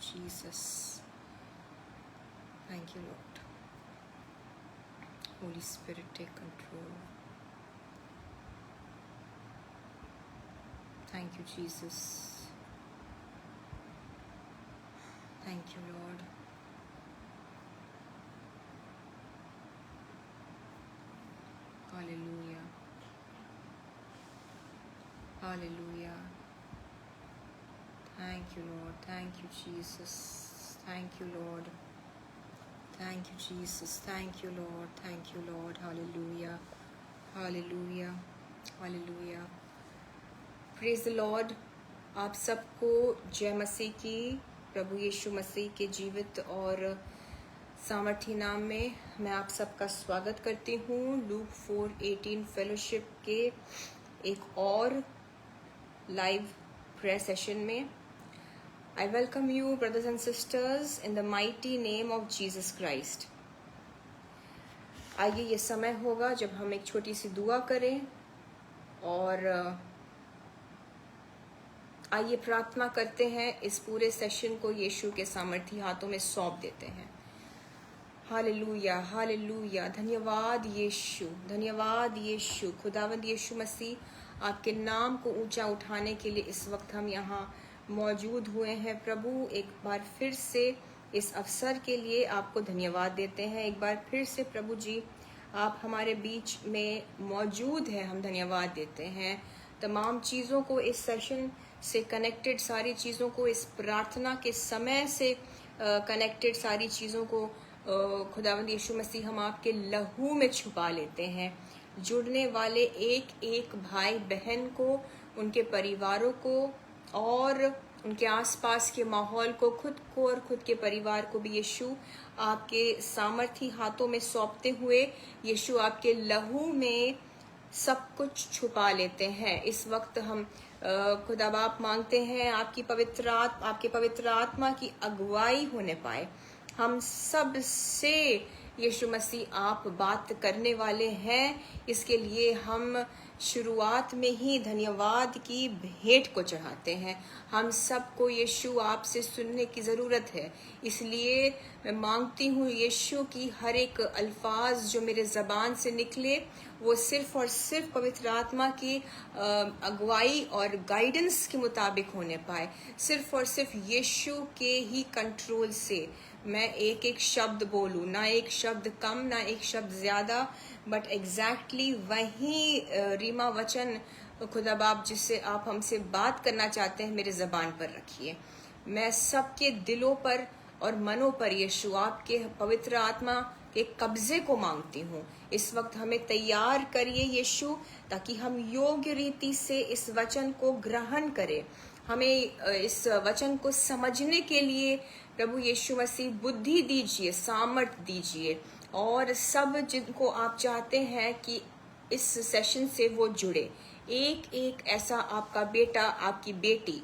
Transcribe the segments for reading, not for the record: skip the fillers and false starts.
Jesus. Thank you, Lord. Holy Spirit, take control. Thank you, Jesus. Thank you, Lord. Hallelujah. Hallelujah. Thank you, Lord. Thank you, Jesus. Thank you, Lord. Thank you, Jesus. Thank you, Lord. Thank you, Lord. Hallelujah. Hallelujah. Hallelujah. Praise the Lord. आप सबको जय मसीह की, प्रभु यीशु मसीह के जीवित और सामर्थी नाम में मैं आप सबका स्वागत करती हूँ। लूक 4:18 फेलोशिप के एक और लाइव प्रेयर सेशन में। I welcome you, brothers and sisters, in the mighty name of Jesus Christ. आइए ये समय होगा जब हम एक छोटी सी दुआ करें और आइए प्रार्थना करते हैं। इस पूरे सेशन को यीशु के सामर्थी हाथों में सौंप देते हैं। Hallelujah, hallelujah. धन्यवाद यीशु, धन्यवाद यीशु। खुदावंद यीशु मसीह, आपके नाम को ऊंचा उठाने के लिए इस वक्त हम यहाँ मौजूद हुए हैं। प्रभु, एक बार फिर से इस अवसर के लिए आपको धन्यवाद देते हैं। एक बार फिर से प्रभु जी, आप हमारे बीच में मौजूद हैं, हम धन्यवाद देते हैं। तमाम चीज़ों को, इस सेशन से कनेक्टेड सारी चीज़ों को, इस प्रार्थना के समय से कनेक्टेड सारी चीज़ों को खुदावंद यीशु मसीह हम आपके लहू में छुपा लेते हैं। जुड़ने वाले एक एक भाई बहन को, उनके परिवारों को और उनके आसपास के माहौल को, खुद को और खुद के परिवार को भी यीशु आपके सामर्थी हाथों में सौंपते हुए यीशु आपके लहू में सब कुछ छुपा लेते हैं। इस वक्त हम खुदा बाप मांगते हैं आपके पवित्र आत्मा की अगुवाई होने पाए। हम सब से यीशु मसीह आप बात करने वाले हैं, इसके लिए हम शुरुआत में ही धन्यवाद की भेंट को चढ़ाते हैं। हम सबको यीशु आपसे सुनने की ज़रूरत है, इसलिए मैं मांगती हूँ यीशु की हर एक अल्फाज जो मेरे ज़बान से निकले वो सिर्फ और सिर्फ पवित्र आत्मा की अगुवाई और गाइडेंस के मुताबिक होने पाए। सिर्फ और सिर्फ यीशु के ही कंट्रोल से मैं एक एक शब्द बोलूँ, ना एक शब्द कम ना एक शब्द ज़्यादा, बट एग्जैक्टली वही रीमा वचन खुदा बाप जिससे आप हमसे बात करना चाहते हैं मेरे ज़बान पर रखिए। मैं सबके दिलों पर और मनों पर यीशु आपके पवित्र आत्मा के कब्जे को मांगती हूँ। इस वक्त हमें तैयार करिए यीशु, ताकि हम योग्य रीति से इस वचन को ग्रहण करें। हमें इस वचन को समझने के लिए प्रभु यीशु मसीह बुद्धि दीजिए, सामर्थ दीजिए, और सब जिनको आप चाहते हैं कि इस सेशन से वो जुड़े, एक एक ऐसा आपका बेटा, आपकी बेटी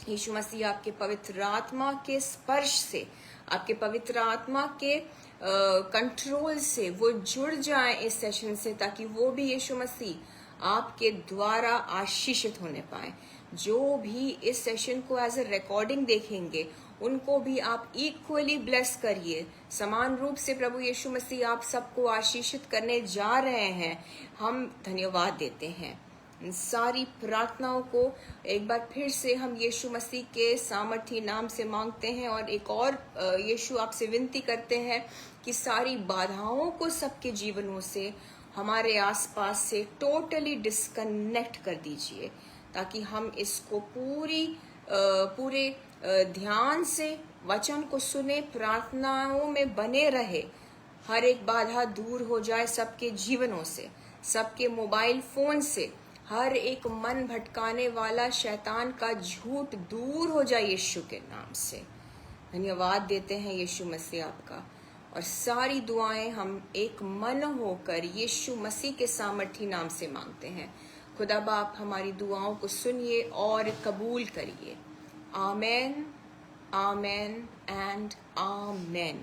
यीशु मसीह आपके पवित्र आत्मा के स्पर्श से, आपके पवित्र आत्मा के कंट्रोल से वो जुड़ जाए इस सेशन से, ताकि वो भी यीशु मसीह आपके द्वारा आशीषित होने पाए। जो भी इस सेशन को एज ए रिकॉर्डिंग देखेंगे उनको भी आप इक्वली ब्लेस करिए। समान रूप से प्रभु यीशु मसीह आप सबको आशीषित करने जा रहे हैं। हम धन्यवाद देते हैं। इन सारी प्रार्थनाओं को एक बार फिर से हम यीशु मसीह के सामर्थी नाम से मांगते हैं, और एक और यीशु आपसे विनती करते हैं कि सारी बाधाओं को सबके जीवनों से, हमारे आसपास से टोटली डिस्कनेक्ट कर दीजिए, ताकि हम इसको पूरे ध्यान से वचन को सुने, प्रार्थनाओं में बने रहे। हर एक बाधा दूर हो जाए सबके जीवनों से, सबके मोबाइल फोन से, हर एक मन भटकाने वाला शैतान का झूठ दूर हो जाए यीशु के नाम से। धन्यवाद देते हैं यीशु मसीह आपका, और सारी दुआएं हम एक मन होकर यीशु मसीह के सामर्थी नाम से मांगते हैं। खुदा बाप हमारी दुआओं को सुनिए और कबूल करिए। Amen, amen and amen.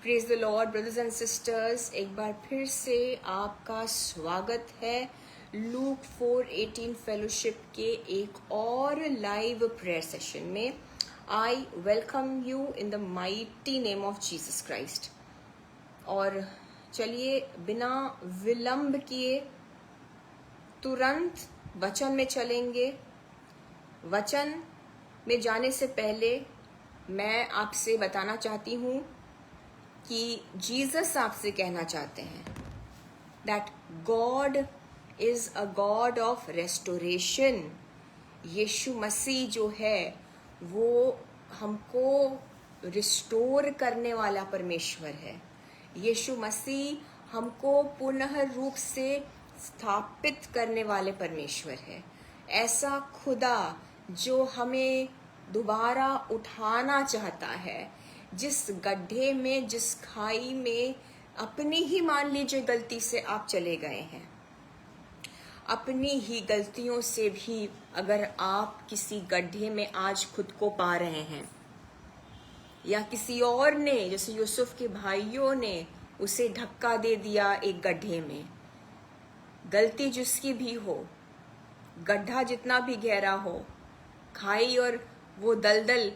Praise the Lord brothers and sisters, एक बार फिर से आपका स्वागत है लूक 4:18 फेलोशिप के एक और लाइव प्रेयर सेशन में। I welcome you in the mighty name of Jesus Christ. और चलिए बिना विलंब किए तुरंत वचन में चलेंगे। वचन में जाने से पहले मैं आपसे बताना चाहती हूँ कि जीसस आपसे कहना चाहते हैं that God is a God of restoration. यीशु मसीह जो है वो हमको रिस्टोर करने वाला परमेश्वर है। यीशु मसीह हमको पुनः रूप से स्थापित करने वाले परमेश्वर है। ऐसा खुदा जो हमें दोबारा उठाना चाहता है, जिस गड्ढे में, जिस खाई में अपनी ही मान लीजिए गलती से आप चले गए हैं, अपनी ही गलतियों से भी अगर आप किसी गड्ढे में आज खुद को पा रहे हैं, या किसी और ने जैसे यूसुफ के भाइयों ने उसे धक्का दे दिया एक गड्ढे में, गलती जिसकी भी हो, गड्ढा जितना भी गहरा हो, खाई और वो दलदल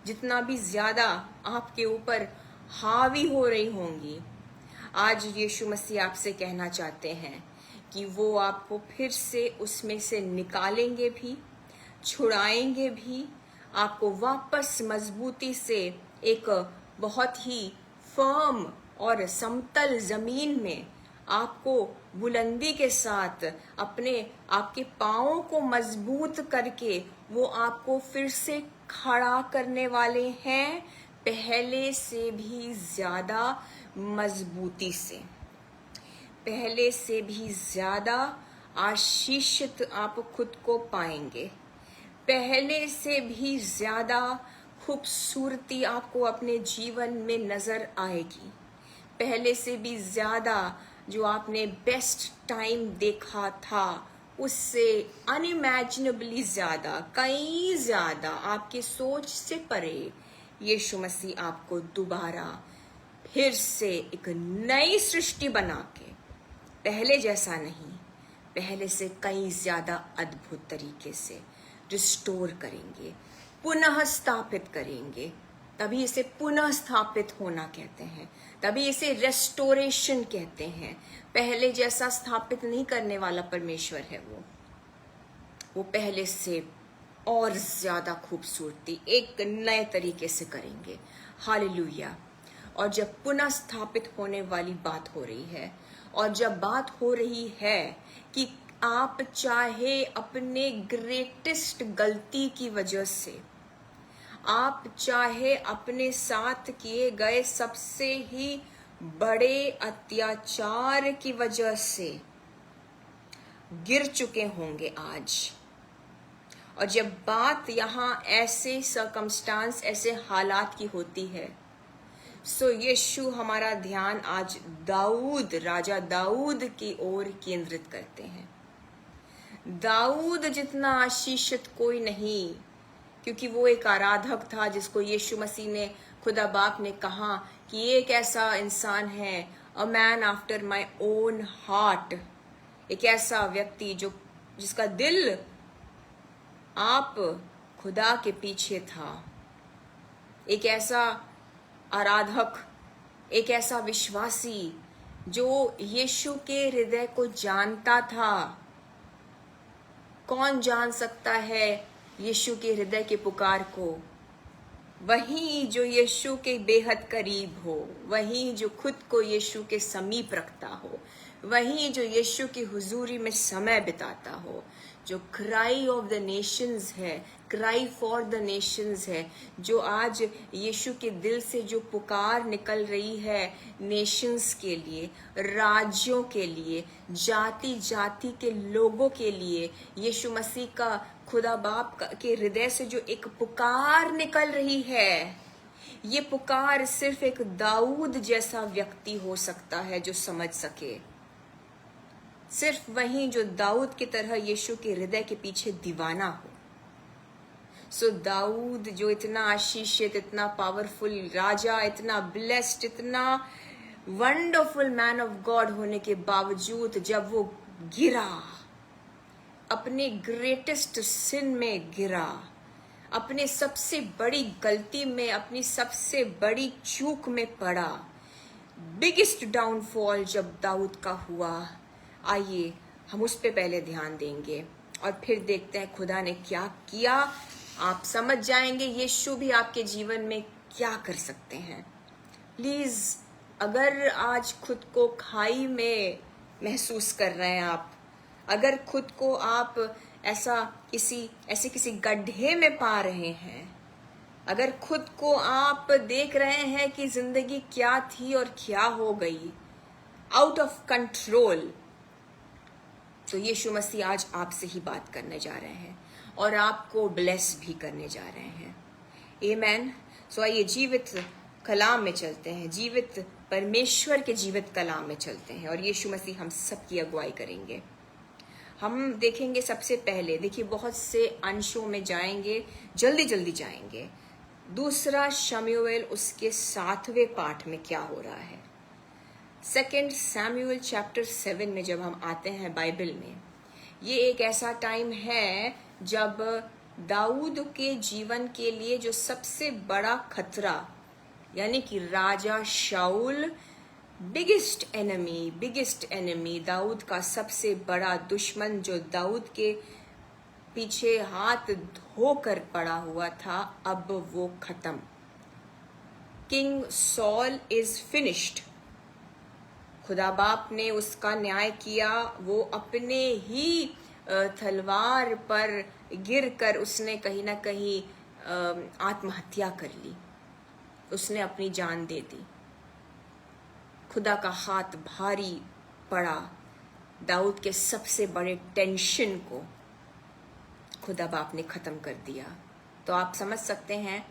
जितना भी ज्यादा आपके ऊपर हावी हो रही होंगी, आज यीशु मसीह आपसे कहना चाहते हैं कि वो आपको फिर से उसमें से निकालेंगे भी, छुड़ाएंगे भी, आपको वापस मजबूती से एक बहुत ही फर्म और समतल जमीन में आपको बुलंदी के साथ आपके पाँवों को मजबूत करके वो आपको फिर से खड़ा करने वाले हैं, पहले से भी ज्यादा मजबूती से, पहले से भी ज्यादा आशीषित आप खुद को पाएंगे, पहले से भी ज्यादा खूबसूरती आपको अपने जीवन में नजर आएगी, पहले से भी ज्यादा जो आपने बेस्ट टाइम देखा था उससे अनइमेजिनेबली ज्यादा, कहीं ज्यादा आपके सोच से परे यीशु मसीह आपको दोबारा फिर से एक नई सृष्टि बना के, पहले जैसा नहीं, पहले से कहीं ज्यादा अद्भुत तरीके से रिस्टोर करेंगे, पुनः स्थापित करेंगे। तभी इसे पुनः स्थापित होना कहते हैं, तभी इसे रेस्टोरेशन कहते हैं। पहले जैसा स्थापित नहीं करने वाला परमेश्वर है वो पहले से और ज्यादा खूबसूरती एक नए तरीके से करेंगे। हालेलुया। और जब पुनः स्थापित होने वाली बात हो रही है, और जब बात हो रही है कि आप चाहे अपने ग्रेटेस्ट गलती की वजह से, आप चाहे अपने साथ किए गए सबसे ही बड़े अत्याचार की वजह से गिर चुके होंगे आज, और जब बात यहाँ ऐसे सर्कमस्टांस, ऐसे हालात की होती है, सो यीशु हमारा ध्यान आज दाऊद, राजा दाऊद की ओर केंद्रित करते हैं। दाऊद जितना आशीषित कोई नहीं, क्योंकि वो एक आराधक था जिसको यीशु मसीह ने, खुदा बाप ने कहा कि एक ऐसा इंसान है, a man after my own heart, एक ऐसा व्यक्ति जिसका दिल आप खुदा के पीछे था, एक ऐसा आराधक, एक ऐसा विश्वासी जो यीशु के हृदय को जानता था। कौन जान सकता है यीशु के हृदय के पुकार को? वही जो यीशु के बेहद करीब हो, वही जो खुद को यीशु के समीप रखता हो, वही जो यीशु की हुजूरी में समय बिताता हो, जो क्राई ऑफ द नेशंस है, क्राई फॉर द नेशंस है, जो आज यीशु के दिल से जो पुकार निकल रही है नेशंस के लिए, राज्यों के लिए, जाति जाति के लोगों के लिए, यीशु मसीह का खुदा बाप के हृदय से जो एक पुकार निकल रही है, ये पुकार सिर्फ एक दाऊद जैसा व्यक्ति हो सकता है जो समझ सके। सिर्फ वही जो दाऊद की तरह यीशु के हृदय के पीछे दीवाना हो। सो दाऊद जो इतना आशीषित, इतना पावरफुल राजा, इतना ब्लेस्ड, इतना वंडरफुल मैन ऑफ गॉड होने के बावजूद जब वो गिरा, अपने ग्रेटेस्ट सिन में गिरा, अपने सबसे बड़ी गलती में, अपनी सबसे बड़ी चूक में पड़ा। बिगेस्ट डाउनफॉल जब दाऊद का हुआ, आइए हम उस पे पहले ध्यान देंगे और फिर देखते हैं खुदा ने क्या किया। आप समझ जाएंगे यीशु भी आपके जीवन में क्या कर सकते हैं। प्लीज, अगर आज खुद को खाई में महसूस कर रहे हैं आप, अगर खुद को आप ऐसे किसी गड्ढे में पा रहे हैं, अगर खुद को आप देख रहे हैं कि जिंदगी क्या थी और क्या हो गई, आउट ऑफ कंट्रोल, तो यीशु मसीह आज आपसे ही बात करने जा रहे हैं और आपको ब्लेस भी करने जा रहे हैं। आमेन। सो आइए जीवित कलाम में चलते हैं, जीवित परमेश्वर के जीवित कलाम में चलते हैं और यीशु मसीह हम सबकी अगुवाई करेंगे। हम देखेंगे सबसे पहले, देखिए बहुत से अंशों में जाएंगे, जल्दी जल्दी जाएंगे। दूसरा शमूएल उसके 7वें पाठ में क्या हो रहा है। 2 सैमुअल चैप्टर 7 में जब हम आते हैं बाइबल में, ये एक ऐसा टाइम है जब दाऊद के जीवन के लिए जो सबसे बड़ा खतरा, यानी कि राजा शाऊल, बिगेस्ट एनिमी, दाऊद का सबसे बड़ा दुश्मन जो दाऊद के पीछे हाथ धोकर पड़ा हुआ था, अब वो खत्म। King sol is finished. खुदा बाप ने उसका न्याय किया, वो अपने ही तलवार पर गिरकर उसने कहीं ना कहीं आत्महत्या कर ली, उसने अपनी जान दे दी। खुदा का हाथ भारी पड़ा, दाऊद के सबसे बड़े टेंशन को खुदा बाप ने खत्म कर दिया। तो आप समझ सकते हैं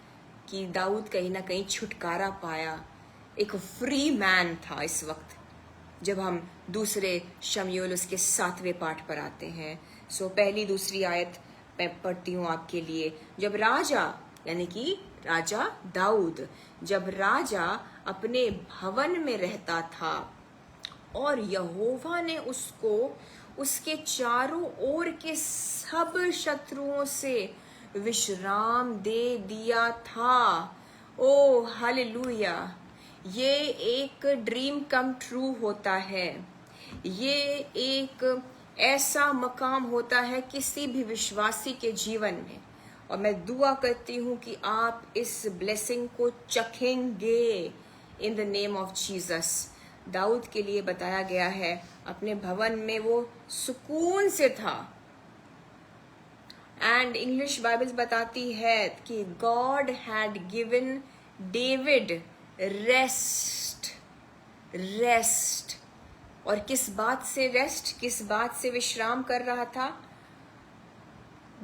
कि दाऊद कहीं ना कहीं छुटकारा पाया, एक फ्री मैन था इस वक्त। जब हम दूसरे शमूएल उसके 7वें पाठ पर आते हैं, सो पहली दूसरी आयत मैं पढ़ती हूँ आपके लिए। जब राजा, यानी कि राजा दाऊद, जब राजा अपने भवन में रहता था और यहोवा ने उसको उसके चारों ओर के सब शत्रुओं से विश्राम दे दिया था। ओ हालेलुया! ये एक ड्रीम कम ट्रू होता है, ये एक ऐसा मकाम होता है किसी भी विश्वासी के जीवन में, और मैं दुआ करती हूँ कि आप इस ब्लेसिंग को चखेंगे in the name of Jesus. दाऊद के लिए बताया गया है अपने भवन में वो सुकून से था, एंड इंग्लिश बाइबल बताती है कि God had given David rest. और किस बात से रेस्ट, किस बात से विश्राम कर रहा था?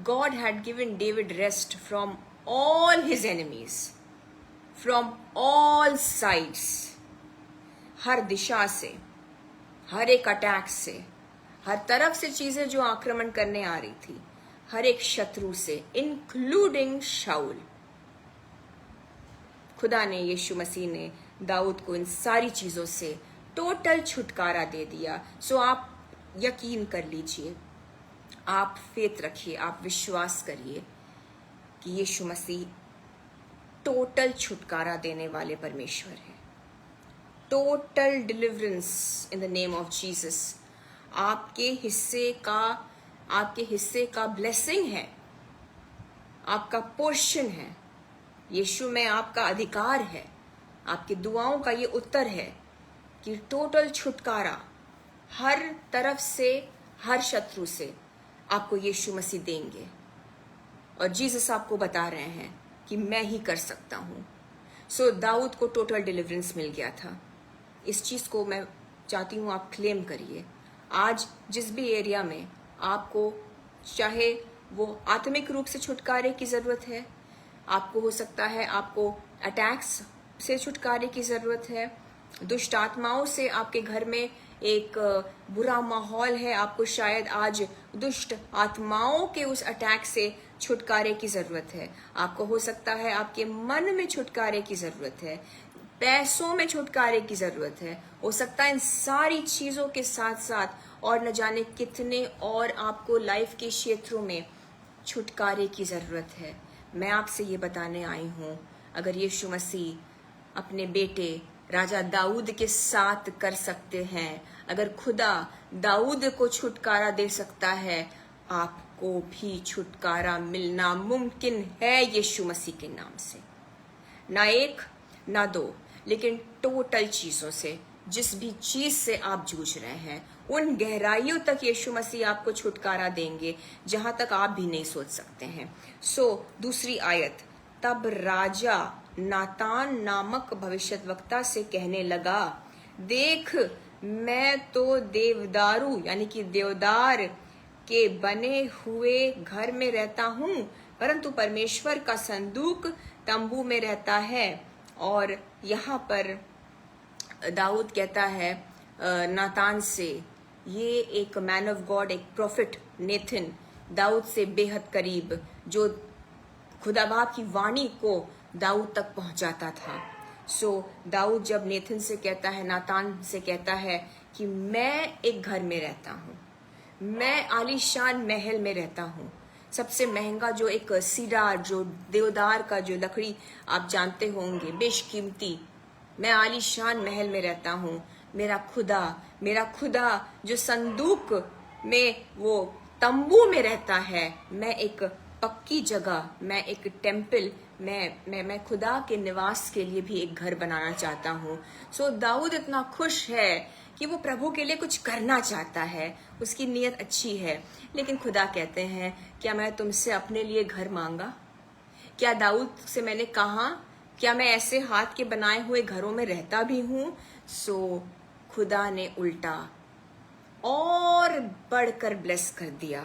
God had given David rest from all his enemies, from all sides, हर दिशा से, हर एक अटैक से, हर तरफ से चीजें जो आक्रमण करने आ रही थी, हर एक शत्रु से, इंक्लूडिंग शाऊल। खुदा ने, यीशु मसीह ने दाऊद को इन सारी चीजों से टोटल छुटकारा दे दिया। सो आप यकीन कर लीजिए, आप फेथ रखिए, आप विश्वास करिए कि यीशु मसीह टोटल छुटकारा देने वाले परमेश्वर है। Total deliverance in the name of Jesus आपके हिस्से का ब्लेसिंग है, आपका पोर्शन है। यीशु में आपका अधिकार है, आपकी दुआओं का ये उत्तर है कि टोटल छुटकारा हर तरफ से, हर शत्रु से आपको यीशु मसीह देंगे। और जीसस आपको बता रहे हैं कि मैं ही कर सकता हूं। सो दाऊद को टोटल डिलीवरेंस मिल गया था। इस चीज को मैं चाहती हूं आप क्लेम करिए। आज जिस भी एरिया में आपको, चाहे वो आत्मिक रूप से छुटकारे की जरूरत है, आपको हो सकता है आपको अटैक्स से छुटकारे की जरूरत है, दुष्ट आत्माओं से आपके घर में एक बुरा माहौल है, आपको शायद आज दुष्ट आत्माओं के उस अटैक से छुटकारे की जरूरत है। आपको हो सकता है आपके मन में छुटकारे की जरूरत है, पैसों में छुटकारे की जरूरत है। हो सकता है इन सारी चीजों के साथ साथ और न जाने कितने और आपको लाइफ के क्षेत्रों में छुटकारे की जरूरत है। मैं आपसे ये बताने आई हूँ, अगर यीशु मसीह अपने बेटे राजा दाऊद के साथ कर सकते हैं, अगर खुदा दाऊद को छुटकारा दे सकता है, आपको भी छुटकारा मिलना मुमकिन है यीशु मसीह के नाम से। ना एक ना दो, लेकिन टोटल चीजों से, जिस भी चीज से आप जूझ रहे हैं, उन गहराइयों तक यीशु मसीह आपको छुटकारा देंगे जहां तक आप भी नहीं सोच सकते हैं। दूसरी आयत, तब राजा नातान नामक भविष्यद्वक्ता से कहने लगा, देख मैं तो देवदारू यानी कि देवदार के बने हुए घर में रहता हूँ, परंतु परमेश्वर का संदूक तंबू में रहता है। और यहाँ पर दाऊद कहता है नातान से, ये एक मैन ऑफ गॉड, एक प्रॉफिट नेथन, दाऊद से बेहद करीब, जो खुदा बाप की वाणी को दाऊद तक पहुंचाता था। दाऊद जब नेथन से कहता है, नातान से कहता है कि मैं एक घर में रहता हूँ, मैं आलीशान महल में रहता हूँ, सबसे महंगा जो एक सीडार, जो देवदार का जो लकड़ी आप जानते होंगे, बेशकीमती, मैं आलीशान महल में रहता हूँ। मेरा खुदा जो संदूक में वो तंबू में रहता है, मैं एक पक्की जगह, मैं एक टेम्पल, मैं खुदा के निवास के लिए भी एक घर बनाना चाहता हूँ। दाऊद इतना खुश है कि वो प्रभु के लिए कुछ करना चाहता है, उसकी नीयत अच्छी है। लेकिन खुदा कहते हैं, क्या मैं तुमसे अपने लिए घर मांगा? क्या दाऊद से मैंने कहा, क्या मैं ऐसे हाथ के बनाए हुए घरों में रहता भी हूँ? खुदा ने उल्टा और बढ़कर ब्लेस कर दिया।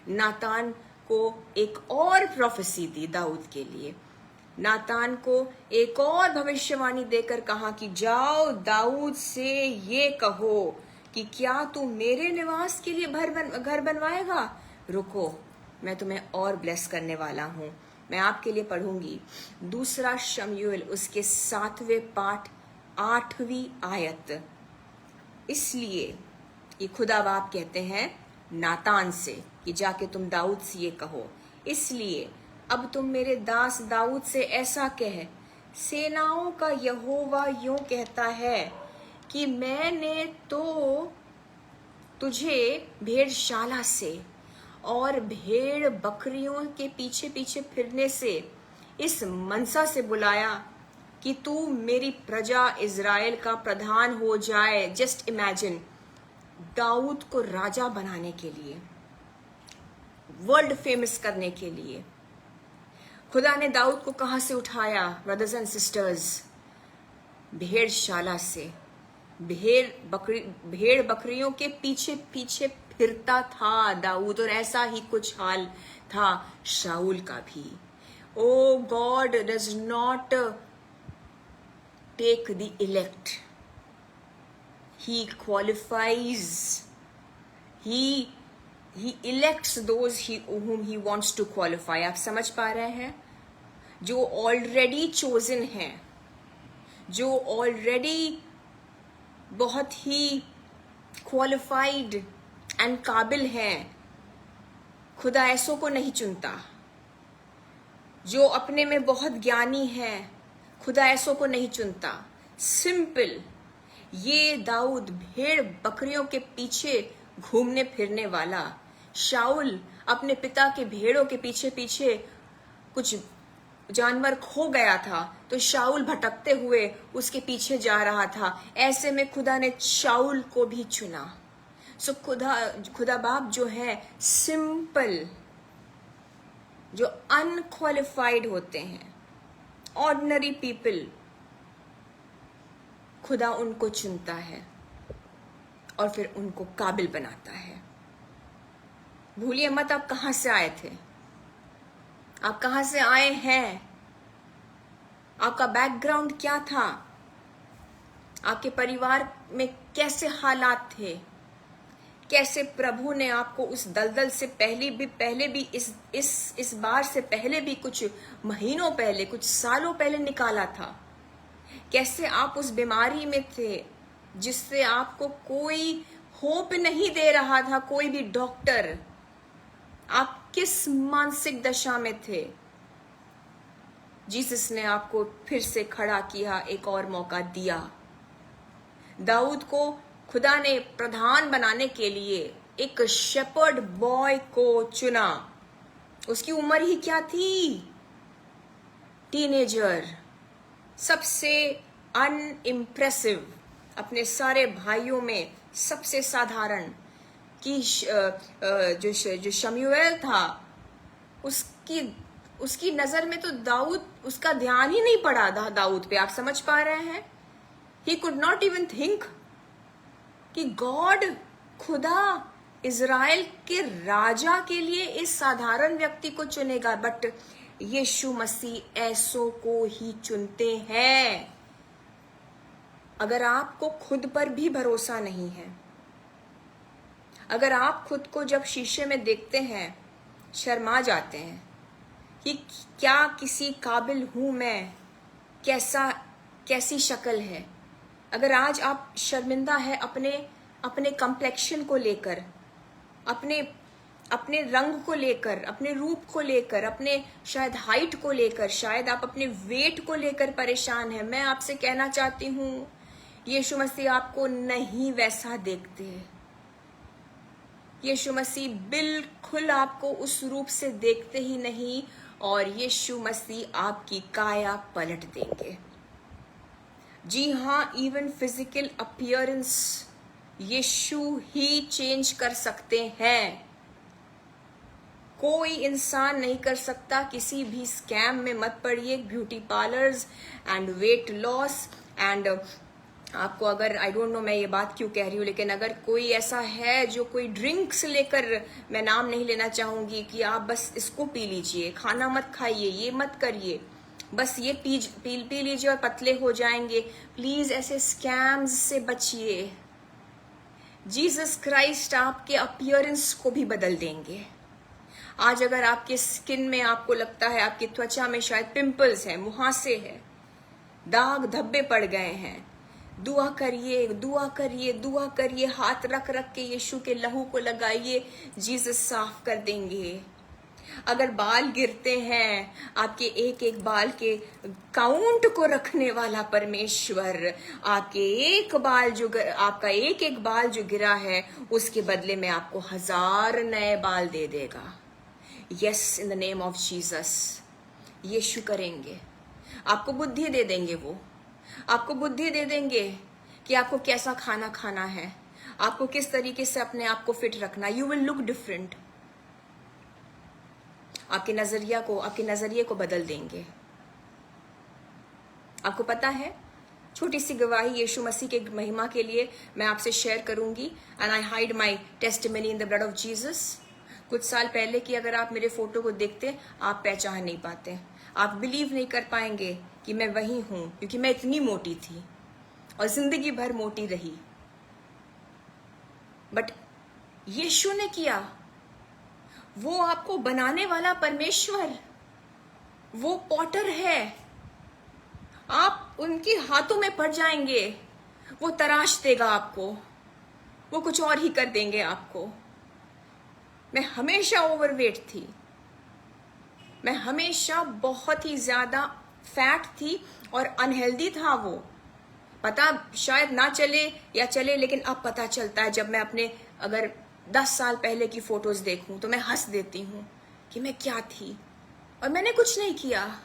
नातान को एक और प्रोफेसी दी दाऊद के लिए। नातान को एक और भविष्यवाणी देकर कहा कि जाओ दाऊद से ये कहो कि क्या तू मेरे निवास के लिए घर बनवाएगा? रुको, मैं तुम्हें और ब्लेस करने वाला हूँ। मैं आपके लिए पढ़ूंगी 2 शमूएल उसके 7वें पाठ 8वीं आयत। इसलिए ये खुदा बाप कहते हैं नातान से कि जाके तुम दाऊद से ये कहो, इसलिए अब तुम मेरे दास दाऊद से ऐसा कह, सेनाओं का यहोवा यूं कहता है कि मैंने तो तुझे भेड़शाला से और भेड़ बकरियों के पीछे पीछे फिरने से इस मनसा से बुलाया कि तू मेरी प्रजा इज़राइल का प्रधान हो जाए। जस्ट इमेजिन, दाऊद को राजा बनाने के लिए, वर्ल्ड फेमस करने के लिए खुदा ने दाऊद को कहां से उठाया? ब्रदर्स एंड सिस्टर्स, भेड़शाला से। भेड़ बकरियों के पीछे पीछे फिरता था दाऊद, और ऐसा ही कुछ हाल था शाऊल का भी। O God does not take the elect, he qualifies, he elects those whom he wants to qualify। आप समझ पा रहे हैं? जो ऑलरेडी चोजन हैं, जो ऑलरेडी बहुत ही क्वालिफाइड एंड काबिल हैं, खुदा ऐसों को नहीं चुनता। जो अपने में बहुत ज्ञानी हैं, खुदा ऐसों को नहीं चुनता। सिंपल, ये दाऊद भेड़ बकरियों के पीछे घूमने फिरने वाला, शाऊल अपने पिता के भेड़ों के पीछे पीछे, कुछ जानवर खो गया था तो शाऊल भटकते हुए उसके पीछे जा रहा था। ऐसे में खुदा ने शाऊल को भी चुना। खुदा बाप जो है सिंपल, जो अनक्वालिफाइड होते हैं, ऑर्डिनरी पीपल, खुदा उनको चुनता है और फिर उनको काबिल बनाता है। भूलिए मत आप कहां से आए थे, आप कहां से आए हैं, आपका बैकग्राउंड क्या था, आपके परिवार में कैसे हालात थे, कैसे प्रभु ने आपको उस दलदल से पहले भी इस बार से पहले भी कुछ महीनों पहले, कुछ सालों पहले निकाला था। कैसे आप उस बीमारी में थे जिससे आपको कोई होप नहीं दे रहा था, कोई भी डॉक्टर। आप किस मानसिक दशा में थे, जीसस ने आपको फिर से खड़ा किया, एक और मौका दिया। दाऊद को खुदा ने प्रधान बनाने के लिए एक शेपर्ड बॉय को चुना। उसकी उम्र ही क्या थी? टीनेजर, सबसे अनइम्प्रेसिव, अपने सारे भाइयों में सबसे साधारण। कि जो शमूएल था, उसकी नजर में तो दाऊद, उसका ध्यान ही नहीं पड़ा दाऊद पे। आप समझ पा रहे हैं? He could not even think कि गॉड, खुदा इज़राइल के राजा के लिए इस साधारण व्यक्ति को चुनेगा। बट यीशु मसीह ऐसों को ही चुनते हैं। अगर आपको खुद पर भी भरोसा नहीं है, अगर आप खुद को जब शीशे में देखते हैं शर्मा जाते हैं कि क्या किसी काबिल हूं मैं, कैसी शक्ल है, अगर आज आप शर्मिंदा है अपने कम्प्लेक्शन को लेकर, अपने रंग को लेकर, अपने रूप को लेकर, अपने शायद हाइट को लेकर, शायद आप अपने वेट को लेकर परेशान हैं, मैं आपसे कहना चाहती हूं यीशु मसीह आपको नहीं वैसा देखते। यीशु मसीह बिल्कुल आपको उस रूप से देखते ही नहीं, और यीशु मसीह आपकी काया पलट देंगे। जी हाँ, इवन फिजिकल अपीयरेंस यीशु ही चेंज कर सकते हैं। कोई इंसान नहीं कर सकता। किसी भी स्कैम में मत पड़िए, beauty parlours and weight loss and आपको, अगर आई डोंट नो मैं ये बात क्यों कह रही हूँ, लेकिन अगर कोई ऐसा है जो कोई ड्रिंक्स लेकर, मैं नाम नहीं लेना चाहूंगी, कि आप बस इसको पी लीजिए, खाना मत खाइए, ये मत करिए, बस ये पी लीजिए और पतले हो जाएंगे, प्लीज ऐसे स्कैम्स से बचिए। जीसस क्राइस्ट आपके अपीयरेंस को भी बदल देंगे। आज अगर आपके स्किन में आपको लगता है, आपकी त्वचा में शायद पिंपल्स हैं, मुहासे हैं, दाग धब्बे पड़ गए हैं, दुआ करिए, दुआ करिए, दुआ करिए, हाथ रख रख के यीशु के लहू को लगाइए, जीसस साफ कर देंगे। अगर बाल गिरते हैं, आपके एक एक बाल के काउंट को रखने वाला परमेश्वर आपका एक एक बाल जो गिरा है, उसके बदले में आपको 1000 नए बाल दे देगा। Yes, in the name of Jesus Yeshu करेंगे। आपको बुद्धि दे देंगे, वो आपको बुद्धि दे देंगे कि आपको कैसा खाना खाना है, आपको किस तरीके से अपने आप को फिट रखना। You will look different. आपके नजरिए को बदल देंगे। आपको पता है, छोटी सी गवाही यीशु मसीह के महिमा के लिए मैं आपसे शेयर करूंगी। And I hide my testimony in the blood of Jesus. कुछ साल पहले की अगर आप मेरे फोटो को देखते, आप पहचान नहीं पाते, आप बिलीव नहीं कर पाएंगे कि मैं वही हूं, क्योंकि मैं इतनी मोटी थी और जिंदगी भर मोटी रही। बट यीशु ने किया। वो आपको बनाने वाला परमेश्वर, वो पॉटर है। आप उनके हाथों में पड़ जाएंगे, वो तराश देगा आपको, वो कुछ और ही कर देंगे आपको। मैं हमेशा ओवरवेट थी, मैं हमेशा बहुत ही ज्यादा फैट थी और अनहेल्दी था। वो पता शायद ना चले या चले, लेकिन अब पता चलता है। जब मैं अपने अगर 10 साल पहले की फोटोज देखूं तो मैं हंस देती हूं कि मैं क्या थी, और मैंने कुछ नहीं किया,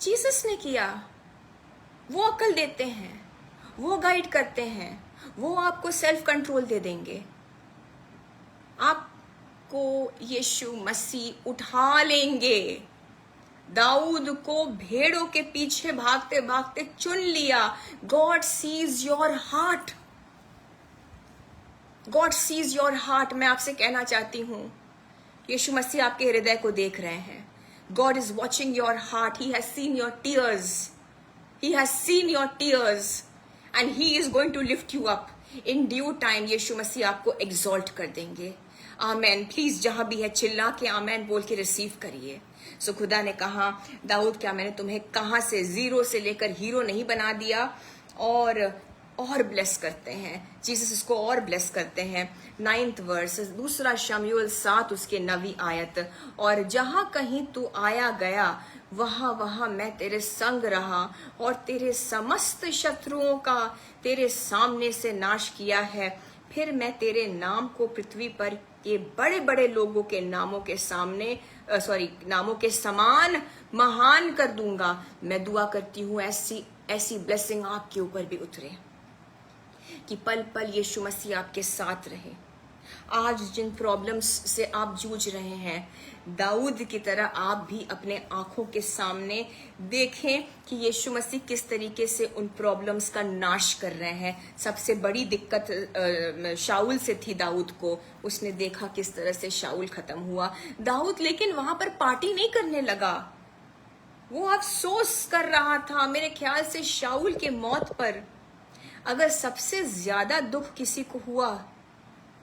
जीसस ने किया। वो अकल देते हैं, वो गाइड करते हैं, वो आपको सेल्फ कंट्रोल दे देंगे। आपको यीशु मसीह उठा लेंगे। दाऊद को भेड़ों के पीछे भागते भागते चुन लिया। God sees your heart, God sees your heart. मैं आपसे कहना चाहती हूं, यीशु मसीह आपके हृदय को देख रहे हैं। God is watching your heart. He has seen your tears, he has seen your tears and he is going to lift you up in due time. Yeshu Masih आपको एग्जॉल्ट कर देंगे। आमेन। प्लीज जहां भी है चिल्ला के आमेन बोल के रिसीव करिए। सो खुदा ने कहा, दाऊद क्या मैंने तुम्हें कहां से जीरो से लेकर हीरो नहीं बना दिया, और और ब्लेस करते हैं, जीसस इसको और ब्लेस करते हैं। 9th वर्स, 2 शमूएल 7 उसके 9वीं आयत, और जहाँ कहीं तू आया गया वहाँ वहाँ मैं तेरे संग रहा और तेरे समस्त शत्रुओं का तेरे सामने से नाश किया है। फिर मैं तेरे नाम को पृथ्वी पर ये बड़े बड़े लोगों के नामों के सामने नामों के समान महान कर दूंगा। मैं दुआ करती हूँ ऐसी ऐसी ब्लेसिंग आपके ऊपर भी उतरे कि पल पल यीशु मसीह आपके साथ रहे। आज जिन प्रॉब्लम्स से आप जूझ रहे हैं, दाऊद की तरह आप भी अपने आंखों के सामने देखें कि यीशु मसीह किस तरीके से उन प्रॉब्लम्स का नाश कर रहे हैं। सबसे बड़ी दिक्कत शाऊल से थी दाऊद को, उसने देखा किस तरह से शाऊल खत्म हुआ। दाऊद लेकिन वहां पर पार्टी नहीं करने लगा, वो अफसोस कर रहा था। मेरे ख्याल से शाऊल के मौत पर अगर सबसे ज्यादा दुख किसी को हुआ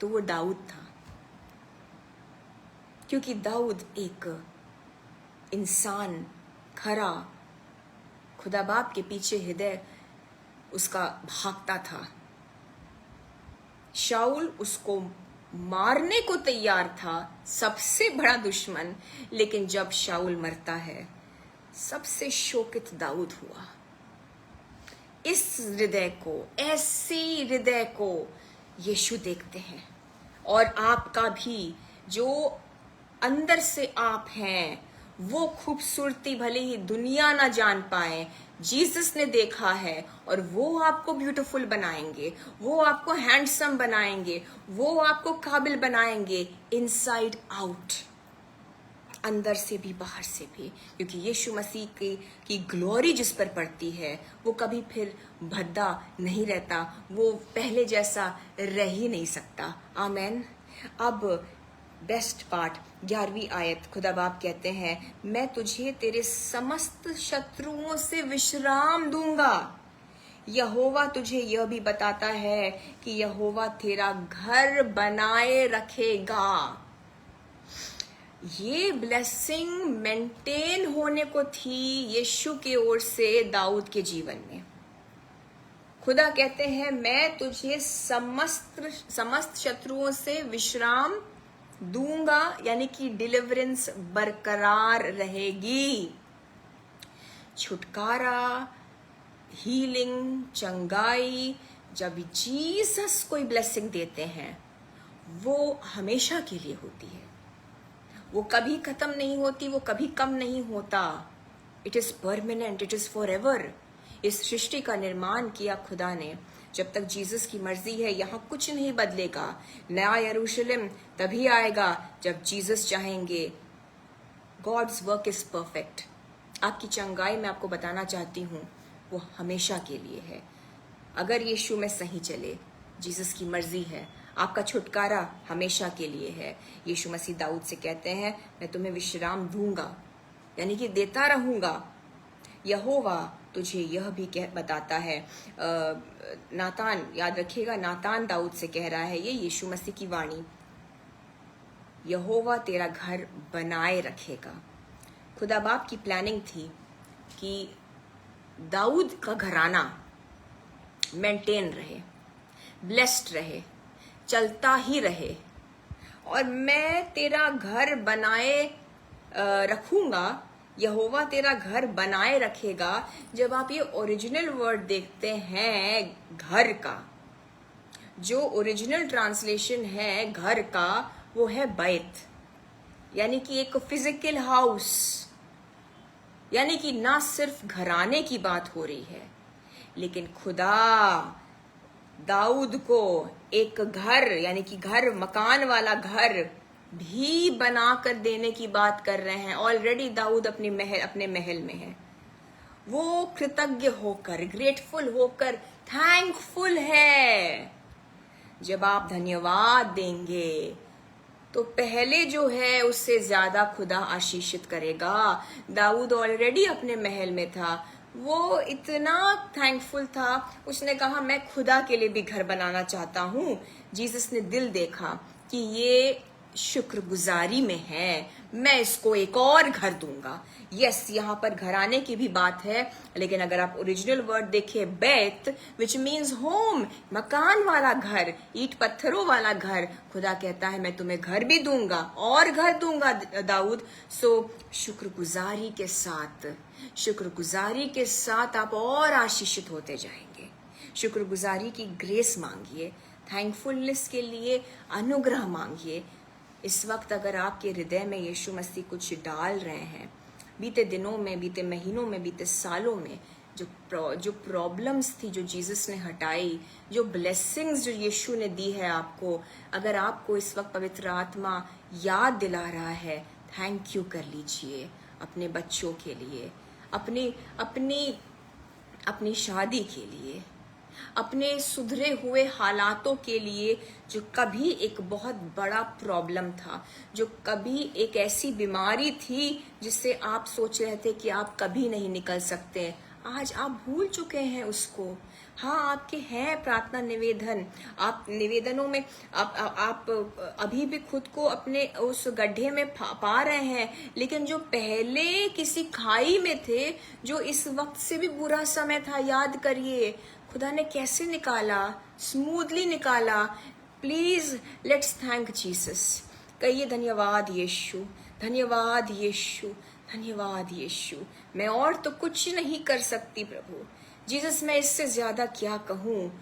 तो वो दाऊद था, क्योंकि दाऊद एक इंसान खरा, खुदा बाप के पीछे हृदय उसका भागता था। शाऊल उसको मारने को तैयार था, सबसे बड़ा दुश्मन, लेकिन जब शाऊल मरता है सबसे शोकित दाऊद हुआ। इस हृदय को, ऐसी हृदय को यीशु देखते हैं। और आपका भी जो अंदर से आप हैं, वो खूबसूरती भले ही दुनिया ना जान पाए, जीसस ने देखा है, और वो आपको ब्यूटीफुल बनाएंगे, वो आपको हैंडसम बनाएंगे, वो आपको काबिल बनाएंगे, इनसाइड आउट, अंदर से भी बाहर से भी। क्योंकि यीशु मसीह की ग्लोरी जिस पर पड़ती है वो कभी फिर भद्दा नहीं रहता, वो पहले जैसा रह ही नहीं सकता। आमेन। अब बेस्ट पार्ट, 11वीं आयत, खुदा बाप कहते हैं, मैं तुझे तेरे समस्त शत्रुओं से विश्राम दूंगा। यहोवा तुझे यह भी बताता है कि यहोवा तेरा घर बनाए रखेगा। ये ब्लेसिंग मेंटेन होने को थी यीशु की ओर से दाऊद के जीवन में। खुदा कहते हैं, मैं तुझे समस्त शत्रुओं से विश्राम दूंगा, यानी कि डिलीवरेंस बरकरार रहेगी। छुटकारा, हीलिंग, चंगाई, जब जीसस कोई ब्लेसिंग देते हैं वो हमेशा के लिए होती है, वो कभी खत्म नहीं होती, वो कभी कम नहीं होता। It is permanent, it is for ever. इस सृष्टि का निर्माण किया खुदा ने, जब तक जीसस की मर्जी है यहाँ कुछ नहीं बदलेगा। नया यरूशलेम तभी आएगा जब जीसस चाहेंगे। God's work is perfect. आपकी चंगाई मैं आपको बताना चाहती हूँ, वो हमेशा के लिए है। अगर यीशु में सही चले, जीसस की मर्जी है, आपका छुटकारा हमेशा के लिए है। यीशु मसीह दाऊद से कहते हैं, मैं तुम्हें विश्राम दूंगा, यानी कि देता रहूंगा। यहोवा तुझे यह भी बताता है, नातान, याद रखिएगा, नातान दाऊद से कह रहा है, ये यीशु मसीह की वाणी, यहोवा तेरा घर बनाए रखेगा। खुदा बाप की प्लानिंग थी कि दाऊद का घराना मेंटेन रहे, ब्लेस्ड रहे, चलता ही रहे, और मैं तेरा घर बनाए रखूंगा। यहोवा तेरा घर बनाए रखेगा। जब आप ये ओरिजिनल वर्ड देखते हैं घर का, जो ओरिजिनल ट्रांसलेशन है घर का, वो है बैत, यानी कि एक फिजिकल हाउस, यानी कि ना सिर्फ घराने की बात हो रही है, लेकिन खुदा दाऊद को एक घर, यानी कि घर, मकान वाला घर भी बना कर देने की बात कर रहे हैं। ऑलरेडी दाऊद अपने महल में है। वो कृतज्ञ होकर, ग्रेटफुल होकर, थैंकफुल है। जब आप धन्यवाद देंगे तो पहले जो है उससे ज्यादा खुदा आशीषित करेगा। दाऊद ऑलरेडी अपने महल में था, वो इतना थैंकफुल था, उसने कहा मैं खुदा के लिए भी घर बनाना चाहता हूँ। जीसस ने दिल देखा कि ये शुक्रगुजारी में है, मैं इसको एक और घर दूंगा। यस, यहाँ पर घराने की भी बात है, लेकिन अगर आप ओरिजिनल वर्ड देखें, बैत विच मीन्स होम, मकान वाला घर, ईंट पत्थरों वाला घर। खुदा कहता है मैं तुम्हें घर भी दूंगा और घर दूंगा दाऊद। सो शुक्रगुजारी के साथ आप और आशीषित होते जाएंगे। शुक्रगुजारी की ग्रेस मांगिए, थैंकफुलनेस के लिए अनुग्रह मांगिए। इस वक्त अगर आपके हृदय में यीशु मसीह कुछ डाल रहे हैं, बीते दिनों में, बीते महीनों में, बीते सालों में जो प्रॉब्लम्स थी जो जीसस ने हटाई, जो ब्लेसिंग्स जो यीशु ने दी है आपको, अगर आपको इस वक्त पवित्र आत्मा याद दिला रहा है, थैंक यू कर लीजिए अपने बच्चों के लिए, अपनी शादी के लिए, अपने सुधरे हुए हालातों के लिए, जो कभी एक बहुत बड़ा प्रॉब्लम था, जो कभी एक ऐसी बीमारी थी जिससे आप सोच रहे थे कि आप कभी नहीं निकल सकते, आज आप भूल चुके हैं उसको। हाँ, आपके हैं प्रार्थना निवेदन, आप निवेदनों में आप अभी भी खुद को अपने उस गड्ढे में पा रहे हैं, लेकिन जो पहले किसी खाई में थे, जो इस वक्त से भी बुरा समय था, याद करिए खुदा ने कैसे निकाला, स्मूथली निकाला। Please let's thank Jesus. कहिए धन्यवाद यीशु, धन्यवाद यीशु, धन्यवाद यीशु। मैं और तो कुछ नहीं कर सकती प्रभु जीसस, मैं इससे ज्यादा क्या कहूँ,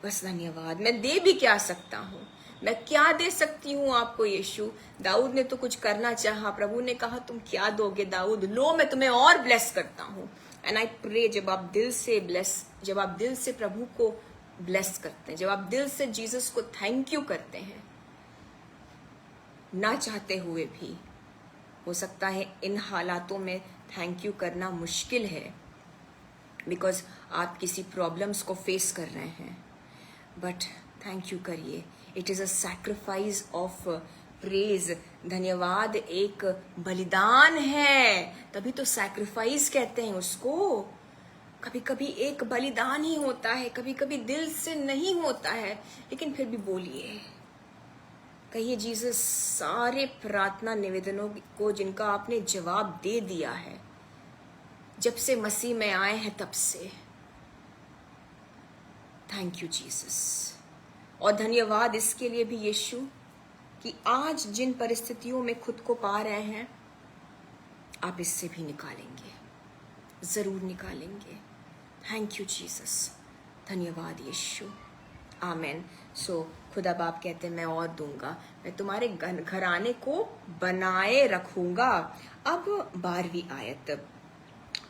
बस धन्यवाद। मैं दे भी क्या सकता हूँ, मैं क्या दे सकती हूँ आपको यीशु। दाऊद ने तो कुछ करना चाहा, प्रभु ने कहा तुम क्या दोगे दाऊद, लो मैं तुम्हें और ब्लेस करता हूँ। एंड आई प्रे, जब आप दिल से प्रभु को ब्लेस करते हैं, जब आप दिल से जीसस को थैंक यू करते हैं, ना चाहते हुए भी, हो सकता है इन हालातों में थैंक यू करना मुश्किल है, बिकॉज आप किसी प्रॉब्लम्स को फेस कर रहे हैं, बट थैंक यू करिए। It is a sacrifice of praise. धन्यवाद एक बलिदान है, तभी तो सैक्रिफाइस कहते हैं उसको। कभी कभी एक बलिदान ही होता है, कभी कभी दिल से नहीं होता है, लेकिन फिर भी बोलिए, कहिए जीसस, सारे प्रार्थना निवेदनों को जिनका आपने जवाब दे दिया है जब से मसीह में आए हैं तब से, थैंक यू जीसस। और धन्यवाद इसके लिए भी यीशु कि आज जिन परिस्थितियों में खुद को पा रहे हैं, आप इससे भी निकालेंगे, जरूर निकालेंगे। थैंक यू जीसस, धन्यवाद यीशु, आमेन। सो खुदा बाप कहते हैं मैं और दूंगा, मैं तुम्हारे घराने को बनाए रखूंगा। अब 12वीं आयत,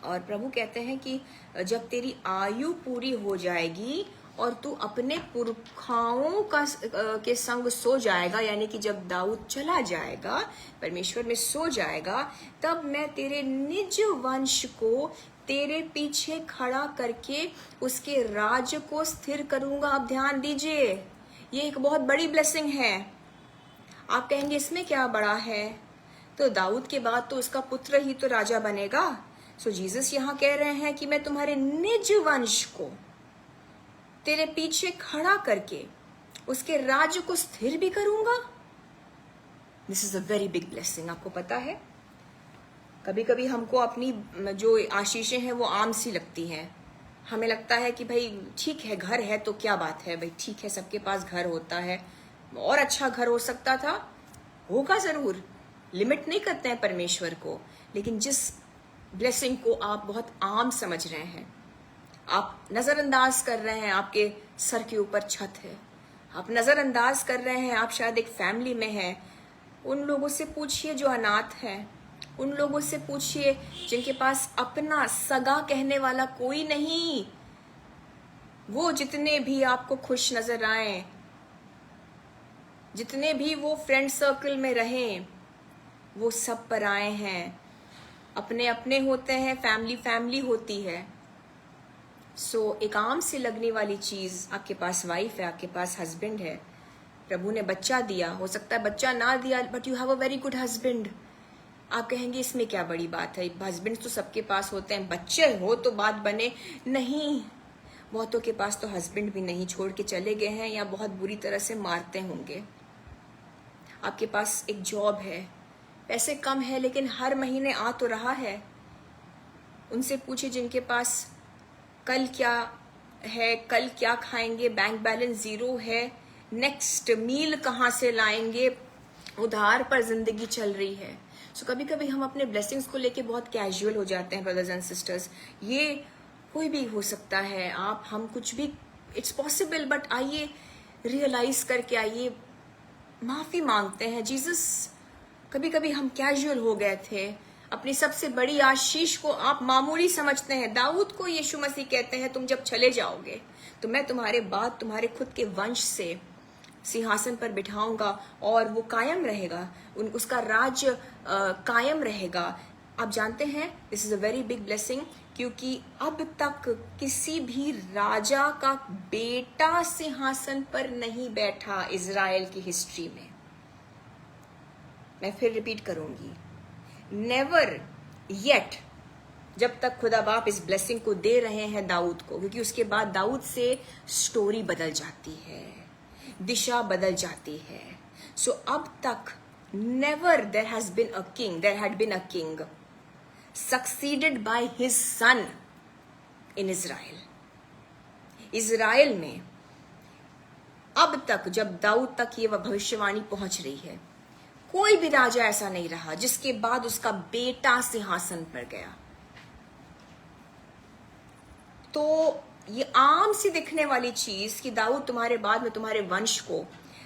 और प्रभु कहते हैं कि जब तेरी आयु पूरी हो जाएगी और तू अपने पुरखाओं के संग सो जाएगा, यानी कि जब दाऊद चला जाएगा, परमेश्वर में सो जाएगा, तब मैं तेरे निज वंश को तेरे पीछे खड़ा करके उसके राज्य को स्थिर करूंगा। अब ध्यान दीजिए, ये एक बहुत बड़ी ब्लेसिंग है। आप कहेंगे इसमें क्या बड़ा है, तो दाऊद के बाद तो उसका पुत्र ही तो राजा बनेगा। सो जीसस यहाँ कह रहे हैं कि मैं तुम्हारे निज वंश को तेरे पीछे खड़ा करके उसके राज्य को स्थिर भी करूंगा। This is a very big blessing. आपको पता है, कभी कभी हमको अपनी जो आशीषें हैं वो आम सी लगती हैं। हमें लगता है कि भाई ठीक है, घर है तो क्या बात है, भाई ठीक है, सबके पास घर होता है, और अच्छा घर हो सकता था, होगा जरूर, लिमिट नहीं करते हैं परमेश्वर को। लेकिन जिस ब्लेसिंग को आप बहुत आम समझ रहे हैं, आप नजरअंदाज कर रहे हैं, आपके सर के ऊपर छत है, आप नजरअंदाज कर रहे हैं, आप शायद एक फैमिली में हैं, उन लोगों से पूछिए जो अनाथ हैं, उन लोगों से पूछिए जिनके पास अपना सगा कहने वाला कोई नहीं। वो जितने भी आपको खुश नजर आए, जितने भी वो फ्रेंड सर्कल में रहें, वो सब पर आए हैं। अपने अपने होते हैं, फैमिली फैमिली होती है। सो एक आम से लगने वाली चीज, आपके पास वाइफ है, आपके पास हस्बैंड है, प्रभु ने बच्चा दिया, हो सकता है बच्चा ना दिया, but you have a very good husband. आप कहेंगे इसमें क्या बड़ी बात है, हस्बैंड तो सबके पास होते हैं, बच्चे हो तो बात बने। नहीं, बहुतों के पास तो हस्बैंड भी नहीं, छोड़ के चले गए हैं या बहुत बुरी तरह से मारते होंगे। आपके पास एक जॉब है, पैसे कम है लेकिन हर महीने आ तो रहा है। उनसे पूछे जिनके पास कल क्या है, कल क्या खाएंगे, बैंक बैलेंस जीरो है, नेक्स्ट मील कहाँ से लाएंगे, उधार पर जिंदगी चल रही है। सो कभी कभी हम अपने ब्लेसिंग्स को लेके बहुत कैजुअल हो जाते हैं ब्रदर्स एंड सिस्टर्स। ये कोई भी हो सकता है, आप हम कुछ भी, इट्स पॉसिबल, बट आइए रियलाइज करके आइए, माफी मांगते हैं। जीसस, कभी कभी हम कैजुअल हो गए थे, अपनी सबसे बड़ी आशीष को आप मामूली समझते हैं। दाऊद को यीशु मसीह कहते हैं तुम जब चले जाओगे तो मैं तुम्हारे बाद तुम्हारे खुद के वंश से सिंहासन पर बिठाऊंगा और वो कायम रहेगा, उसका राज्य कायम रहेगा। आप जानते हैं this is a very big blessing, क्योंकि अब तक किसी भी राजा का बेटा सिंहासन पर नहीं बैठा इजराइल की हिस्ट्री में। मैं फिर रिपीट करूंगी, नेवर येट, जब तक खुदा बाप इस ब्लेसिंग को दे रहे हैं दाऊद को, क्योंकि उसके बाद दाऊद से स्टोरी बदल जाती है, दिशा बदल जाती है। सो अब तक never there has been a king, there had been a king succeeded by his son in Israel. Israel में अब तक, जब दाऊद तक ये भविष्यवाणी पहुंच रही है, कोई भी राजा ऐसा नहीं रहा जिसके बाद उसका बेटा सिंहासन पर गया। तो ये आम सी दिखने वाली चीज कि दाऊद तुम्हारे बाद में तुम्हारे वंश को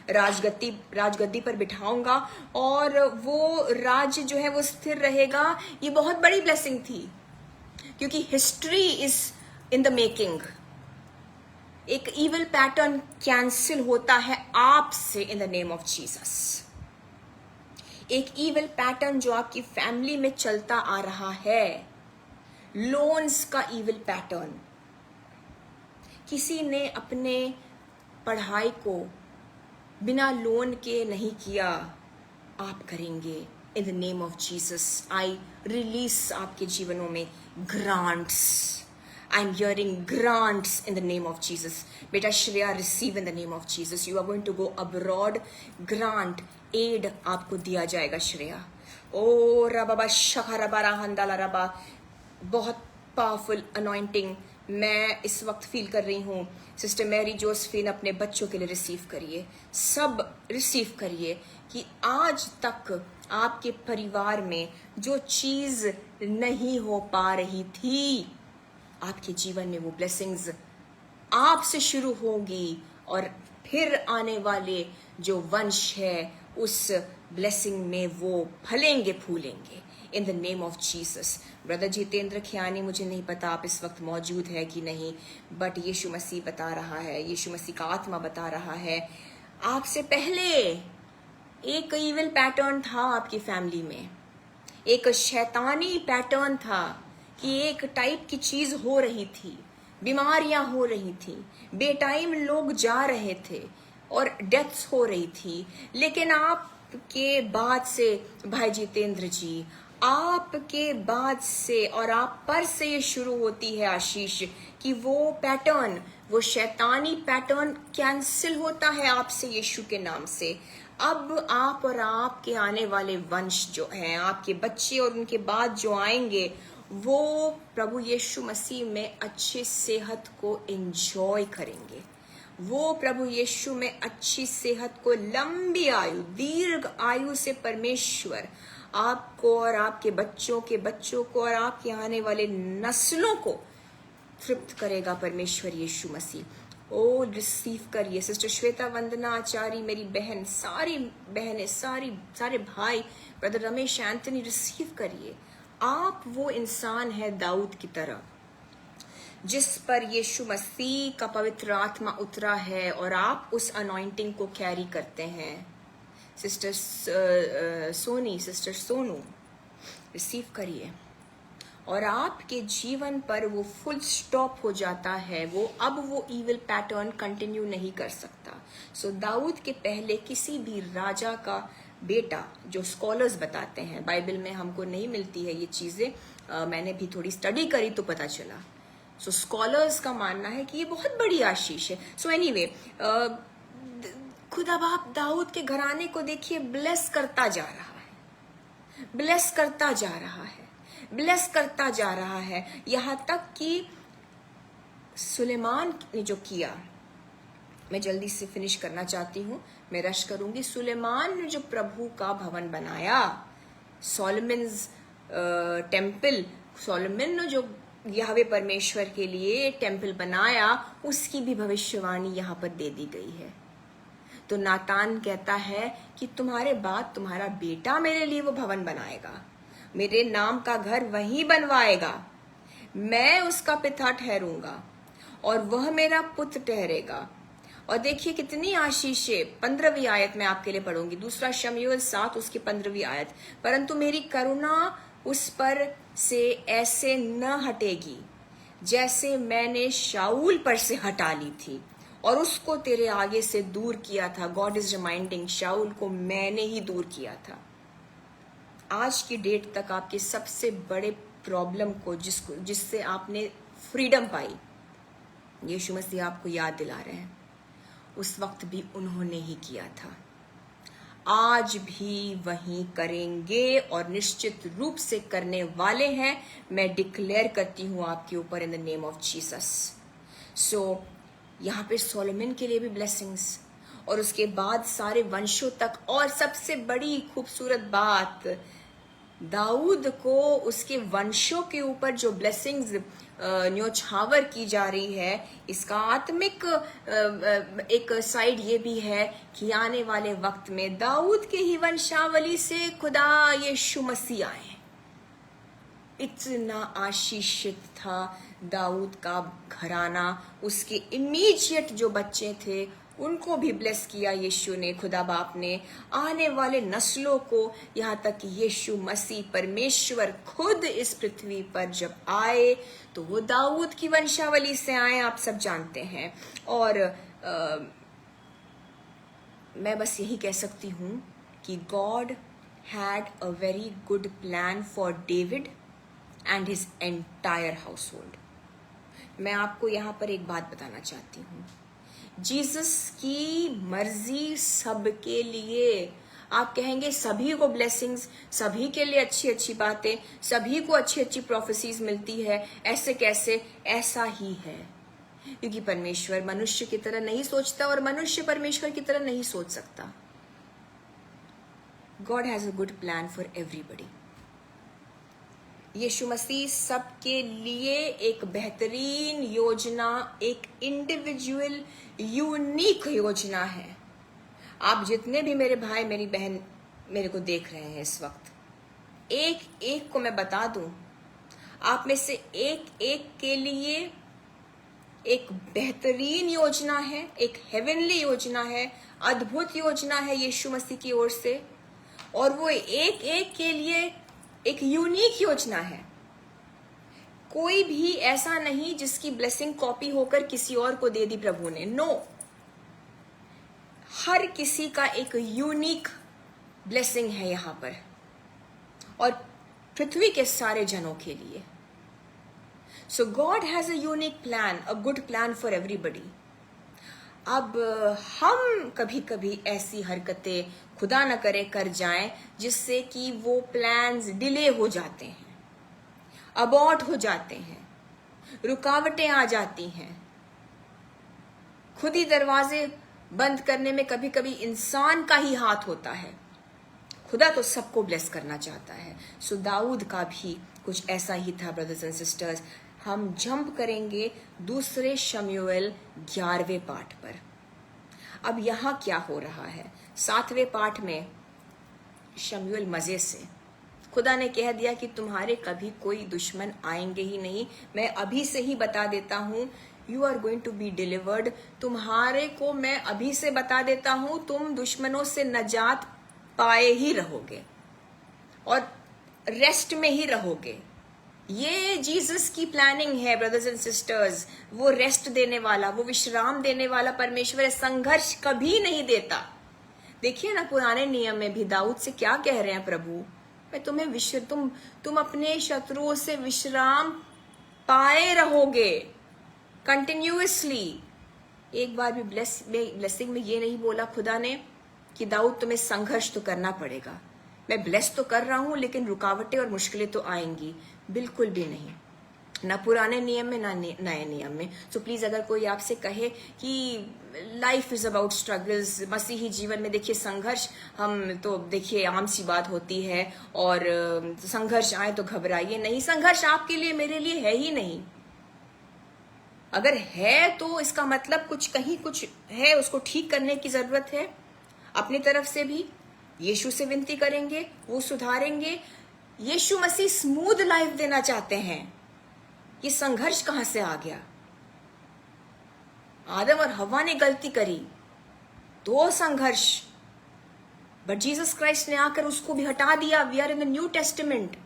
राजगद्दी पर बिठाऊंगा और वो राज्य जो है वो स्थिर रहेगा, ये बहुत बड़ी ब्लेसिंग थी, क्योंकि history is in the making. एक इविल पैटर्न कैंसिल होता है आपसे इन द नेम ऑफ जीसस। एक इविल पैटर्न जो आपकी फैमिली में चलता आ रहा है, लोन्स का इविल पैटर्न, किसी ने अपने पढ़ाई को बिना लोन के नहीं किया, आप करेंगे in the name of Jesus. I release आपके जीवनों में grants, I am hearing grants in the name of Jesus. बेटा Shreya, receive in the name of Jesus. You are going to go abroad, grant, aid आपको दिया जाएगा श्रेया। ओ रबा शखा रबा राहंदाला रबा, बहुत powerful anointing मैं इस वक्त फील कर रही हूँ। सिस्टर मैरी जोसेफिन, अपने बच्चों के लिए रिसीव करिए, सब रिसीव करिए कि आज तक आपके परिवार में जो चीज नहीं हो पा रही थी, आपके जीवन में वो ब्लेसिंग्स आपसे शुरू होगी और फिर आने वाले जो वंश है उस ब्लेसिंग में वो फलेंगे फूलेंगे in the name of Jesus. Brother Jitendra Khiyani, मुझे नहीं पता आप इस वक्त मौजूद है कि नहीं, बट यीशु मसीह बता रहा है, यीशु मसीह का आत्मा बता रहा है, आपसे पहले एक इविल पैटर्न था आपकी फैमिली में, एक शैतानी पैटर्न था कि एक टाइप की चीज हो रही थी, बीमारियां हो रही थी, बेटाइम लोग जा रहे थे और डेथ्स हो रही थी। लेकिन आपके बाद से भाई जितेंद्र जी, आपके बाद से और आप पर से ये शुरू होती है आशीष कि वो पैटर्न, वो शैतानी पैटर्न कैंसिल होता है आपसे यीशु के नाम से। अब आप और आपके आने वाले वंश जो हैं, आपके बच्चे और उनके बाद जो आएंगे, वो प्रभु यीशु मसीह में अच्छी सेहत को एंजॉय करेंगे। वो प्रभु यीशु में अच्छी सेहत को, लंबी आयु, दीर्घ आयु से परमेश्वर आपको और आपके बच्चों के बच्चों को और आपके आने वाले नस्लों को तृप्त करेगा परमेश्वर यीशु मसीह। ओ रिसीव करिए। सिस्टर श्वेता वंदना आचार्य, मेरी बहन, सारी बहनें, सारे भाई, ब्रदर रमेश एंथनी, रिसीव करिए। आप वो इंसान है दाऊद की तरह जिस पर यीशु मसीह का पवित्र आत्मा उतरा है और आप उस अनॉइंटिंग को कैरी करते हैं। Sister Soni, sister Sonu, receive करिए और आपके जीवन पर वो फुल स्टॉप हो जाता है। वो अब वो इविल पैटर्न कंटिन्यू नहीं कर सकता। सो दाऊद के पहले किसी भी राजा का बेटा, जो स्कॉलर्स बताते हैं, बाइबल में हमको नहीं मिलती है ये चीजें, मैंने भी थोड़ी स्टडी करी तो पता चला। सो स्कॉलर्स का मानना है कि ये बहुत बड़ी आशीष है। सो एनीवे, खुदा बाप दाऊद के घराने को देखिए ब्लेस करता जा रहा है, ब्लेस करता जा रहा है, ब्लेस करता जा रहा है, यहां तक कि सुलेमान ने जो किया, मैं जल्दी से फिनिश करना चाहती हूँ, मैं रश करूंगी। सुलेमान ने जो प्रभु का भवन बनाया, सोलोमन्स टेम्पल, सोलोमन ने जो यहोवा परमेश्वर के लिए टेम्पल बनाया, उसकी भी भविष्यवाणी यहाँ पर दे दी गई है। तो नातान कहता है कि तुम्हारे बाद तुम्हारा बेटा मेरे लिए वो भवन बनाएगा, मेरे नाम का घर वहीं बनवाएगा, मैं उसका पिता ठहरूंगा और वह मेरा पुत्र ठहरेगा। और देखिए कितनी आशीषें, 15वीं आयत में आपके लिए पढ़ूंगी, 2 शमूएल 7 उसकी 15वीं आयत। परंतु मेरी करुणा उस पर से ऐसे न हटेगी जैसे मैंने शाऊल पर से हटा ली थी और उसको तेरे आगे से दूर किया था। गॉड इज रिमाइंडिंग, शाऊल को मैंने ही दूर किया था। आज की डेट तक आपके सबसे बड़े प्रॉब्लम को जिससे आपने फ्रीडम पाई, यीशु मसीह आपको याद दिला रहे हैं, उस वक्त भी उन्होंने ही किया था, आज भी वही करेंगे और निश्चित रूप से करने वाले हैं। मैं डिक्लेयर करती हूं आपके ऊपर in the name of Jesus. So यहाँ पे सोलोमन के लिए भी ब्लेसिंग्स, और उसके बाद सारे वंशों तक। और सबसे बड़ी खूबसूरत बात, दाऊद को उसके वंशों के ऊपर जो ब्लेसिंग्स न्योछावर की जा रही है, इसका आत्मिक एक साइड ये भी है कि आने वाले वक्त में दाऊद के ही वंशावली से खुदा यीशु मसीह आए। इतना आशीषित था दाऊद का घराना, उसके इमीडिएट जो बच्चे थे उनको भी ब्लेस किया यीशु ने, खुदा बाप ने, आने वाले नस्लों को, यहाँ तक कि यीशु मसीह परमेश्वर खुद इस पृथ्वी पर जब आए तो वो दाऊद की वंशावली से आए, आप सब जानते हैं। और मैं बस यही कह सकती हूँ कि God had a very good plan for David and his entire house hold. मैं आपको यहाँ पर एक बात बताना चाहती हूँ, जीसस की मर्जी सबके लिए। आप कहेंगे सभी को ब्लेसिंग्स, सभी के लिए अच्छी अच्छी बातें, सभी को अच्छी अच्छी प्रोफेसीज मिलती है, ऐसे कैसे? ऐसा ही है, क्योंकि परमेश्वर मनुष्य की तरह नहीं सोचता और मनुष्य परमेश्वर की तरह नहीं सोच सकता। God has a good plan for everybody. Yeshu Masih सबके लिए एक बेहतरीन योजना, एक इंडिविजुअल यूनिक योजना है। आप जितने भी मेरे भाई मेरी बहन मेरे को देख रहे हैं इस वक्त, एक एक को मैं बता दूं, आप में से एक एक के लिए एक बेहतरीन योजना है, एक हेवनली योजना है, अद्भुत योजना है यीशु मसीह की ओर से। और वो एक एक के लिए एक यूनिक योजना है। कोई भी ऐसा नहीं जिसकी ब्लेसिंग कॉपी होकर किसी और को दे दी प्रभु ने, नो। हर किसी का एक यूनिक ब्लेसिंग है यहाँ पर, और पृथ्वी के सारे जनों के लिए। So God has a unique plan, a good plan for everybody. अब हम कभी कभी ऐसी हरकतें खुदा न करे कर जाएं जिससे कि वो प्लान्स डिले हो जाते हैं, अबॉर्ट हो जाते हैं, रुकावटें आ जाती हैं। खुद ही दरवाजे बंद करने में कभी कभी इंसान का ही हाथ होता है। खुदा तो सबको ब्लेस करना चाहता है। सो दाऊद का भी कुछ ऐसा ही था ब्रदर्स एंड सिस्टर्स। हम जंप करेंगे 2 शमूएल 11वें पाठ पर। अब यहाँ क्या हो रहा है? 7वें पाठ में शमूएल मजे से खुदा ने कह दिया कि तुम्हारे कभी कोई दुश्मन आएंगे ही नहीं। मैं अभी से ही बता देता हूँ, you are going to be delivered. तुम्हारे को मैं अभी से बता देता हूँ, तुम दुश्मनों से नजात पाए ही रहोगे और रेस्ट में ही रहोगे। ये जीसस की प्लानिंग है ब्रदर्स एंड सिस्टर्स। वो रेस्ट देने वाला, वो विश्राम देने वाला परमेश्वर संघर्ष कभी नहीं देता। देखिए ना, पुराने नियम में भी दाऊद से क्या कह रहे हैं प्रभु, मैं तुम्हें तुम अपने शत्रुओं से विश्राम पाए रहोगे कंटिन्यूअसली। एक बार भी ब्लेसिंग में ये नहीं बोला खुदा ने कि दाऊद तुम्हें संघर्ष तो करना पड़ेगा, मैं ब्लेस तो कर रहा हूं लेकिन रुकावटें और मुश्किलें तो आएंगी। बिल्कुल भी नहीं, ना पुराने नियम में ना नए नियम में। सो प्लीज अगर कोई आपसे कहे कि लाइफ इज अबाउट स्ट्रगल्स, मसीही जीवन में देखिए संघर्ष, हम तो देखिए आम सी बात होती है, और संघर्ष आए तो घबराइए नहीं, संघर्ष आपके लिए मेरे लिए है ही नहीं। अगर है तो इसका मतलब कहीं कुछ है, उसको ठीक करने की जरूरत है। अपनी तरफ से भी यीशु से विनती करेंगे, वो सुधारेंगे। यीशु मसीह स्मूथ लाइफ देना चाहते हैं। ये संघर्ष कहां से आ गया? आदम और हवा ने गलती करी, तो संघर्ष, बट जीसस क्राइस्ट ने आकर उसको भी हटा दिया। We are in the New Testament.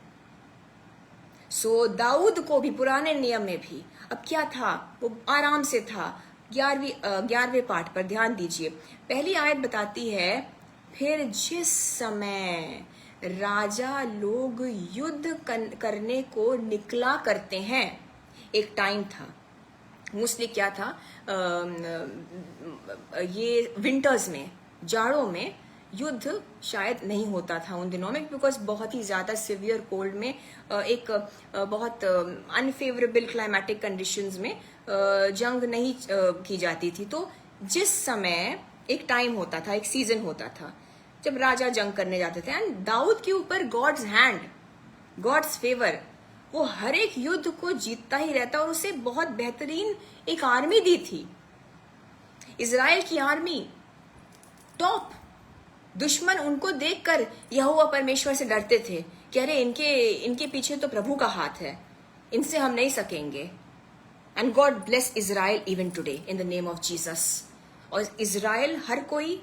So Daud को भी पुराने नियम में भी अब क्या था, वो आराम से था। 11वें पाठ पर ध्यान दीजिए। पहली आयत बताती है, फिर जिस समय राजा लोग युद्ध करने को निकला करते हैं। एक टाइम था, मोस्टली क्या था, ये विंटर्स में, जाड़ों में युद्ध शायद नहीं होता था उन दिनों में, बिकॉज बहुत ही ज्यादा सिवियर कोल्ड में, एक बहुत अनफेवरेबल क्लाइमेटिक कंडीशंस में जंग नहीं की जाती थी। तो जिस समय एक टाइम होता था, एक सीजन होता था जब राजा जंग करने जाते थे, एंड दाऊद के ऊपर गॉड्स हैंड, गॉड्स फेवर, वो हर एक युद्ध को जीतता ही रहता, और उसे बहुत बेहतरीन एक आर्मी दी थी। इजराइल की आर्मी टॉप। दुश्मन उनको देखकर यहोवा परमेश्वर से डरते थे कि अरे इनके पीछे तो प्रभु का हाथ है, इनसे हम नहीं सकेंगे। And God bless Israel even today in the name of Jesus. और इजराइल, हर कोई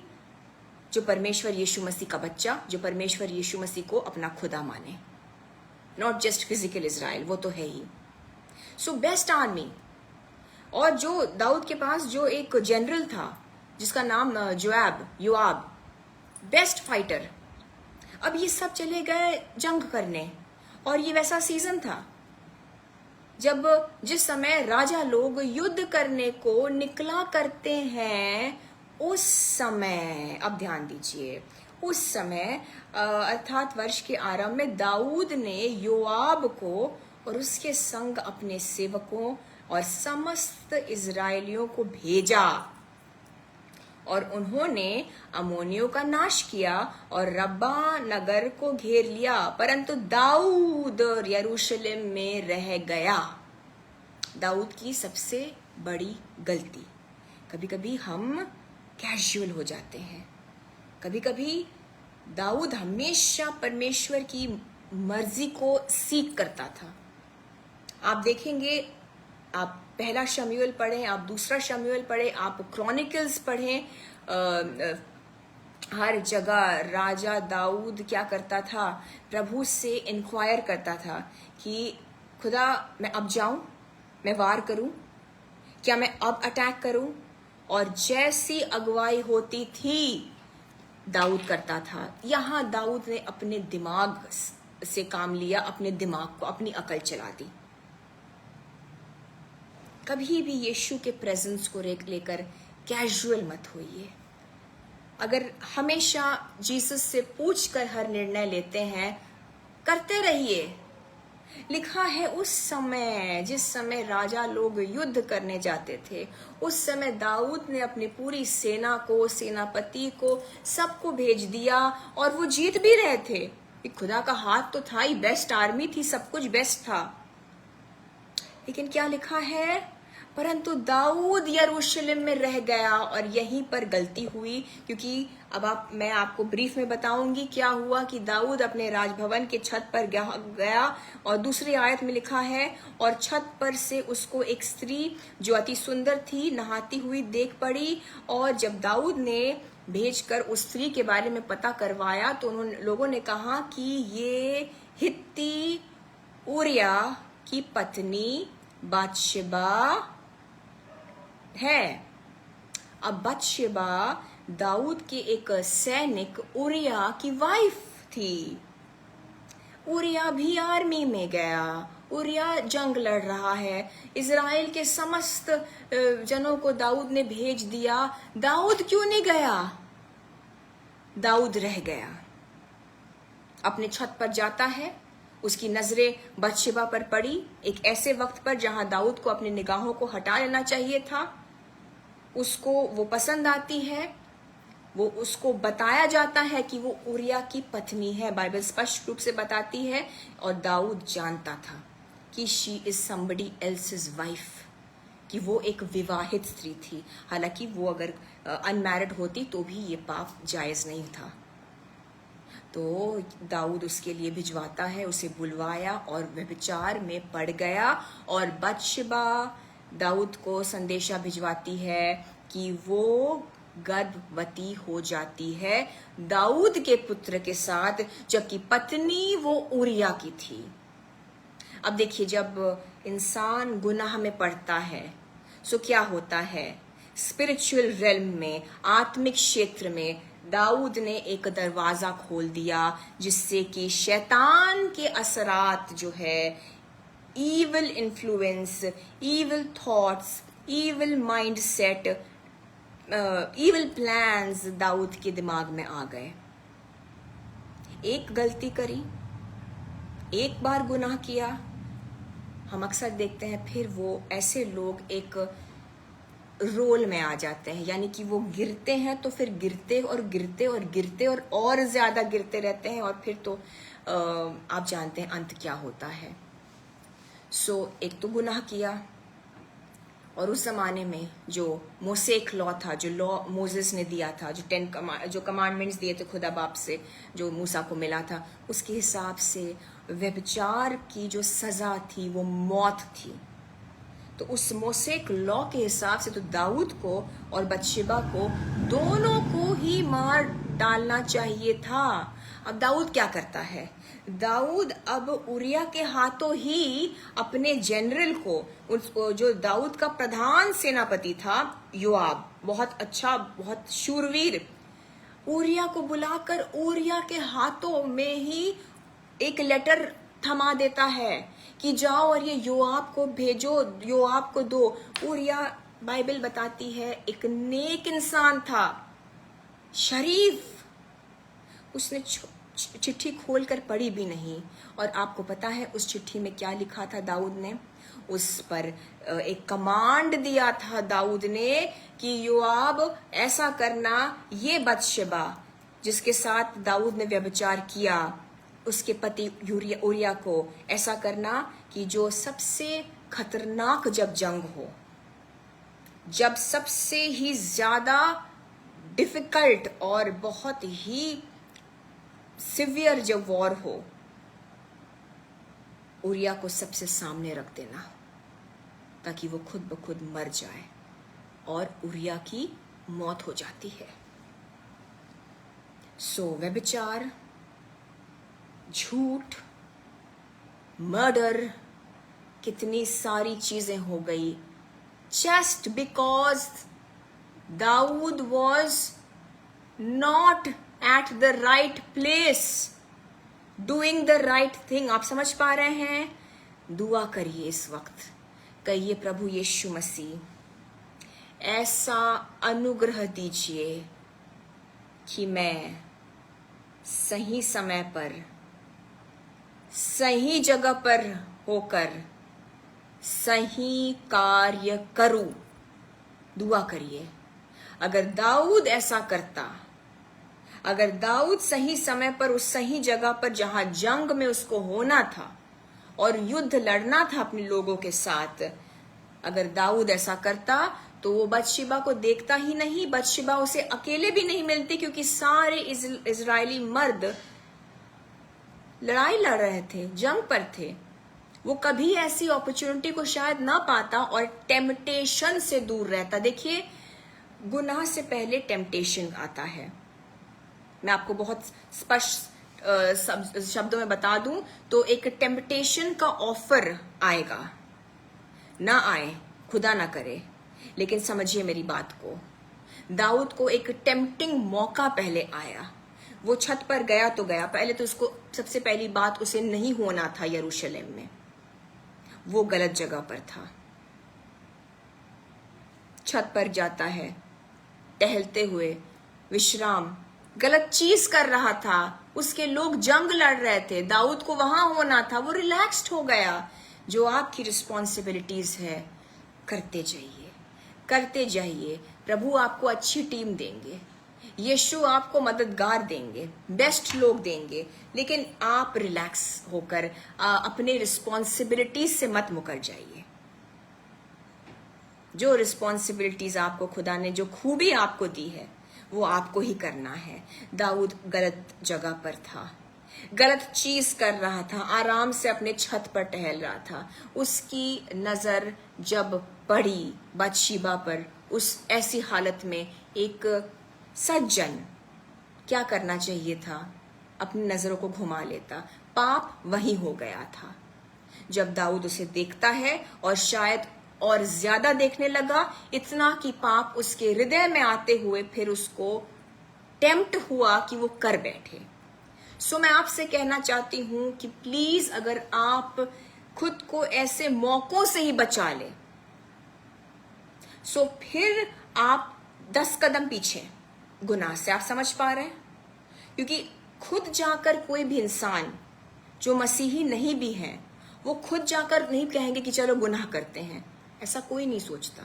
जो परमेश्वर यीशु मसीह का बच्चा, जो परमेश्वर यीशु मसीह को अपना खुदा माने, नॉट जस्ट फिजिकल इजराइल, वो तो है ही। So best army. और जो दाऊद के पास जो एक जनरल था जिसका नाम योआब, बेस्ट फाइटर। अब ये सब चले गए जंग करने, और ये वैसा सीजन था जब जिस समय राजा लोग युद्ध करने को निकला करते हैं, उस समय, अब ध्यान दीजिए, उस समय अर्थात वर्ष के आरंभ में दाऊद ने योआब को और उसके संग अपने सेवकों और समस्त इजरायलियों को भेजा, और उन्होंने अमोनियों का नाश किया और रब्बा नगर को घेर लिया, परंतु दाऊद यरूशलेम में रह गया। दाऊद की सबसे बड़ी गलती, कभी कभी हम कैजुअल हो जाते हैं। कभी कभी दाऊद हमेशा परमेश्वर की मर्जी को सीख करता था। आप देखेंगे, आप पहला शमूएल पढ़ें, आप दूसरा शमूएल पढ़ें, आप क्रॉनिकल्स पढ़ें, हर जगह राजा दाऊद क्या करता था, प्रभु से इंक्वायर करता था कि खुदा मैं अब जाऊं, मैं वार करूं, क्या मैं अब अटैक करूं? और जैसी अगुवाई होती थी दाऊद करता था। यहां दाऊद ने अपने दिमाग से काम लिया, अपने दिमाग को, अपनी अकल चला दी। कभी भी यीशु के प्रेजेंस को लेकर कैजुअल मत होइए। अगर हमेशा जीसस से पूछकर हर निर्णय लेते हैं, करते रहिए। लिखा है उस समय, जिस समय राजा लोग युद्ध करने जाते थे, उस समय दाऊद ने अपनी पूरी सेना को, सेनापति को, सबको भेज दिया, और वो जीत भी रहे थे। खुदा का हाथ तो था ही, बेस्ट आर्मी थी, सब कुछ बेस्ट था। लेकिन क्या लिखा है, परंतु दाऊद यरूशलेम में रह गया, और यहीं पर गलती हुई। क्योंकि अब मैं आपको ब्रीफ में बताऊंगी क्या हुआ कि दाऊद अपने राजभवन के छत पर गया, और दूसरी आयत में लिखा है, और छत पर से उसको एक स्त्री जो अति सुंदर थी नहाती हुई देख पड़ी, और जब दाऊद ने भेजकर उस स्त्री के बारे में पता करवाया तो लोगों ने कहा कि ये हित्ती ऊरिया की पत्नी बत्शेबा है। अब बत्शेबा दाऊद के एक सैनिक उरिया की वाइफ थी। उरिया भी आर्मी में गया, उरिया जंग लड़ रहा है, इज़राइल के समस्त जनों को दाऊद ने भेज दिया। दाऊद क्यों नहीं गया? दाऊद रह गया। अपने छत पर जाता है, उसकी नजरें बत्शेबा पर पड़ी, एक ऐसे वक्त पर जहां दाऊद को अपनी निगाहों को हटा लेना चाहिए था। उसको वो पसंद आती है, वो उसको बताया जाता है कि वो उरिया की पत्नी है, बाइबल स्पष्ट रूप से बताती है। और दाऊद जानता था कि she is somebody else's wife, कि वो एक विवाहित स्त्री थी। हालांकि वो अगर अनमैरिड होती तो भी ये पाप जायज नहीं था। तो दाऊद उसके लिए भिजवाता है, उसे बुलवाया और व्यभिचार में पड़ गया। और बत्शेबा दाऊद को संदेशा भिजवाती है कि वो गर्भवती हो जाती है दाऊद के पुत्र के साथ, जबकि पत्नी वो उरिया की थी। अब देखिए, जब इंसान गुनाह में पड़ता है सो क्या होता है? स्पिरिचुअल रेल्म में, आत्मिक क्षेत्र में दाऊद ने एक दरवाजा खोल दिया जिससे कि शैतान के असरात जो है, evil influence, evil thoughts, evil mindset, evil plans Dawood के दिमाग में आ गए। एक गलती करी, एक बार गुनाह किया, हम अक्सर देखते हैं फिर वो ऐसे लोग एक रोल में आ जाते हैं, यानी कि वो गिरते हैं तो फिर गिरते और गिरते और गिरते और ज्यादा गिरते रहते हैं, और फिर तो आप जानते हैं अंत क्या होता है। एक तो गुनाह किया, और उस जमाने में जो मोसेक लॉ था, जो लॉ मोसेस ने दिया था, जो कमांडमेंट्स दिए थे खुदा बाप से, जो मूसा को मिला था, उसके हिसाब से व्यभिचार की जो सजा थी वो मौत थी। तो उस मोसेक लॉ के हिसाब से तो दाऊद को और बत्शेबा को दोनों को ही मार डालना चाहिए था। अब दाऊद क्या करता है? दाऊद अब उरिया के हाथों ही अपने जनरल को, जो दाऊद का प्रधान सेनापति था योआब, बहुत अच्छा, बहुत शूरवीर, उरिया को बुलाकर उरिया के हाथों में ही एक लेटर थमा देता है कि जाओ और ये योआब को भेजो, योआब को दो। उरिया, बाइबल बताती है, एक नेक इंसान था, शरीफ। उसने चिट्ठी खोलकर पढ़ी भी नहीं, और आपको पता है उस चिट्ठी में क्या लिखा था दाऊद ने? उस पर एक कमांड दिया था दाऊद ने कि योआब ऐसा करना, ये बत्शेबा जिसके साथ दाऊद ने व्यभिचार किया, उसके पति उरिया को ऐसा करना कि जो सबसे खतरनाक जब जंग हो, जब सबसे ही ज्यादा डिफिकल्ट और बहुत ही सिवियर जब वॉर हो, उरिया को सबसे सामने रख देना ताकि वो खुद ब खुद मर जाए, और उरिया की मौत हो जाती है। व्यभिचार, झूठ, मर्डर, कितनी सारी चीजें हो गई, just because Dawood was not at the right place, doing the right thing. आप समझ पा रहे हैं? दुआ करिए इस वक्त, कहिए प्रभु यीशु मसीह, ऐसा अनुग्रह दीजिए कि मैं सही समय पर, सही जगह पर होकर सही कार्य करूं। दुआ करिए। अगर दाऊद ऐसा करता, अगर दाऊद सही समय पर उस सही जगह पर जहां जंग में उसको होना था और युद्ध लड़ना था अपने लोगों के साथ, अगर दाऊद ऐसा करता तो वो बत्शेबा को देखता ही नहीं, बत्शेबा उसे अकेले भी नहीं मिलती, क्योंकि सारे इजरायली मर्द लड़ाई लड़ रहे थे, जंग पर थे। वो कभी ऐसी अपॉर्चुनिटी को शायद ना पाता और टेम्पटेशन से दूर रहता। देखिए, गुनाह से पहले टेम्पटेशन आता है। मैं आपको बहुत स्पष्ट शब्दों में बता दूं तो एक टेम्पटेशन का ऑफर आएगा, ना आए, खुदा ना करे, लेकिन समझिए मेरी बात को। दाऊद को एक टेम्पटिंग मौका पहले आया। वो छत पर गया तो गया, पहले तो उसको सबसे पहली बात, उसे नहीं होना था यरूशलेम में। वो गलत जगह पर था। छत पर जाता है, टहलते हुए, विश्राम, गलत चीज कर रहा था। उसके लोग जंग लड़ रहे थे, दाऊद को वहां होना था, वो रिलैक्स्ड हो गया। जो आपकी रिस्पॉन्सिबिलिटीज है करते जाइए, करते जाइए। प्रभु आपको अच्छी टीम देंगे, यीशु आपको मददगार देंगे, बेस्ट लोग देंगे, लेकिन आप रिलैक्स होकर अपने रिस्पॉन्सिबिलिटीज से मत मुकर जाइए। जो रिस्पॉन्सिबिलिटीज आपको खुदा ने, जो खूबी आपको दी है, वो आपको ही करना है। दाऊद गलत जगह पर था, गलत चीज कर रहा था, आराम से अपने छत पर टहल रहा था। उसकी नजर जब पड़ी बादशीबा पर, उस ऐसी हालत में एक सज्जन क्या करना चाहिए था? अपनी नजरों को घुमा लेता। पाप वहीं हो गया था। जब दाऊद उसे देखता है और शायद और ज्यादा देखने लगा, इतना कि पाप उसके हृदय में आते हुए फिर उसको टेम्प्ट हुआ कि वो कर बैठे। सो मैं आपसे कहना चाहती हूं कि प्लीज, अगर आप खुद को ऐसे मौकों से ही बचा ले, सो फिर आप 10 कदम पीछे गुनाह से। आप समझ पा रहे हैं? क्योंकि खुद जाकर कोई भी इंसान जो मसीही नहीं भी है, वो खुद जाकर नहीं कहेंगे कि चलो गुनाह करते हैं। ऐसा कोई नहीं सोचता।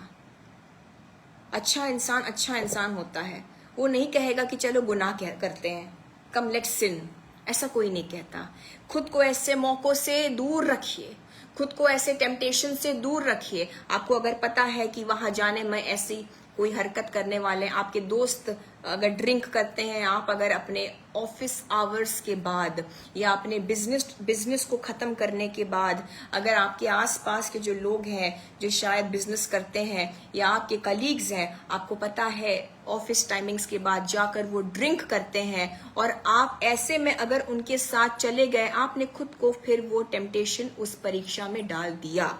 अच्छा इंसान होता है, वो नहीं कहेगा कि चलो गुनाह करते हैं, कम लेट्स सिन। ऐसा कोई नहीं कहता। खुद को ऐसे मौकों से दूर रखिए, खुद को ऐसे टेम्पटेशन से दूर रखिए। आपको अगर पता है कि वहां जाने में ऐसी कोई हरकत करने वाले, आपके दोस्त अगर ड्रिंक करते हैं, आप अगर अपने ऑफिस आवर्स के बाद या अपने बिजनेस को खत्म करने के बाद, अगर आपके आसपास के जो लोग हैं जो शायद बिजनेस करते हैं या आपके कलीग्स हैं, आपको पता है ऑफिस टाइमिंग्स के बाद जाकर वो ड्रिंक करते हैं, और आप ऐसे में अगर उनके साथ चले गए, आपने खुद को फिर वो टेम्पटेशन उस परीक्षा में डाल दिया।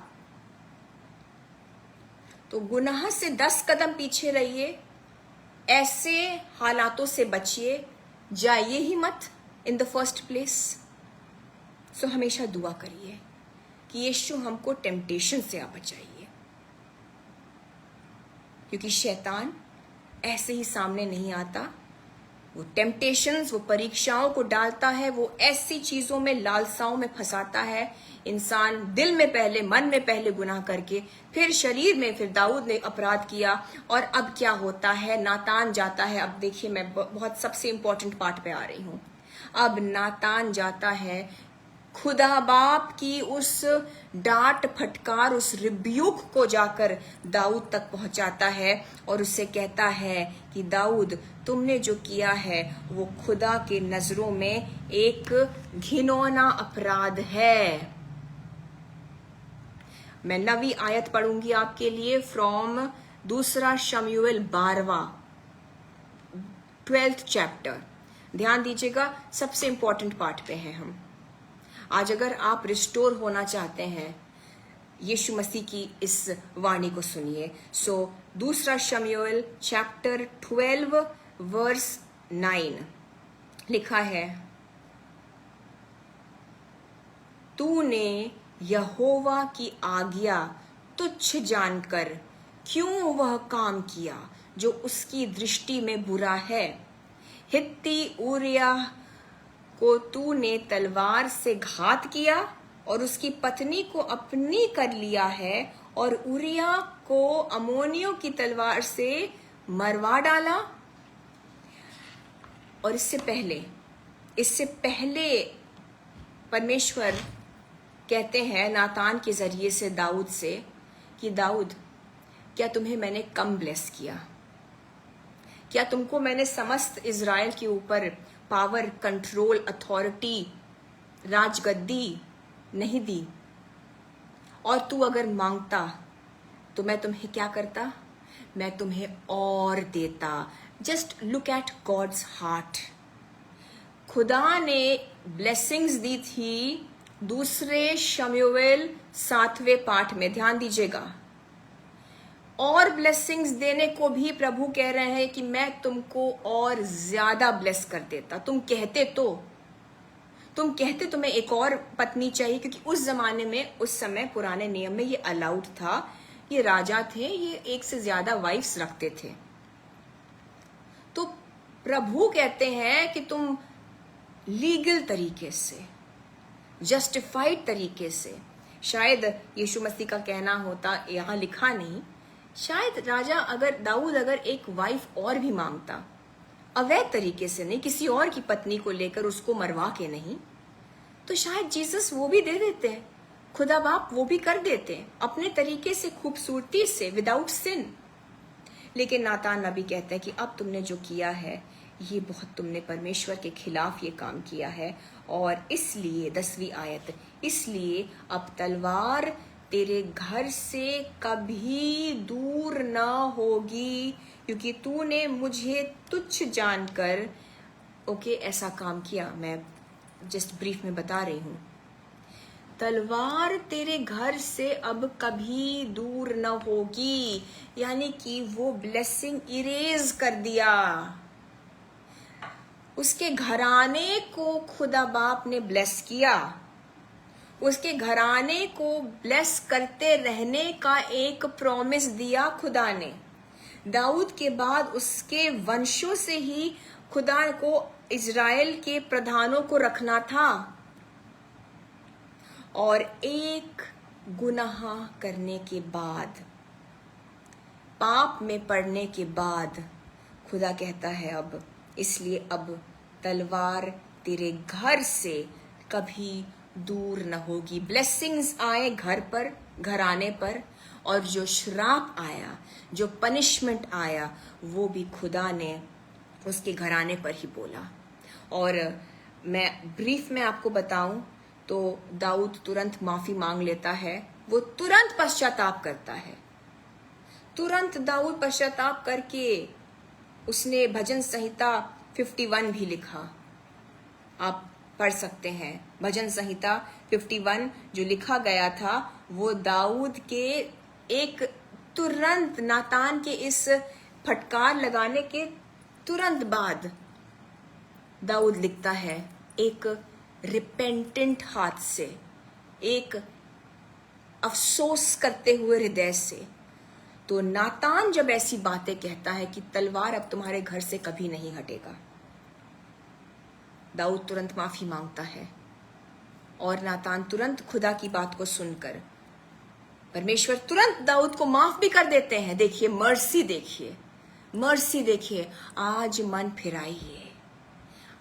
तो गुनाह से 10 कदम पीछे रहिए, ऐसे हालातों से बचिए, जाइए ही मत इन द फर्स्ट प्लेस। सो हमेशा दुआ करिए कि यीशु हमको टेम्पटेशन से आप बचाइए, क्योंकि शैतान ऐसे ही सामने नहीं आता। वो टेम्पटेशंस, वो परीक्षाओं को डालता है, वो ऐसी चीजों में, लालसाओं में फंसाता है इंसान। दिल में पहले, मन में पहले गुनाह करके, फिर शरीर में, फिर दाऊद ने अपराध किया। और अब क्या होता है? नातान जाता है। अब देखिए, मैं बहुत सबसे इंपॉर्टेंट पार्ट पे आ रही हूं। अब नातान जाता है, खुदा बाप की उस डांट फटकार, उस रिब्यूक को जाकर दाऊद तक पहुंचाता है और उससे कहता है कि दाऊद, तुमने जो किया है वो खुदा के नजरों में एक घिनौना अपराध है। मैं 9वीं आयत पढ़ूंगी आपके लिए फ्रॉम 2 शमूएल 12वां 12th चैप्टर। ध्यान दीजिएगा, सबसे इंपॉर्टेंट पार्ट पे हैं हम आज। अगर आप रिस्टोर होना चाहते हैं, यीशु मसीह की इस वाणी को सुनिए। सो 2 शमूएल चैप्टर 12 वर्स 9 लिखा है, तूने यहोवा की आज्ञा तुच्छ जानकर क्यों वह काम किया जो उसकी दृष्टि में बुरा है? हित्ती ऊरिया को तूने तलवार से घात किया और उसकी पत्नी को अपनी कर लिया है, और उरिया को अमोनियों की तलवार से मरवा डाला। और इससे पहले परमेश्वर कहते हैं नातान के जरिए से दाऊद से कि दाऊद, क्या तुम्हें मैंने कम ब्लेस किया? क्या तुमको मैंने समस्त इज़राइल के ऊपर पावर, कंट्रोल, अथॉरिटी, राजगद्दी नहीं दी? और तू अगर मांगता तो मैं तुम्हें क्या करता? मैं तुम्हें और देता। Just look at God's heart. खुदा ने ब्लेसिंग्स दी थी 2 शमूएल 7वें पाठ में, ध्यान दीजिएगा। और ब्लेसिंग्स देने को भी प्रभु कह रहे हैं कि मैं तुमको और ज्यादा ब्लेस कर देता। तुम कहते तो तुम कहते तुम्हें एक और पत्नी चाहिए, क्योंकि उस जमाने में, उस समय पुराने नियम में ये अलाउड था। ये राजा थे, ये एक से ज्यादा वाइफ्स रखते थे। तो प्रभु कहते हैं कि तुम लीगल तरीके से, जस्टिफाइड तरीके से, शायद यीशु मसीह का कहना होता, यहां लिखा नहीं, शायद राजा अगर दाऊद अगर एक वाइफ और भी मांगता, अवैध तरीके से नहीं, किसी और की पत्नी को लेकर उसको मरवा के नहीं, तो शायद जीसस वो भी दे देते हैं, खुदा बाप वो भी कर देते हैं अपने तरीके से, खूबसूरती से, विदाउट सिन। लेकिन नातान नबी कहते हैं कि अब तुमने जो किया है ये बहुत, तुमने परमेश्वर के खिलाफ ये काम किया है, और इसलिए 10वीं आयत, इसलिए अब तलवार तेरे घर से कभी दूर ना होगी, क्योंकि तूने मुझे तुच्छ जानकर, ओके, ऐसा काम किया। मैं जस्ट ब्रीफ में बता रही हूं, तलवार तेरे घर से अब कभी दूर न होगी, यानी कि वो ब्लेसिंग इरेज कर दिया। उसके घराने को खुदा बाप ने ब्लेस किया, उसके घराने को ब्लेस करते रहने का एक प्रॉमिस दिया खुदा ने। दाऊद के बाद उसके वंशों से ही खुदा को इजराइल के प्रधानों को रखना था, और एक गुनाह करने के बाद, पाप में पड़ने के बाद खुदा कहता है अब, इसलिए अब तलवार तेरे घर से कभी दूर न होगी। ब्लेसिंग्स आए घर पर, घराने पर, और जो श्राप आया, जो पनिशमेंट आया, वो भी खुदा ने उसके घराने पर ही बोला। और मैं ब्रीफ में आपको बताऊं तो दाऊद तुरंत माफी मांग लेता है, वो तुरंत पश्चाताप करता है, तुरंत दाऊद पश्चाताप करके उसने भजन संहिता 51 भी लिखा। आप पढ़ सकते हैं भजन संहिता 51 जो लिखा गया था, वो दाऊद के एक तुरंत नातान के इस फटकार लगाने के तुरंत बाद दाऊद लिखता है एक रिपेंटेंट हाथ से, एक अफसोस करते हुए हृदय से। तो नातान जब ऐसी बातें कहता है कि तलवार अब तुम्हारे घर से कभी नहीं हटेगा, दाऊद तुरंत माफी मांगता है, और नातान तुरंत खुदा की बात को सुनकर परमेश्वर तुरंत दाऊद को माफ भी कर देते हैं। देखिए मर्सी, देखिए मर्सी, देखिए आज मन फिराइए,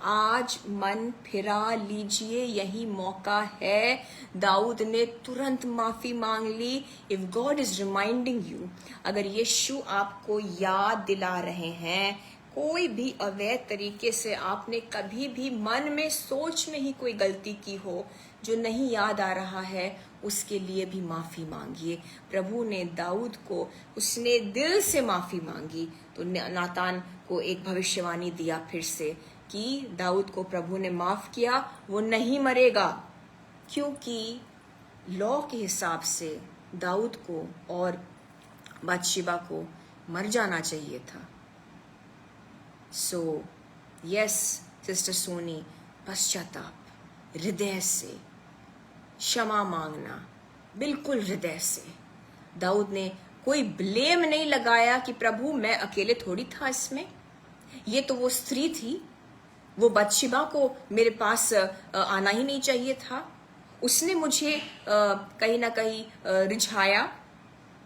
आज मन फिरा लीजिए, यही मौका है। दाऊद ने तुरंत माफी मांग ली। If God is reminding you, अगर यीशु आपको याद दिला रहे हैं, कोई भी अवैध तरीके से आपने कभी भी मन में, सोच में ही कोई गलती की हो जो नहीं याद आ रहा है, उसके लिए भी माफी मांगिए। प्रभु ने दाऊद को, उसने दिल से माफी मांगी, तो नातान को एक भविष्यवाणी दिया फिर से कि दाऊद को प्रभु ने माफ किया, वो नहीं मरेगा, क्योंकि लॉ के हिसाब से दाऊद को और बादशिबा को मर जाना चाहिए था। सो यस सिस्टर सोनी, पश्चाताप, हृदय से क्षमा मांगना, बिल्कुल हृदय से। दाऊद ने कोई ब्लेम नहीं लगाया कि प्रभु मैं अकेले थोड़ी था इसमें, ये तो वो स्त्री थी, वो बत्शेबा को मेरे पास आना ही नहीं चाहिए था, उसने मुझे कहीं ना कहीं रिझाया,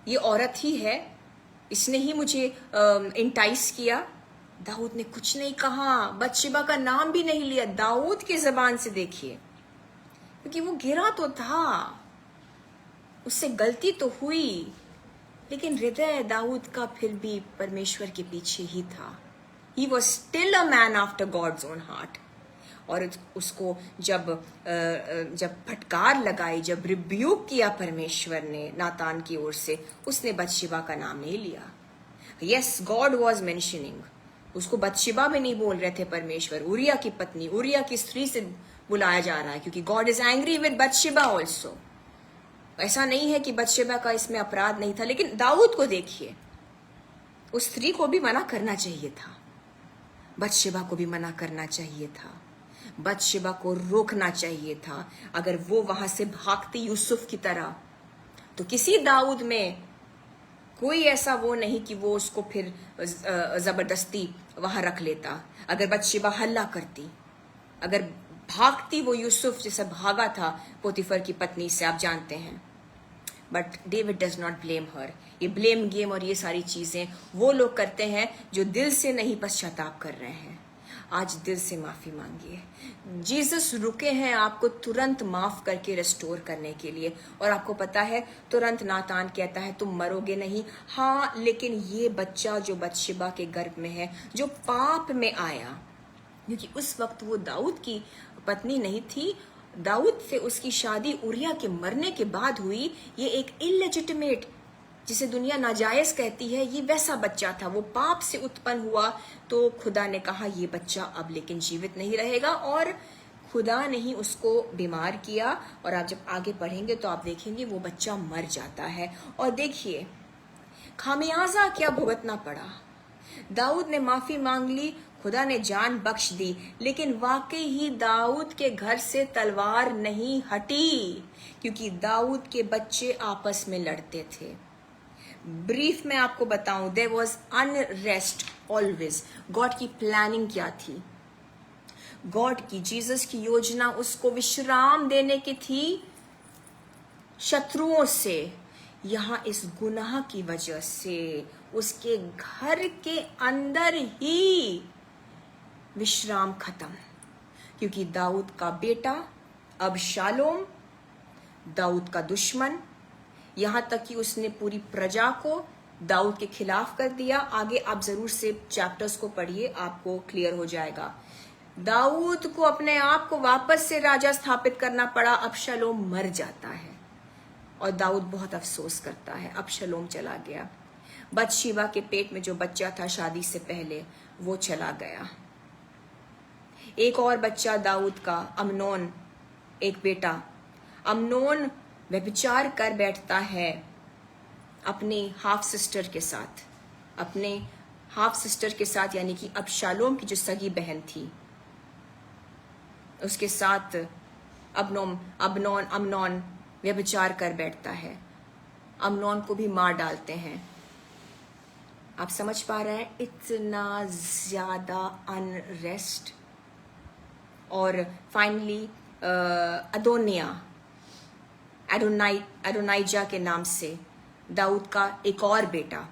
ये औरत ही है, इसने ही मुझे इंटाइस किया। दाऊद ने कुछ नहीं कहा, बत्शेबा का नाम भी नहीं लिया दाऊद की जबान से। देखिए, क्योंकि वो गिरा तो था, उससे गलती तो हुई, लेकिन हृदय दाऊद का फिर भी परमेश्वर के पीछे ही था। He was still a man after God's own heart. और उसको जब फटकार लगाई, जब रिब्यूक किया परमेश्वर ने नातान की ओर से, उसने बत्शेबा का नाम नहीं लिया। Yes, God was mentioning, उसको बत्शेबा में नहीं बोल रहे थे परमेश्वर, उरिया की पत्नी, उरिया की स्त्री से बुलाया जा रहा है, क्योंकि God is angry with बत्शेबा also। ऐसा नहीं है कि बत्शेबा का इसमें अपराध नहीं था, लेकिन दाऊद को देखिए, उस स्त्री को भी मना करना चाहिए था, बत्शेबा को भी मना करना चाहिए था। बतशेबा को रोकना चाहिए था। अगर वो वहां से भागती यूसुफ की तरह, तो किसी दाऊद में कोई ऐसा वो नहीं कि वो उसको फिर जबरदस्ती वहां रख लेता। अगर बतशेबा हल्ला करती, अगर भागती वो यूसुफ जैसा भागा था पोतीफर की पत्नी से, आप जानते हैं। But David does not blame हर। ये ब्लेम गेम और ये सारी चीजें वो लोग करते हैं जो दिल से नहीं पश्चाताप कर रहे हैं। आज दिल से माफी मांगिए। जीसस रुके हैं आपको तुरंत माफ करके रेस्टोर करने के लिए। और आपको पता है, तुरंत नातान कहता है तुम मरोगे नहीं। हाँ, लेकिन ये बच्चा जो बतशेबा के गर्भ में है, जो पाप में आया, क्योंकि उस वक्त वो दाऊद की पत्नी नहीं थी, दाऊद से उसकी शादी उरिया के मरने के बाद हुई। ये एक इलेजिटिमेट, जिसे दुनिया नाजायज कहती है, ये वैसा बच्चा था। वो पाप से उत्पन्न हुआ, तो खुदा ने कहा ये बच्चा अब लेकिन जीवित नहीं रहेगा, और खुदा ने ही उसको बीमार किया। और आप जब आगे पढ़ेंगे तो आप देखेंगे वो बच्चा मर जाता है। और देखिए खामियाजा क्या भुगतना पड़ा। दाऊद ने माफी मांग ली, खुदा ने जान बख्श दी, लेकिन वाकई ही दाऊद के घर से तलवार नहीं हटी, क्योंकि दाऊद के बच्चे आपस में लड़ते थे। ब्रीफ में आपको बताऊं, there was unrest always. God की प्लानिंग क्या थी? गॉड की, जीसस की योजना उसको विश्राम देने की थी शत्रुओं से। यहां इस गुनाह की वजह से उसके घर के अंदर ही विश्राम खत्म, क्योंकि दाऊद का बेटा अबशालोम, दाऊद का दुश्मन, यहां तक कि उसने पूरी प्रजा को दाऊद के खिलाफ कर दिया। आगे आप जरूर से चैप्टर्स को पढ़िए, आपको क्लियर हो जाएगा। दाऊद को अपने आप को वापस से राजा स्थापित करना पड़ा। अबशालोम मर जाता है और दाऊद बहुत अफसोस करता है, अबशालोम चला गया। बतशेबा के पेट में जो बच्चा था शादी से पहले, वो चला गया। एक और बच्चा दाऊद का, अमनोन, एक बेटा। अमनोन व्यभिचार कर बैठता है अपनी हाफ सिस्टर के साथ, अपने हाफ सिस्टर के साथ, यानी कि अबशालोम की जो सगी बहन थी, उसके साथ अमनोन व्यभिचार कर बैठता है। अमनोन को भी मार डालते हैं। आप समझ पा रहे हैं? इतना ज्यादा अनरेस्ट। और फाइनली अदोनाइजा के नाम से दाऊद का एक और बेटा,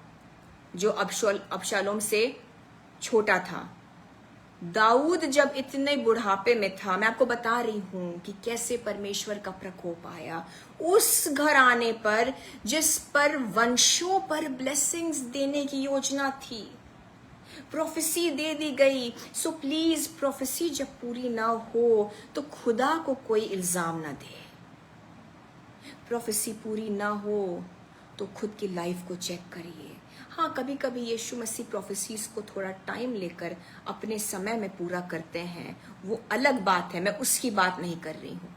जो अबशालोम से छोटा था। दाऊद जब इतने बुढ़ापे में था, मैं आपको बता रही हूं कि कैसे परमेश्वर का प्रकोप आया उस घराने पर जिस पर वंशों पर ब्लेसिंग्स देने की योजना थी। प्रोफेसी दे दी गई। सो प्लीज, प्रोफेसी जब पूरी ना हो तो खुदा को कोई इल्जाम ना दे। प्रोफेसी पूरी ना हो तो खुद की लाइफ को चेक करिए। हाँ, कभी कभी यीशु मसीह प्रोफेसीज को थोड़ा टाइम लेकर अपने समय में पूरा करते हैं, वो अलग बात है, मैं उसकी बात नहीं कर रही हूं।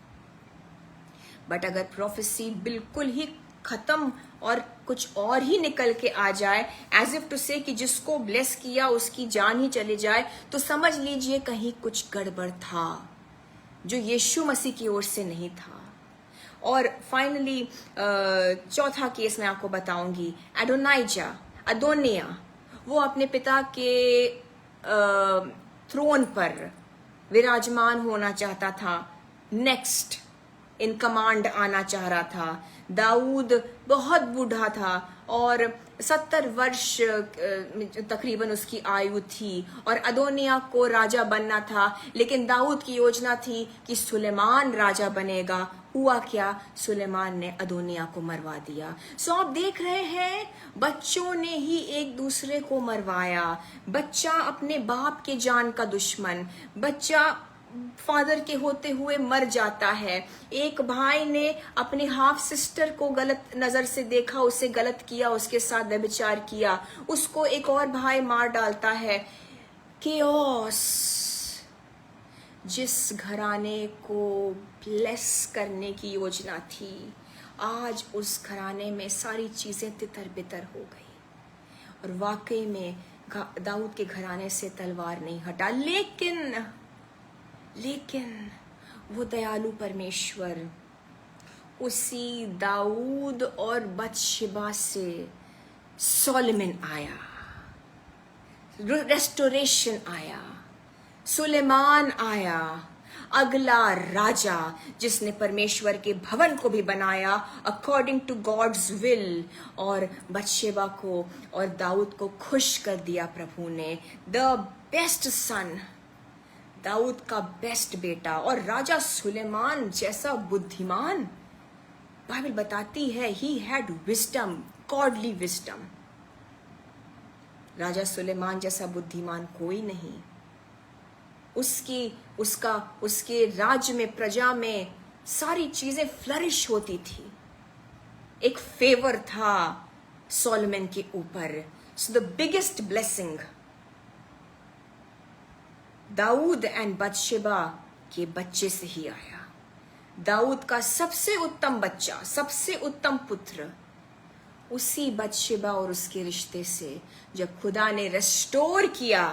बट अगर प्रोफेसी बिल्कुल ही खत्म और कुछ और ही निकल के आ जाए, एज इफ टू से कि जिसको ब्लेस किया उसकी जान ही चले जाए, तो समझ लीजिए कहीं कुछ गड़बड़ था जो यीशु मसीह की ओर से नहीं था। और फाइनली चौथा केस मैं आपको बताऊंगी, अदोनिया। वो अपने पिता के थ्रोन पर विराजमान होना चाहता था, नेक्स्ट इन कमांड आना चाह रहा था। दाऊद बहुत बूढ़ा था और 70 वर्ष तकरीबन उसकी आयु थी, और अदोनिया को राजा बनना था। लेकिन दाऊद की योजना थी कि सुलेमान राजा बनेगा। हुआ क्या? सुलेमान ने अदोनिया को मरवा दिया। सो आप देख रहे हैं, बच्चों ने ही एक दूसरे को मरवाया। बच्चा अपने बाप के जान का दुश्मन, बच्चा फादर के होते हुए मर जाता है। एक भाई ने अपने हाफ सिस्टर को गलत नजर से देखा, उसे गलत किया, उसके साथ व्यभिचार किया, उसको एक और भाई मार डालता है। केओस। जिस घराने को ब्लेस करने की योजना थी, आज उस घराने में सारी चीजें तितर बितर हो गई। और वाकई में दाऊद के घराने से तलवार नहीं हटा। लेकिन वो दयालु परमेश्वर उसी दाऊद और बत्शेबा से सोलोमन आया, रेस्टोरेशन आया, सुलेमान आया, अगला राजा जिसने परमेश्वर के भवन को भी बनाया अकॉर्डिंग टू गॉड्स विल, और बत्शेबा को और दाऊद को खुश कर दिया प्रभु ने। द बेस्ट सन, दाऊद का बेस्ट बेटा, और राजा सुलेमान जैसा बुद्धिमान, बाइबल बताती है he had wisdom, godly wisdom. राजा सुलेमान जैसा बुद्धिमान कोई नहीं। उसके राज्य में, प्रजा में सारी चीजें फ्लरिश होती थी। एक फेवर था सोलोमन के ऊपर। So the biggest blessing Daud and Bathsheba के बच्चे से ही आया। दाऊद का सबसे उत्तम बच्चा, सबसे उत्तम पुत्र उसी बत्शेबा और उसके रिश्ते से जब खुदा ने रेस्टोर किया,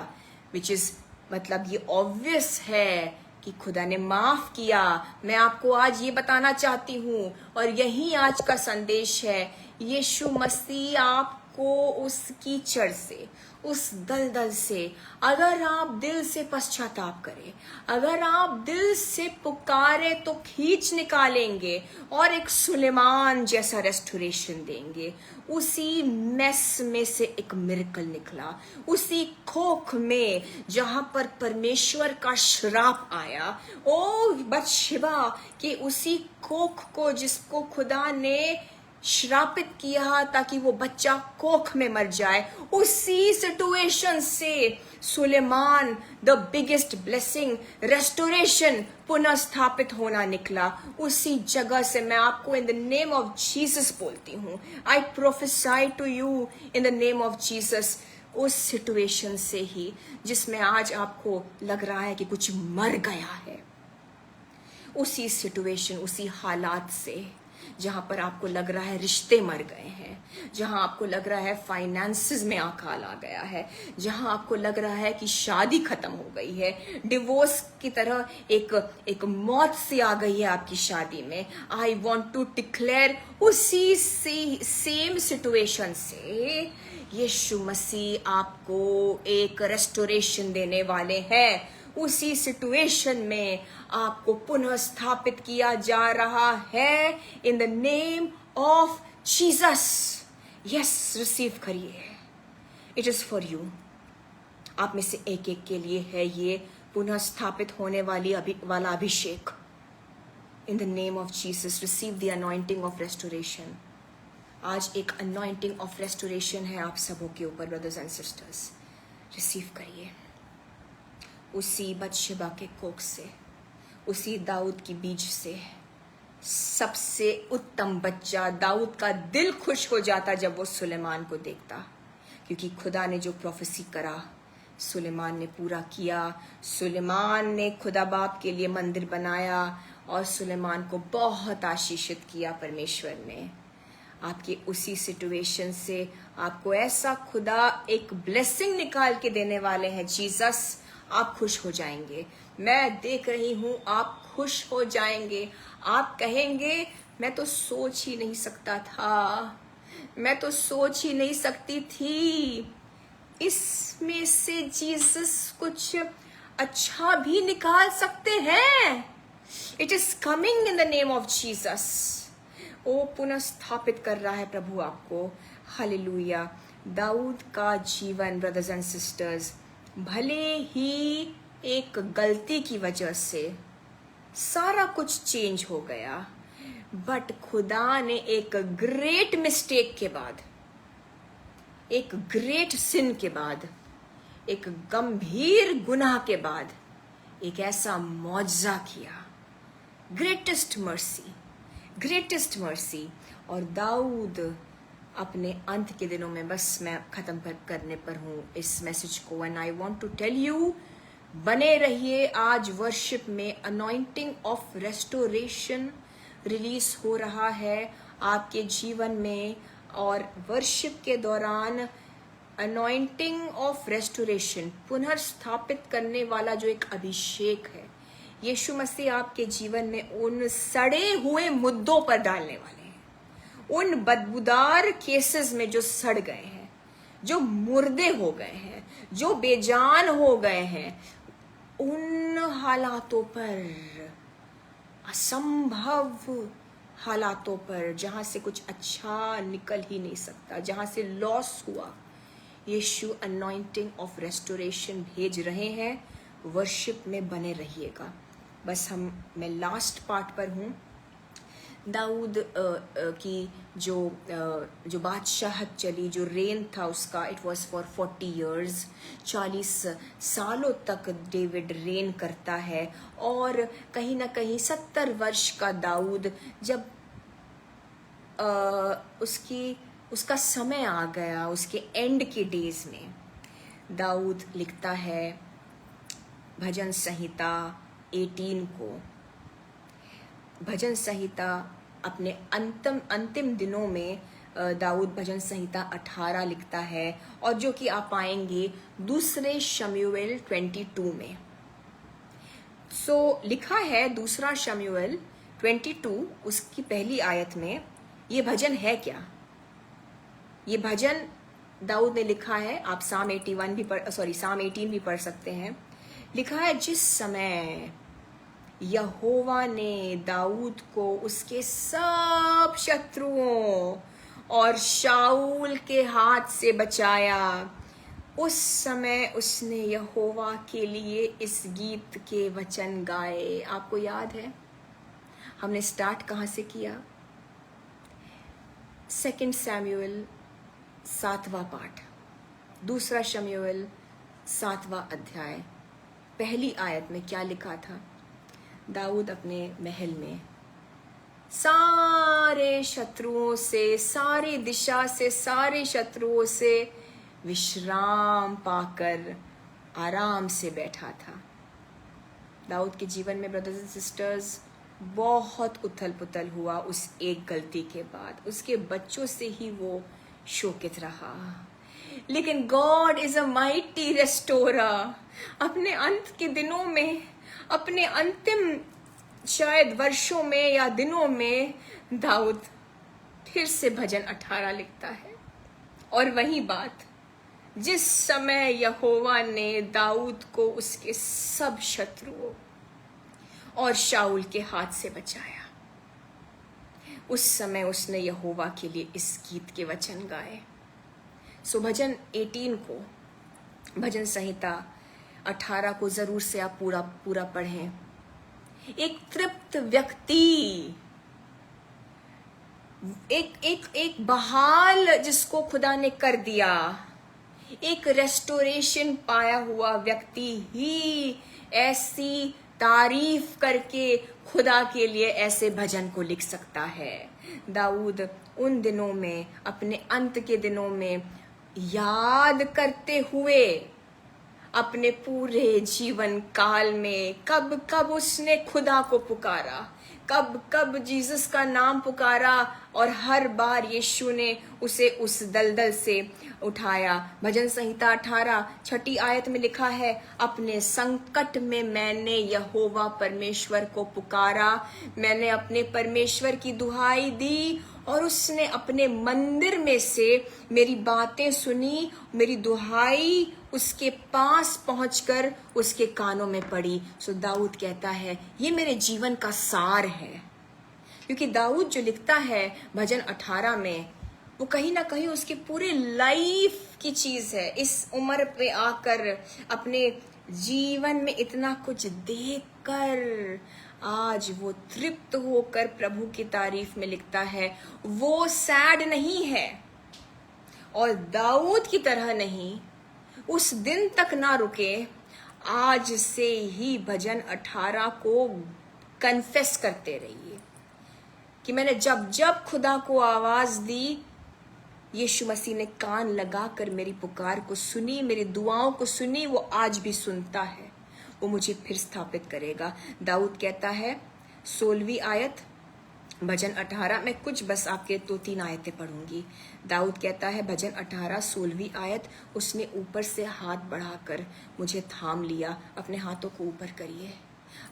विच इज मतलब ये ऑब्वियस है कि खुदा ने माफ किया। मैं आपको आज ये बताना चाहती हूँ और यही आज का संदेश है, यीशु मसीह आपको उस कीचड़ से, उस दलदल से, अगर आप दिल से पश्चाताप करें, अगर आप दिल से पुकारे तो खींच निकालेंगे और एक सुलेमान जैसा रेस्टोरेशन देंगे। उसी मेस में से एक मिरेकल निकला, उसी खोख में जहां पर परमेश्वर का श्राप आया। ओ बत्शेबा के उसी खोख को जिसको खुदा ने श्रापित किया ताकि वो बच्चा कोख में मर जाए, उसी सिचुएशन से Suleman the biggest blessing, restoration, पुनः स्थापित होना निकला। उसी जगह से मैं आपको in the name of Jesus बोलती हूँ, I prophesy to you in the name of Jesus, उस सिचुएशन से ही जिसमें आज आपको लग रहा है कि कुछ मर गया है, उसी सिचुएशन, उसी हालात से जहां पर आपको लग रहा है रिश्ते मर गए हैं, जहां आपको लग रहा है फाइनेंसेस में अकाल आ गया है, जहां आपको लग रहा है कि शादी खत्म हो गई है, डिवोर्स की तरह एक मौत सी आ गई है आपकी शादी में। आई वॉन्ट टू डिक्लेयर उसी सेम सिचुएशन से यीशु मसीह आपको एक रेस्टोरेशन देने वाले हैं। उसी सिचुएशन में आपको पुनः स्थापित किया जा रहा है इन the name of Jesus. Yes, receive करिए, इट इज फॉर यू। आप में से एक एक के लिए है ये पुनः स्थापित होने वाला अभिषेक। In the name of Jesus receive the anointing of restoration. आज एक अनॉइंटिंग ऑफ रेस्टोरेशन है आप सबों के ऊपर ब्रदर्स एंड सिस्टर्स, रिसीव करिए। उसी बत्शेबा के कोख से, उसी दाऊद की बीज से सबसे उत्तम बच्चा, दाऊद का दिल खुश हो जाता जब वो सुलेमान को देखता, क्योंकि खुदा ने जो प्रोफेसी करा सुलेमान ने पूरा किया। सुलेमान ने खुदा बाप के लिए मंदिर बनाया और सुलेमान को बहुत आशीषित किया परमेश्वर ने। आपके उसी सिचुएशन से आपको ऐसा खुदा एक ब्लेसिंग निकाल के देने वाले हैं जीसस। आप खुश हो जाएंगे, मैं देख रही हूं, आप खुश हो जाएंगे। आप कहेंगे मैं तो सोच ही नहीं सकता था, मैं तो सोच ही नहीं सकती थी, इसमें से जीसस कुछ अच्छा भी निकाल सकते हैं। It is coming in the name of Jesus. Oh पुनः स्थापित कर रहा है प्रभु आपको। हालेलुया। दाऊद का जीवन ब्रदर्स एंड सिस्टर्स, भले ही एक गलती की वजह से सारा कुछ चेंज हो गया, बट खुदा ने एक ग्रेट मिस्टेक के बाद, एक ग्रेट सिन के बाद, एक गंभीर गुनाह के बाद एक ऐसा मौजज़ा किया। Greatest mercy, greatest mercy. और दाऊद अपने अंत के दिनों में, बस मैं खत्म करने पर हूँ इस मैसेज को, and I want to tell you, बने रहिए। आज वर्शिप में अनॉइंटिंग ऑफ रेस्टोरेशन रिलीज हो रहा है आपके जीवन में, और वर्शिप के दौरान अनॉइंटिंग ऑफ रेस्टोरेशन, पुनर्स्थापित करने वाला जो एक अभिषेक है, यीशु मसीह आपके जीवन में उन सड़े हुए मुद्दों पर डालने वाले हैं, उन बदबूदार केसेस में जो सड़ गए हैं, जो मुर्दे हो गए हैं, जो बेजान हो गए हैं, उन हालातों पर, असंभव हालातों पर, जहां से कुछ अच्छा निकल ही नहीं सकता, जहां से लॉस हुआ, यीशु अनॉइंटिंग ऑफ रेस्टोरेशन भेज रहे हैं। वर्शिप में बने रहिएगा। बस मैं लास्ट पार्ट पर हूँ। दाऊद की जो बादशाहत चली, जो रेन था उसका, इट वॉज फॉर 40 years, 40 सालों तक डेविड रेन करता है। और कहीं ना कहीं 70 वर्ष का दाऊद जब उसका समय आ गया, उसके एंड के डेज में, दाऊद लिखता है भजन संहिता 18 को। भजन संहिता अपने अंतिम दिनों में दाऊद भजन संहिता 18 लिखता है, और जो कि आप पाएंगे दूसरे शमूएल 22 में। लिखा है दूसरा शमूएल 22 उसकी पहली आयत में। ये भजन है क्या? ये भजन दाऊद ने लिखा है। आप साम 18 भी पढ़ सकते हैं। लिखा है, जिस समय यहोवा ने दाऊद को उसके सब शत्रुओं और शाऊल के हाथ से बचाया, उस समय उसने यहोवा के लिए इस गीत के वचन गाए। आपको याद है हमने स्टार्ट कहाँ से किया? 2 शमूएल 7वां पाठ, दूसरा शमूएल 7वां अध्याय, पहली आयत में क्या लिखा था? दाऊद अपने महल में सारे शत्रुओं से, सारी दिशा से, सारे शत्रुओं से विश्राम पाकर आराम से बैठा था। दाऊद के जीवन में ब्रदर्स एंड सिस्टर्स बहुत उथल पुथल हुआ उस एक गलती के बाद। उसके बच्चों से ही वो शोकित रहा, लेकिन God is a mighty restorer. अपने अंत के दिनों में, अपने अंतिम शायद वर्षों में या दिनों में, दाऊद फिर से भजन 18 लिखता है। और वही बात, जिस समय यहोवा ने दाऊद को उसके सब शत्रुओं और शाऊल के हाथ से बचाया, उस समय उसने यहोवा के लिए इस गीत के वचन गाए। भजन 18 को, भजन संहिता 18 को जरूर से आप पूरा पढ़ें। एक तृप्त व्यक्ति, एक बहाल जिसको खुदा ने कर दिया, एक रेस्टोरेशन पाया हुआ व्यक्ति ही ऐसी तारीफ करके खुदा के लिए ऐसे भजन को लिख सकता है। दाऊद उन दिनों में, अपने अंत के दिनों में याद करते हुए अपने पूरे जीवन काल में कब कब उसने खुदा को पुकारा, कब कब जीसस का नाम पुकारा, और हर बार यीशु ने उसे उस दलदल से उठाया। भजन संहिता 18 छठी आयत में लिखा है, अपने संकट में मैंने यहोवा परमेश्वर को पुकारा, मैंने अपने परमेश्वर की दुहाई दी, और उसने अपने मंदिर में से मेरी बातें सुनी, मेरी दुहाई उसके पास पहुंचकर उसके कानों में पड़ी। दाऊद कहता है ये मेरे जीवन का सार है, क्योंकि दाऊद जो लिखता है भजन 18 में, वो कहीं ना कहीं उसके पूरे लाइफ की चीज है। इस उम्र पे आकर अपने जीवन में इतना कुछ देखकर आज वो तृप्त होकर प्रभु की तारीफ में लिखता है। वो सैड नहीं है, और दाऊद की तरह नहीं, उस दिन तक ना रुके, आज से ही भजन 18 को कन्फेस करते रहिए कि मैंने जब जब खुदा को आवाज दी, यीशु मसीह ने कान लगाकर मेरी पुकार को सुनी, मेरी दुआओं को सुनी, वो आज भी सुनता है, वो मुझे फिर स्थापित करेगा। दाऊद कहता है 16वीं आयत भजन 18, मैं कुछ बस आपके 2-3 आयतें पढ़ूंगी। दाऊद कहता है भजन 18 16वीं आयत, उसने ऊपर से हाथ बढ़ाकर मुझे थाम लिया। अपने हाथों को ऊपर करिए।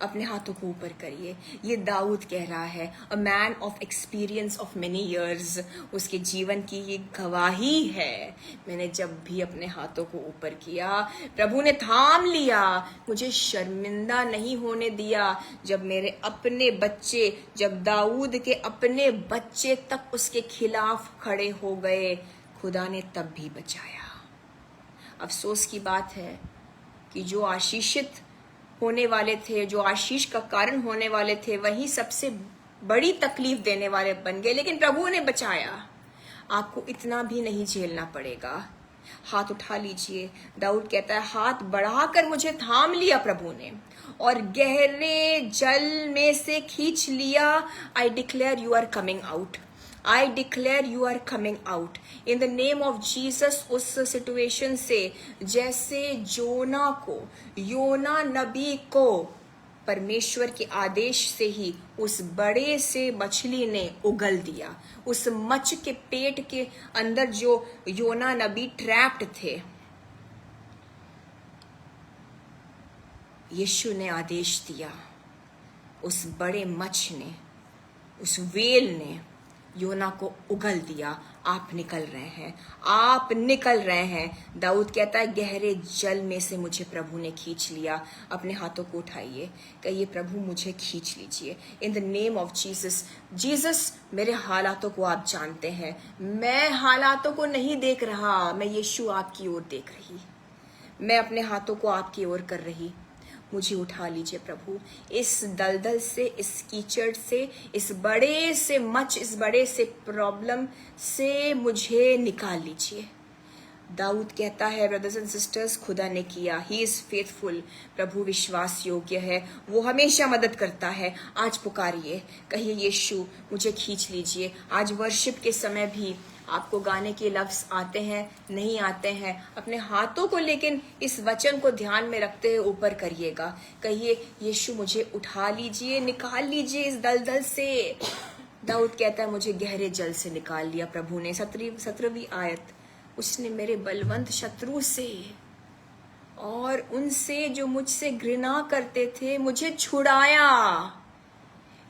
अपने हाथों को ऊपर करिए। ये दाऊद कह रहा है, a man of experience of many years, उसके जीवन की ये गवाही है। मैंने जब भी अपने हाथों को ऊपर किया, प्रभु ने थाम लिया, मुझे शर्मिंदा नहीं होने दिया। जब मेरे अपने बच्चे, जब दाऊद के अपने बच्चे तक उसके खिलाफ खड़े हो गए, खुदा ने तब भी बचाया। अफसोस की बात है कि जो आशीषित होने वाले थे, जो आशीष का कारण होने वाले थे, वही सबसे बड़ी तकलीफ देने वाले बन गए, लेकिन प्रभु ने बचाया। आपको इतना भी नहीं झेलना पड़ेगा। हाथ उठा लीजिए। दाऊद कहता है, हाथ बढ़ाकर मुझे थाम लिया प्रभु ने और गहरे जल में से खींच लिया। I declare you are coming out. I declare you are coming out in the name of Jesus। उस सिचुएशन से जैसे योना नबी को परमेश्वर के आदेश से ही उस बड़े से मछली ने उगल दिया, उस मच्छ के पेट के अंदर जो योना नबी ट्रैप्ड थे, यीशु ने आदेश दिया, उस बड़े मच्छ ने, उस वेल ने योना को उगल दिया। आप निकल रहे हैं, आप निकल रहे हैं। दाऊद कहता है, गहरे जल में से मुझे प्रभु ने खींच लिया। अपने हाथों को उठाइए, कहिए, प्रभु मुझे खींच लीजिए इन the name of Jesus. Jesus, मेरे हालातों को आप जानते हैं, मैं हालातों को नहीं देख रहा, मैं यीशु आपकी ओर देख रही, मैं अपने हाथों को आपकी ओर कर रही। मुझे उठा लीजिए प्रभु, इस दलदल से, इस कीचड़ से, इस बड़े से मच, इस बड़े से प्रॉब्लम से मुझे निकाल लीजिए। दाऊद कहता है, ब्रदर्स एंड सिस्टर्स, खुदा ने किया, ही इज फेथफुल। प्रभु विश्वास योग्य है, वो हमेशा मदद करता है। आज पुकारिए, कहिए, यीशु मुझे खींच लीजिए। आज वर्शिप के समय भी आपको गाने के लफ्ज आते हैं, नहीं आते हैं, अपने हाथों को लेकिन इस वचन को ध्यान में रखते हुए ऊपर करिएगा। कहिए, यीशु मुझे उठा लीजिए, निकाल लीजिए इस दलदल से। दाऊद कहता है, मुझे गहरे जल से निकाल लिया प्रभु ने। 17वीं आयत, उसने मेरे बलवंत शत्रु से और उनसे जो मुझसे घृणा करते थे मुझे छुड़ाया।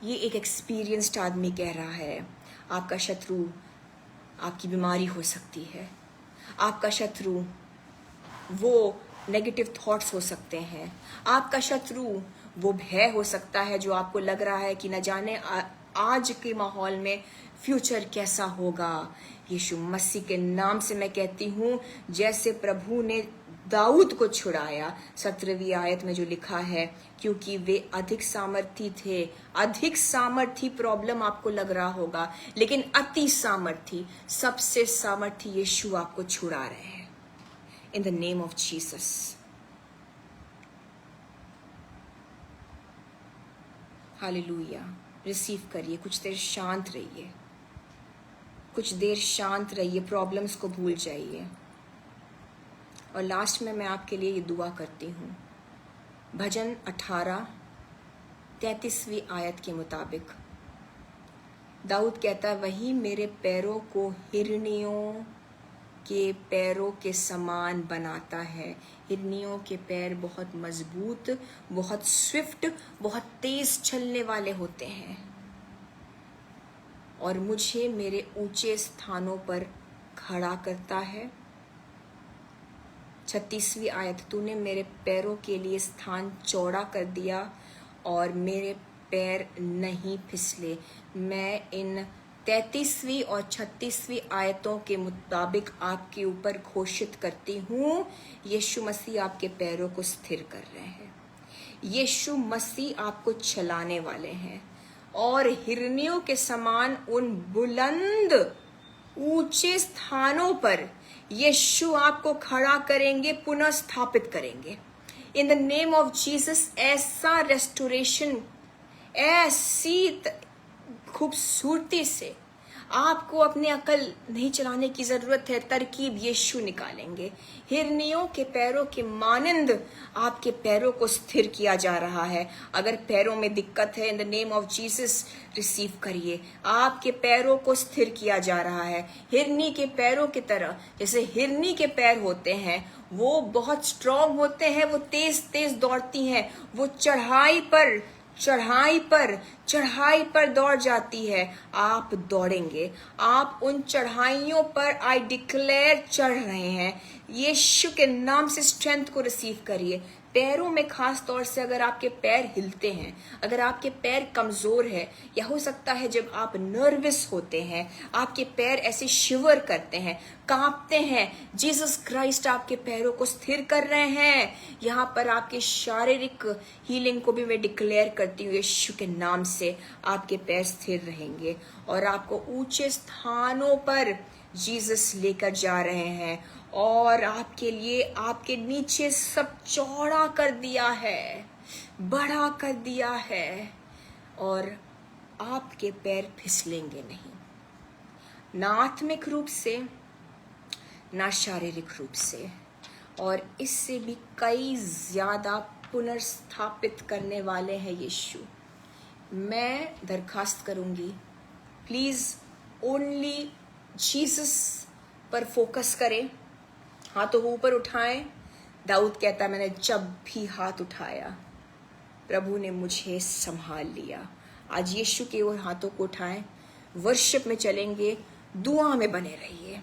ये एक एक्सपीरियंस्ड आदमी कह रहा है। आपका शत्रु आपकी बीमारी हो सकती है, आपका शत्रु वो नेगेटिव थॉट्स हो सकते हैं, आपका शत्रु वो भय हो सकता है जो आपको लग रहा है कि न जाने आज के माहौल में फ्यूचर कैसा होगा। यीशु मसीह के नाम से मैं कहती हूँ, जैसे प्रभु ने दाऊद को छुड़ाया, 17वीं आयत में जो लिखा है, क्योंकि वे अधिक सामर्थी थे। अधिक सामर्थी प्रॉब्लम आपको लग रहा होगा, लेकिन अति सामर्थी, सबसे सामर्थी यीशु आपको छुड़ा रहे हैं इन the name of Jesus. Hallelujah. Receive करिए। कुछ देर शांत रहिए, कुछ देर शांत रहिए, प्रॉब्लम्स को भूल जाइए। और लास्ट में मैं आपके लिए ये दुआ करती हूँ। भजन 18 33वीं आयत के मुताबिक दाऊद कहता है, वही मेरे पैरों को हिरनियों के पैरों के समान बनाता है। हिरनियों के पैर बहुत मजबूत, बहुत स्विफ्ट, बहुत तेज चलने वाले होते हैं, और मुझे मेरे ऊंचे स्थानों पर खड़ा करता है। 36वीं आयत, तूने मेरे पैरों के लिए स्थान चौड़ा कर दिया और मेरे पैर नहीं फिसले। मैं इन 33वीं और 36वीं आयतों के मुताबिक आपके ऊपर घोषित करती हूँ, यीशु मसीह आपके पैरों को स्थिर कर रहे हैं। यीशु मसीह आपको चलाने वाले हैं और हिरनियों के समान उन बुलंद ऊंचे स्थानों पर यीशु आपको खड़ा करेंगे, पुनः स्थापित करेंगे in the name of Jesus. ऐसा रेस्टोरेशन, ऐसी खूबसूरती से आपको अपनी अकल नहीं चलाने की जरूरत है, तरकीब यीशु निकालेंगे। हिरनियों के पैरों के मानंद आपके पैरों को स्थिर किया जा रहा है। अगर पैरों में दिक्कत है, इन the name of Jesus receive करिए। आपके पैरों को स्थिर किया जा रहा है, हिरनी के पैरों की तरह। जैसे हिरनी के पैर होते हैं, वो बहुत स्ट्रांग होते हैं, वो तेज तेज दौड़ती हैं, वो चढ़ाई पर दौड़ जाती है। आप दौड़ेंगे, आप उन चढ़ाइयों पर आई डिक्लेयर चढ़ रहे हैं। यीशु के नाम से स्ट्रेंथ को रिसीव करिए। पैरों में खास तौर से अगर आपके पैर हिलते हैं, अगर आपके पैर कमजोर है, या हो सकता है जब आप नर्वस होते हैं आपके पैर ऐसे शिवर करते हैं, कांपते हैं, जीसस क्राइस्ट आपके पैरों को स्थिर कर रहे हैं। यहाँ पर आपके शारीरिक हीलिंग को भी मैं डिक्लेयर करती हूँ, यीशु के नाम से आपके पैर स्थिर रहेंगे और आपको ऊंचे स्थानों पर जीसस लेकर जा रहे हैं। और आपके लिए आपके नीचे सब चौड़ा कर दिया है, बड़ा कर दिया है, और आपके पैर फिसलेंगे नहीं, ना आत्मिक रूप से ना शारीरिक रूप से। और इससे भी कई ज्यादा पुनर्स्थापित करने वाले हैं यीशु। मैं दरखास्त करूंगी, प्लीज ओनली जीसस पर फोकस करें। हाथों को ऊपर उठाएं। दाऊद कहता, मैंने जब भी हाथ उठाया प्रभु ने मुझे संभाल लिया। आज यीशु की ओर हाथों को उठाएं, वर्शिप में चलेंगे, दुआ में बने रहिए।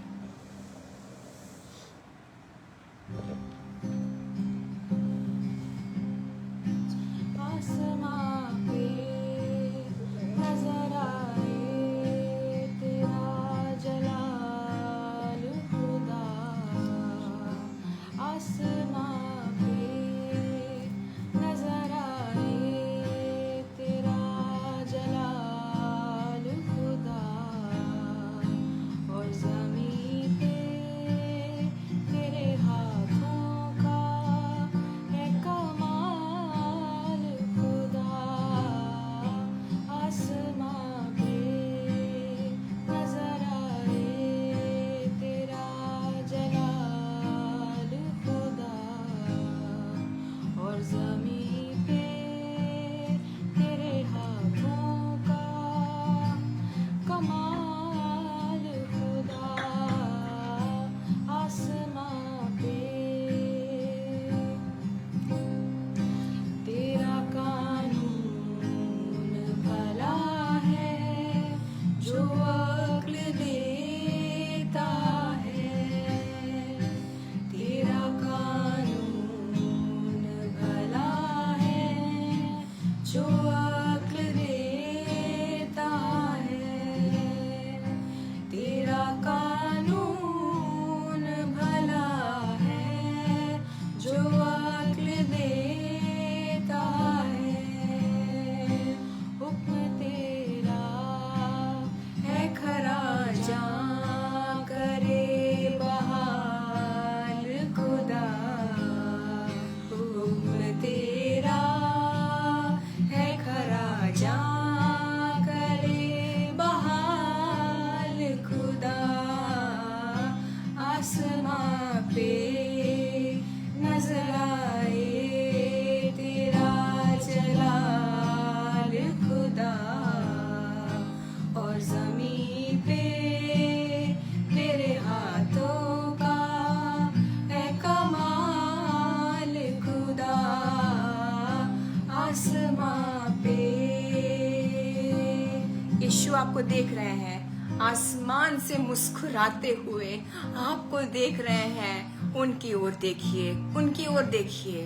यीशु आपको देख रहे हैं, आसमान से मुस्कुराते हुए आपको देख रहे हैं। उनकी ओर देखिए, उनकी ओर देखिए।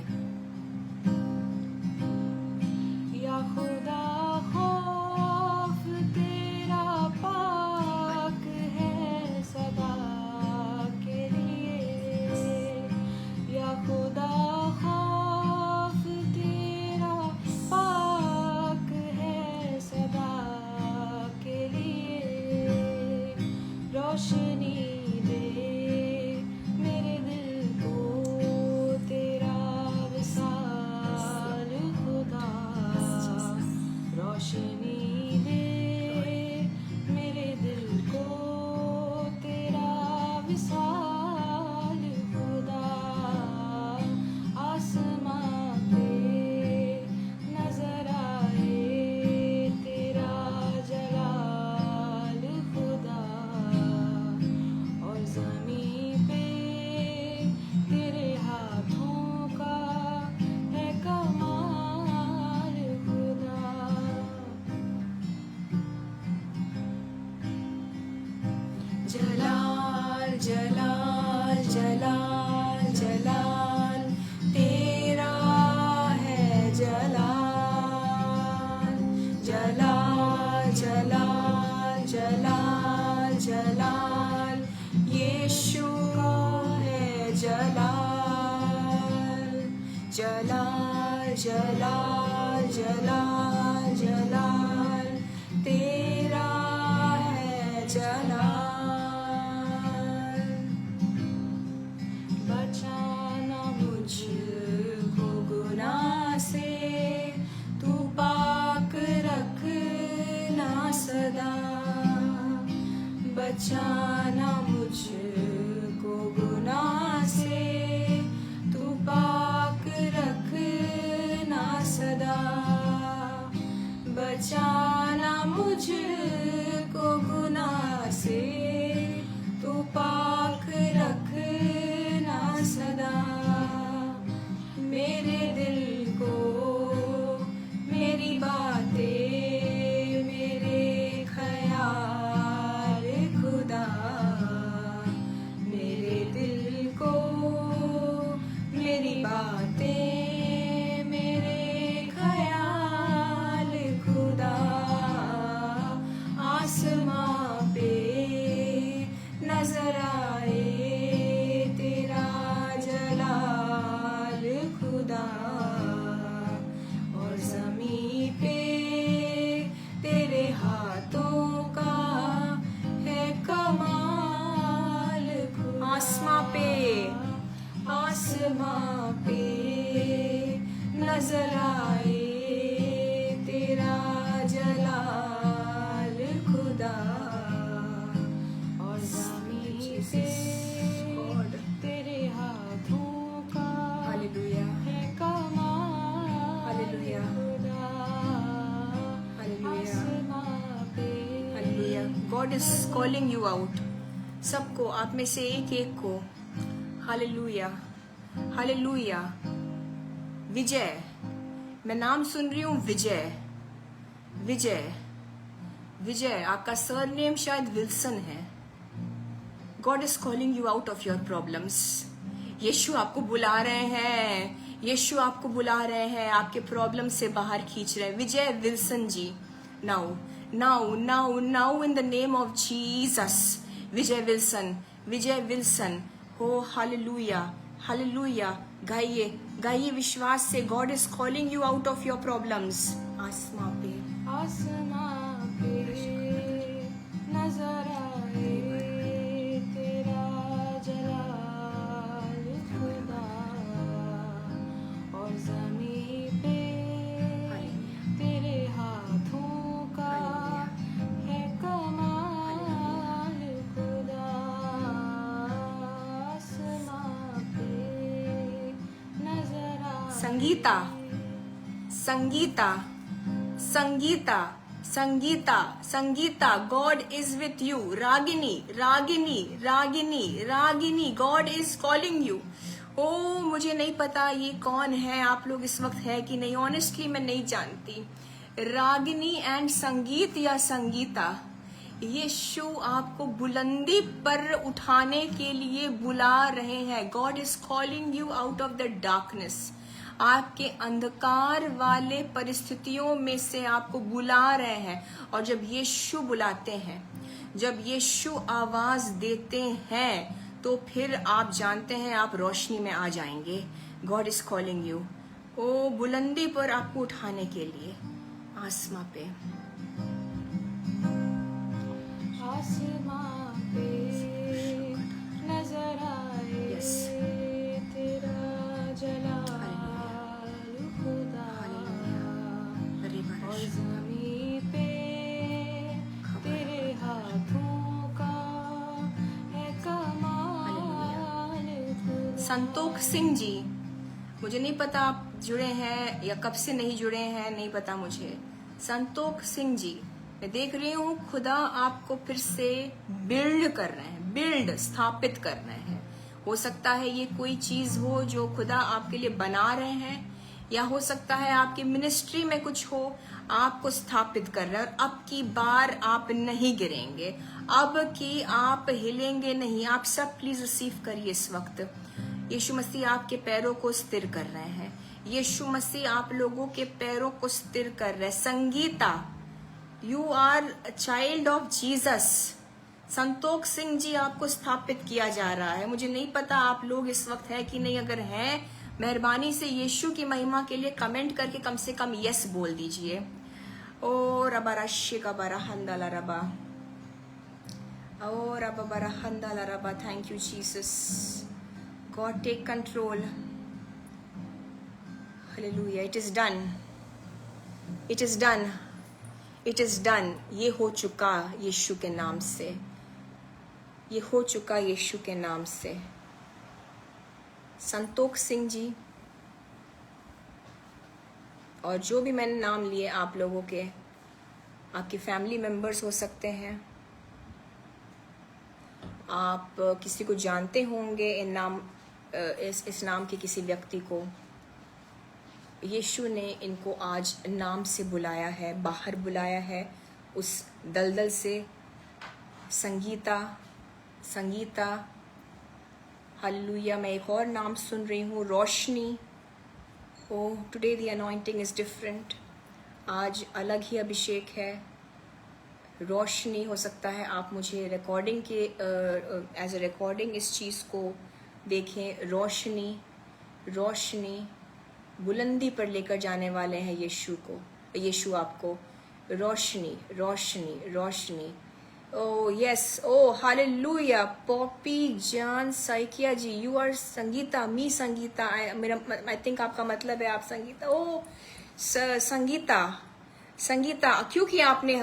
या खुदा खौफ तेरा पाक है सदा के लिए, या खुदा खौफ तेरा पाक है सदा के लिए। रोशनी दे मेरे दिल को तेरा बेमिसाल खुदा, आसमां पे नजर आए तेरा जलाल खुदा, और ज़मीं पे तेरे हाथों का है कमाल खुदा। जलाल जलाल जलाल जलाल तेरा है जलाल, जलाल जलाल जलाल जलाल यीशु का है जलाल, जलाल जलाल जलाल जलाल तेरा है जलाल। बचाना मुझको गुनाह से, तू पाक रखना सदा, बचाना मुझको गुनाह से, तू पाक रखना सदा, बचाना मुझको गुनाह से, तू पाक रखना सदा। मेरे दिल को मेरी बातें, मेरे ख्याल खुदा, मेरे दिल को मेरी बातें, मेरे ख्याल खुदा, आसमां पे नजर आए तेरा जलाल खुदा, और ज़मीं पे तेरे हाथों का है कमाल खुदा। आसमां पे नजर आए तेरा जलाल खुदा, और ज़मीं पे तेरे हाथों का है कमाल खुदा, आसमां पे। God is calling you out, सबको, आप में से एक एक को। Hallelujah hallelujah. विजय, मैं नाम सुन रही हूँ विजय, विजय विजय, आपका सरनेम शायद विल्सन है। God is calling you out of your problems. Yeshu आपको बुला रहे हैं, यीशु आपको बुला रहे हैं, आपके प्रॉब्लम से बाहर खींच रहे हैं। Vijay Wilson ji, now now now now in the name of Jesus. Vijay Wilson, Vijay Wilson, oh hallelujah hallelujah. गाइए गाइए विश्वास से, God is calling you out of your problems. आसमां पे नजर आए तेरा जलाल खुदा, और ज़मीं पे तेरे हाथों का है कमाल खुदा, आसमां पे नजर आए। Sangeeta Sangeeta Sangeeta Sangeeta Sangeeta, God is with you. Ragini Ragini Ragini Ragini, God is calling you. Oh मुझे नहीं पता ये कौन है, आप लोग इस वक्त है कि नहीं, ऑनेस्टली मैं नहीं जानती। रागिनी एंड संगीत या संगीता, यीशु आपको बुलंदी पर उठाने के लिए बुला रहे हैं। God is calling you out of the darkness. आपके अंधकार वाले परिस्थितियों में से आपको बुला रहे हैं, और जब यीशु बुलाते हैं, जब यीशु आवाज देते हैं, तो फिर आप जानते हैं आप रोशनी में आ जाएंगे। गॉड इज कॉलिंग यू, ओ बुलंदी पर आपको उठाने के लिए। आसमां पे नजर आए तेरा जलाल खुदा, और ज़मीं पे तेरे हाथों का है कमाल संतोख सिंह जी, मुझे नहीं पता आप जुड़े हैं या कब से नहीं जुड़े हैं, नहीं पता मुझे। संतोख सिंह जी, मैं देख रही हूँ खुदा आपको फिर से बिल्ड कर रहे हैं, बिल्ड स्थापित कर रहे हैं। हो सकता है ये कोई चीज हो जो खुदा आपके लिए बना रहे हैं, या हो सकता है आपकी मिनिस्ट्री में कुछ हो, आपको स्थापित कर रहे हैं। और अब की बार आप नहीं गिरेंगे, अब की आप हिलेंगे नहीं। आप सब प्लीज रिसीव करिए इस वक्त। यीशु मसीह आपके पैरों को स्थिर कर रहे हैं। यीशु मसीह आप लोगों के पैरों को स्थिर कर रहे हैं। Sangeeta, you are child of Jesus. Santokh Singh ji, आपको स्थापित किया जा रहा है। मुझे नहीं पता आप लोग इस वक्त है कि नहीं। अगर हैं, मेहरबानी से यीशु की महिमा के लिए कमेंट करके कम से कम यस बोल दीजिए। ओ रबा रशी का बरा हंदाला रबा, ओ रबा बरा हंदाला रबा। Thank you Jesus. God take control. Hallelujah. It is done, it is done, it is done. ये हो चुका यीशु के नाम से, ये हो चुका यीशु के नाम से। संतोख सिंह जी और जो भी मैंने नाम लिए आप लोगों के, आपके फैमिली मेंबर्स हो सकते हैं, आप किसी को जानते होंगे इन नाम, इस नाम के किसी व्यक्ति को। यीशु ने इनको आज नाम से बुलाया है, बाहर बुलाया है उस दलदल से। संगीता, संगीता, हालेलुया। मैं एक और नाम सुन रही हूँ, Roshni. Oh, today the anointing is different. आज अलग ही अभिषेक है। रोशनी, हो सकता है आप मुझे रिकॉर्डिंग के एज ए रिकॉर्डिंग इस चीज़ को देखें। रोशनी, रोशनी, बुलंदी पर लेकर जाने वाले हैं यीशु को, यीशु आपको। Roshni, Roshni, Roshni. Oh yes, oh hallelujah. Poppy Jaan Saikia ji, you are Sangeeta, me Sangeeta. I think आपका मतलब है आप संगीता। ओ संगीता, संगीता, क्योंकि आपने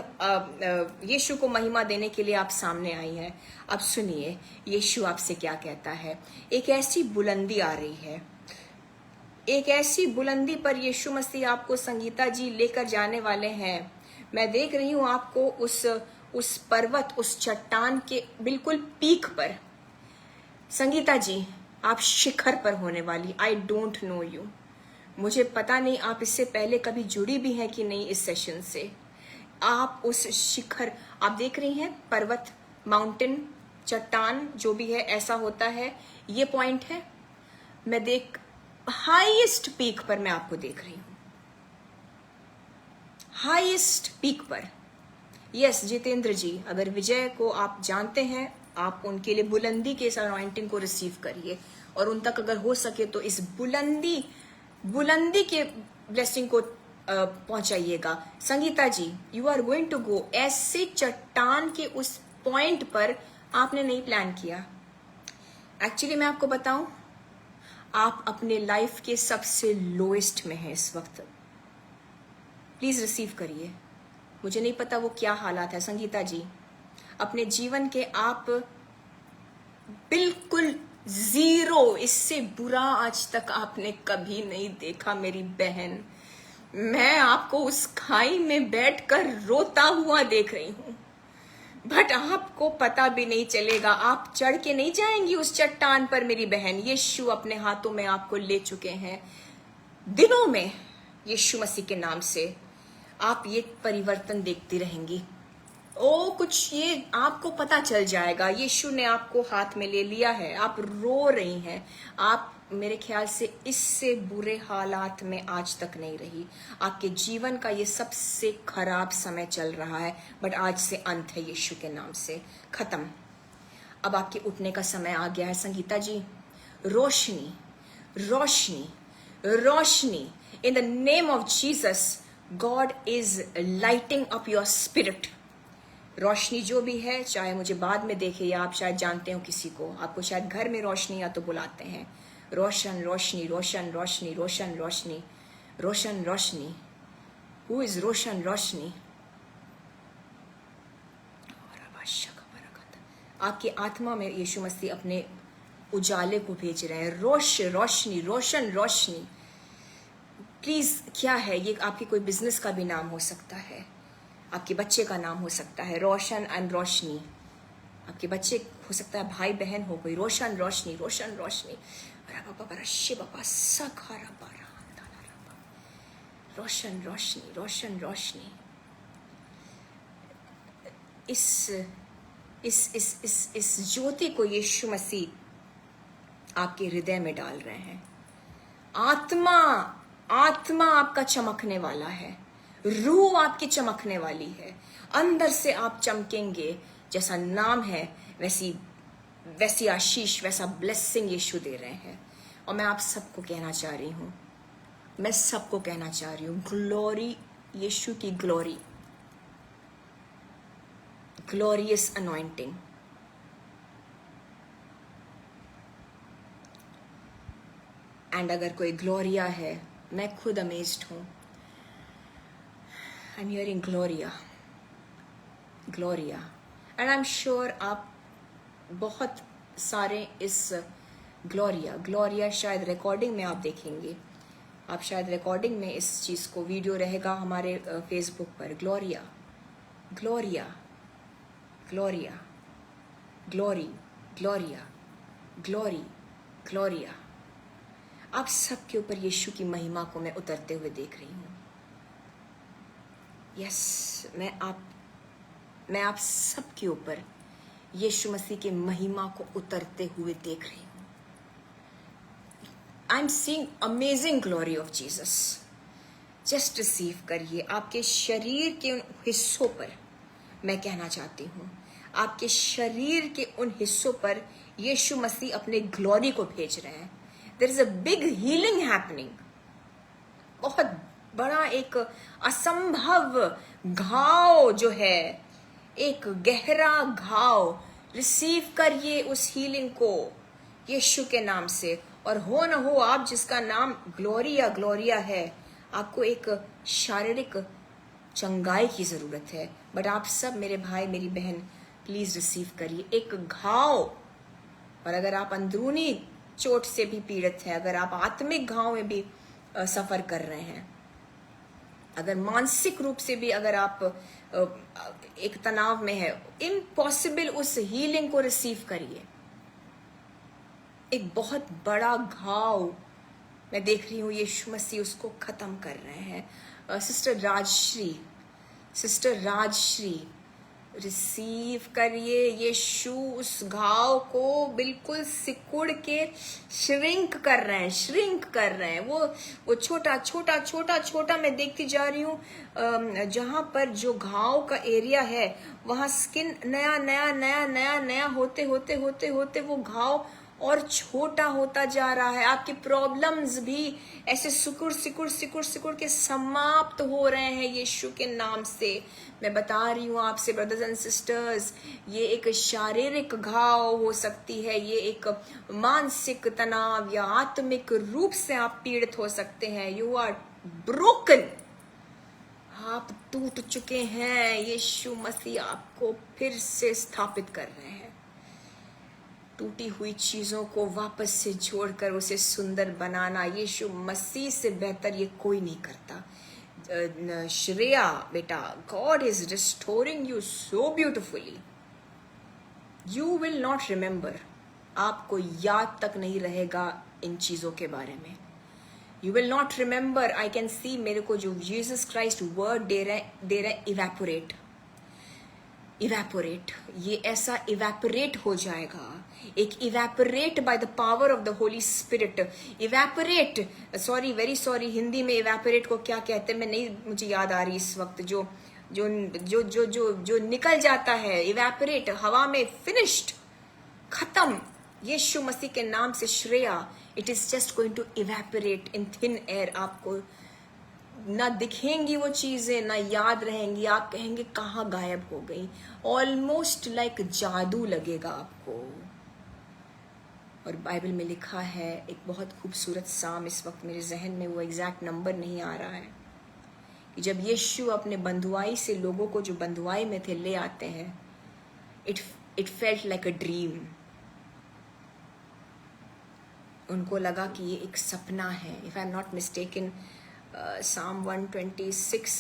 यीशु को महिमा देने के लिए आप सामने आई हैं। अब सुनिए यीशु आपसे क्या कहता है। एक ऐसी बुलंदी आ रही है, एक ऐसी बुलंदी पर यीशु मसीह आपको संगीता जी लेकर जाने वाले हैं। मैं देख रही हूँ आपको उस पर्वत, उस चट्टान के बिल्कुल पीक पर। संगीता जी, आप शिखर पर होने वाली। आई डोंट नो यू, मुझे पता नहीं आप इससे पहले कभी जुड़ी भी हैं कि नहीं इस सेशन से। आप उस शिखर, आप देख रही हैं, पर्वत, माउंटेन, चट्टान, जो भी है ऐसा होता है। ये पॉइंट है, मैं देख हाईएस्ट पीक पर मैं आपको देख रही हूं, हाईएस्ट पीक पर। यस जितेंद्र जी, अगर विजय को आप जानते हैं, आप उनके लिए बुलंदी के इस अनॉइंटिंग को रिसीव करिए और उन तक अगर हो सके तो इस बुलंदी के ब्लेसिंग को पहुंचाइएगा। Sangeeta ji, you are going to go. ऐसे चट्टान के उस पॉइंट पर आपने नहीं प्लान किया। एक्चुअली मैं आपको बताऊं, आप अपने लाइफ के सबसे लोएस्ट में हैं इस वक्त। प्लीज रिसीव करिए। मुझे नहीं पता वो क्या हालात है। संगीता जी, अपने जीवन के आप बिल्कुल जीरो, इससे बुरा आज तक आपने कभी नहीं देखा मेरी बहन। मैं आपको उस खाई में बैठकर रोता हुआ देख रही हूं, बट आपको पता भी नहीं चलेगा। आप चढ़ के नहीं जाएंगी उस चट्टान पर मेरी बहन। यीशु अपने हाथों में आपको ले चुके हैं। दिनों में यीशु मसीह के नाम से आप ये परिवर्तन देखती रहेंगी। ओ कुछ ये आपको पता चल जाएगा। यीशु ने आपको हाथ में ले लिया है। आप रो रही हैं। आप मेरे ख्याल से इससे बुरे हालात में आज तक नहीं रही। आपके जीवन का ये सबसे खराब समय चल रहा है, बट आज से अंत है यीशु के नाम से, खत्म। अब आपके उठने का समय आ गया है। Sangeeta ji, Roshni, Roshni, Roshni, in the name of Jesus God is lighting up your spirit. Roshni जो भी है, चाहे मुझे बाद में देखे या आप शायद जानते हो किसी को, आपको शायद घर में रोशनी या तो बुलाते हैं। रोशन, रोशनी, रोशन, रोशनी, रोशन, रोशनी, रोशन, रोशनी। हु इज रोशन, रोशनी? आपकी आत्मा में यीशु मसीह अपने उजाले को भेज रहे हैं, रोशनी, रोशनी। प्लीज, क्या है ये? आपकी कोई बिजनेस का भी नाम हो सकता है, आपके बच्चे का नाम हो सकता है रोशन एंड रोशनी। आपके बच्चे हो सकता है भाई बहन हो कोई, रोशन रोशनी। रोशन। इस ज्योति को यीशु मसीह आपके हृदय में डाल रहे हैं। आत्मा आपका चमकने वाला है, रूह आपकी चमकने वाली है, अंदर से आप चमकेंगे। जैसा नाम है वैसी आशीष, वैसा ब्लेसिंग यीशु दे रहे हैं। और मैं आप सबको कहना चाह रही हूँ, ग्लोरी, यीशु की ग्लोरी, ग्लोरियस अनॉइंटिंग। एंड अगर कोई ग्लोरिया है, मैं खुद अमेज्ड हूँ। आई am hearing Gloria and I am sure आप बहुत सारे इस ग्लोरिया शायद रिकॉर्डिंग में आप देखेंगे। आप शायद रिकॉर्डिंग में इस चीज़ को, वीडियो रहेगा हमारे फेसबुक पर। Gloria, Gloria. आप सबके ऊपर यीशु की महिमा को मैं उतरते हुए देख रही हूँ। यस, मैं आप सबके ऊपर यीशु मसीह की महिमा को उतरते हुए देख रही हूँ। I am seeing amazing glory of Jesus. Just receive करिए। आपके शरीर के उन हिस्सों पर मैं कहना चाहती हूँ, आपके शरीर के उन हिस्सों पर यीशु मसीह अपने ग्लोरी को भेज रहे हैं। There is a big healing happening. बहुत बड़ा एक असंभव घाव जो है, एक गहरा घाव, रिसीव करिए उस हीलिंग को यीशु के नाम से। और हो न हो, आप जिसका नाम ग्लोरिया है, आपको एक शारीरिक चंगाई की जरूरत है। बट आप सब मेरे भाई मेरी बहन प्लीज रिसीव करिए एक घाव। और अगर आप अंदरूनी चोट से भी पीड़ित हैं, अगर आप आत्मिक घाव में भी सफर कर रहे हैं, अगर मानसिक रूप से भी अगर आप एक तनाव में है, इम्पॉसिबल, उस हीलिंग को रिसीव करिए। एक बहुत बड़ा घाव मैं देख रही हूँ, यीशु मसीह उसको खत्म कर रहे हैं। सिस्टर राजश्री रिसीव करिए। यीशु उस घाव को बिल्कुल सिकुड़ के श्रिंक कर रहे हैं। वो छोटा मैं देखती जा रही हूँ। जहां पर जो घाव का एरिया है, वहां स्किन नया होते वो घाव और छोटा होता जा रहा है। आपके प्रॉब्लम्स भी ऐसे सिकुड़ के समाप्त हो रहे हैं यीशु के नाम से। मैं बता रही हूँ आपसे ब्रदर्स एंड सिस्टर्स, ये एक शारीरिक घाव हो सकती है, ये एक मानसिक तनाव या आत्मिक रूप से आप पीड़ित हो सकते हैं। यू आर ब्रोकन, आप टूट चुके हैं। यीशु मसीह आपको फिर से स्थापित कर रहे हैं। टूटी हुई चीजों को वापस से जोड़कर उसे सुंदर बनाना यीशु मसीह से बेहतर ये कोई नहीं करता। श्रेया बेटा, God is restoring you so beautifully. You will not remember, आपको याद तक नहीं रहेगा इन चीजों के बारे में। You will not remember. I can see, मेरे को जो जीसस क्राइस्ट वर्ड दे रहे इवेपोरेट। ये ऐसा इवेपोरेट हो जाएगा, एक evaporate by the power of the Holi spirit. Evaporate, very sorry, Hindi में इवेपोरेट को क्या कहते हैं मैं नहीं, मुझे याद आ रही इस वक्त। जो निकल जाता है, इवेपोरेट, हवा में, फिनिश्ड, खत्म। यीशु मसीह के नाम से Shreya, it is just going to evaporate in thin air. आपको ना दिखेंगी वो चीजें, ना याद रहेंगी। आप कहेंगे कहाँ गायब हो गई। ऑलमोस्ट लाइक जादू लगेगा आपको। और बाइबल में लिखा है, एक बहुत खूबसूरत साम इस वक्त मेरे जहन में, वो एग्जैक्ट नंबर नहीं आ रहा है, कि जब यीशु अपने बंधुआई से लोगों को जो बंधुआई में थे ले आते हैं, it felt like a dream. उनको लगा कि ये एक सपना है। If I am not mistaken, Psalm 126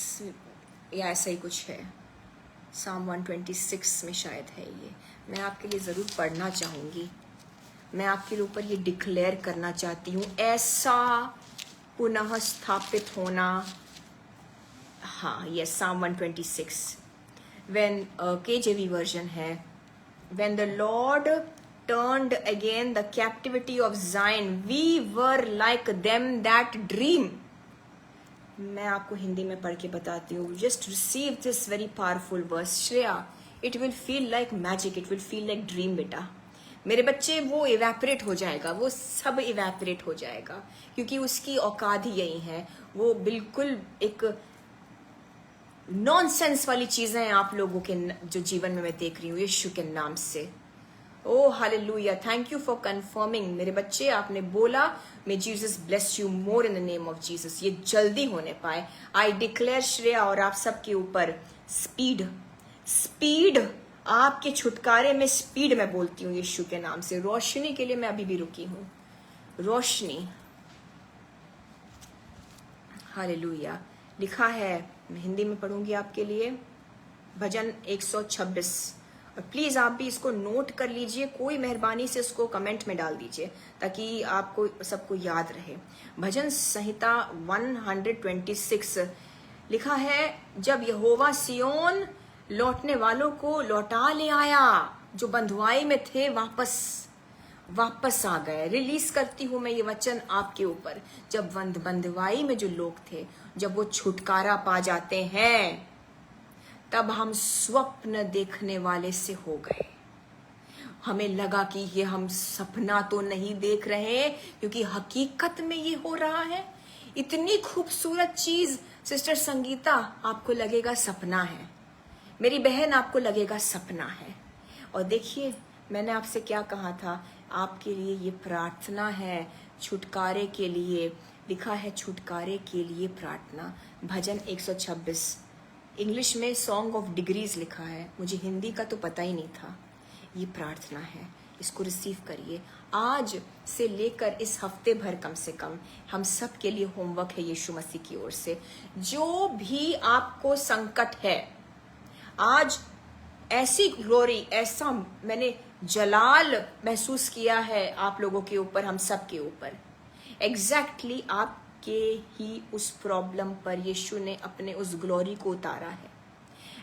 या ऐसा ही कुछ है, Psalm 126 में शायद है ये। मैं आपके लिए ज़रूर पढ़ना चाहूँगी, मैं आपके ऊपर ये डिक्लेयर करना चाहती हूँ, ऐसा पुनः स्थापित होना। हाँ, ये Psalm 126 when KJV version है, when the Lord turned again the captivity of Zion, we were like them that dream. मैं आपको हिंदी में पढ़ के बताती हूँ। Just receive this very powerful verse, Shreya. It will feel like magic, it will feel like dream बेटा। मेरे बच्चे, वो इवेपरेट हो जाएगा, वो सब इवेपरेट हो जाएगा, क्योंकि उसकी औकात ही यही है। वो बिल्कुल एक नॉनसेंस वाली चीजें हैं आप लोगों के जो जीवन में मैं देख रही हूँ यीशु के नाम से। Oh hallelujah, thank you for confirming मेरे बच्चे, आपने बोला may Jesus bless you more in the name of Jesus. ये जल्दी होने पाए। आई डिक्लेयर श्रेया और आप सबके ऊपर स्पीड, स्पीड, आपके छुटकारे में स्पीड मैं बोलती हूँ यीशु के नाम से। रोशनी के लिए मैं अभी भी रुकी हूँ, रोशनी। हालेलुया। लिखा है, मैं हिंदी में पढ़ूंगी आपके लिए, भजन 126। और प्लीज आप भी इसको नोट कर लीजिए, कोई मेहरबानी से इसको कमेंट में डाल दीजिए ताकि आपको सबको याद रहे। भजन संहिता 126 लिखा है, जब यहोवा सियोन लौटने वालों को लौटा ले आया, जो बंधुआई में थे वापस आ गए। रिलीज करती हूं मैं ये वचन आपके ऊपर। जब बंधुआई में जो लोग थे, जब वो छुटकारा पा जाते हैं, तब हम स्वप्न देखने वाले से हो गए। हमें लगा कि ये हम सपना तो नहीं देख रहे, क्योंकि हकीकत में ये हो रहा है। इतनी खूबसूरत चीज सिस्टर संगीता, आपको लगेगा सपना है, मेरी बहन आपको लगेगा सपना है। और देखिए, मैंने आपसे क्या कहा था, आपके लिए ये प्रार्थना है, छुटकारे के लिए। लिखा है छुटकारे के लिए प्रार्थना। भजन 126 इंग्लिश में सॉन्ग ऑफ डिग्रीज लिखा है, मुझे हिंदी का तो पता ही नहीं था। ये प्रार्थना है, इसको रिसीव करिए। आज से लेकर इस हफ्ते भर कम से कम हम सब के लिए होमवर्क है यीशु मसीह की ओर से। जो भी आपको संकट है, आज ऐसी ग्लोरी, ऐसा मैंने जलाल महसूस किया है आप लोगों के ऊपर, हम सब के ऊपर। एग्जैक्टली आपके ही उस प्रॉब्लम पर यीशु ने अपने उस ग्लोरी को उतारा है।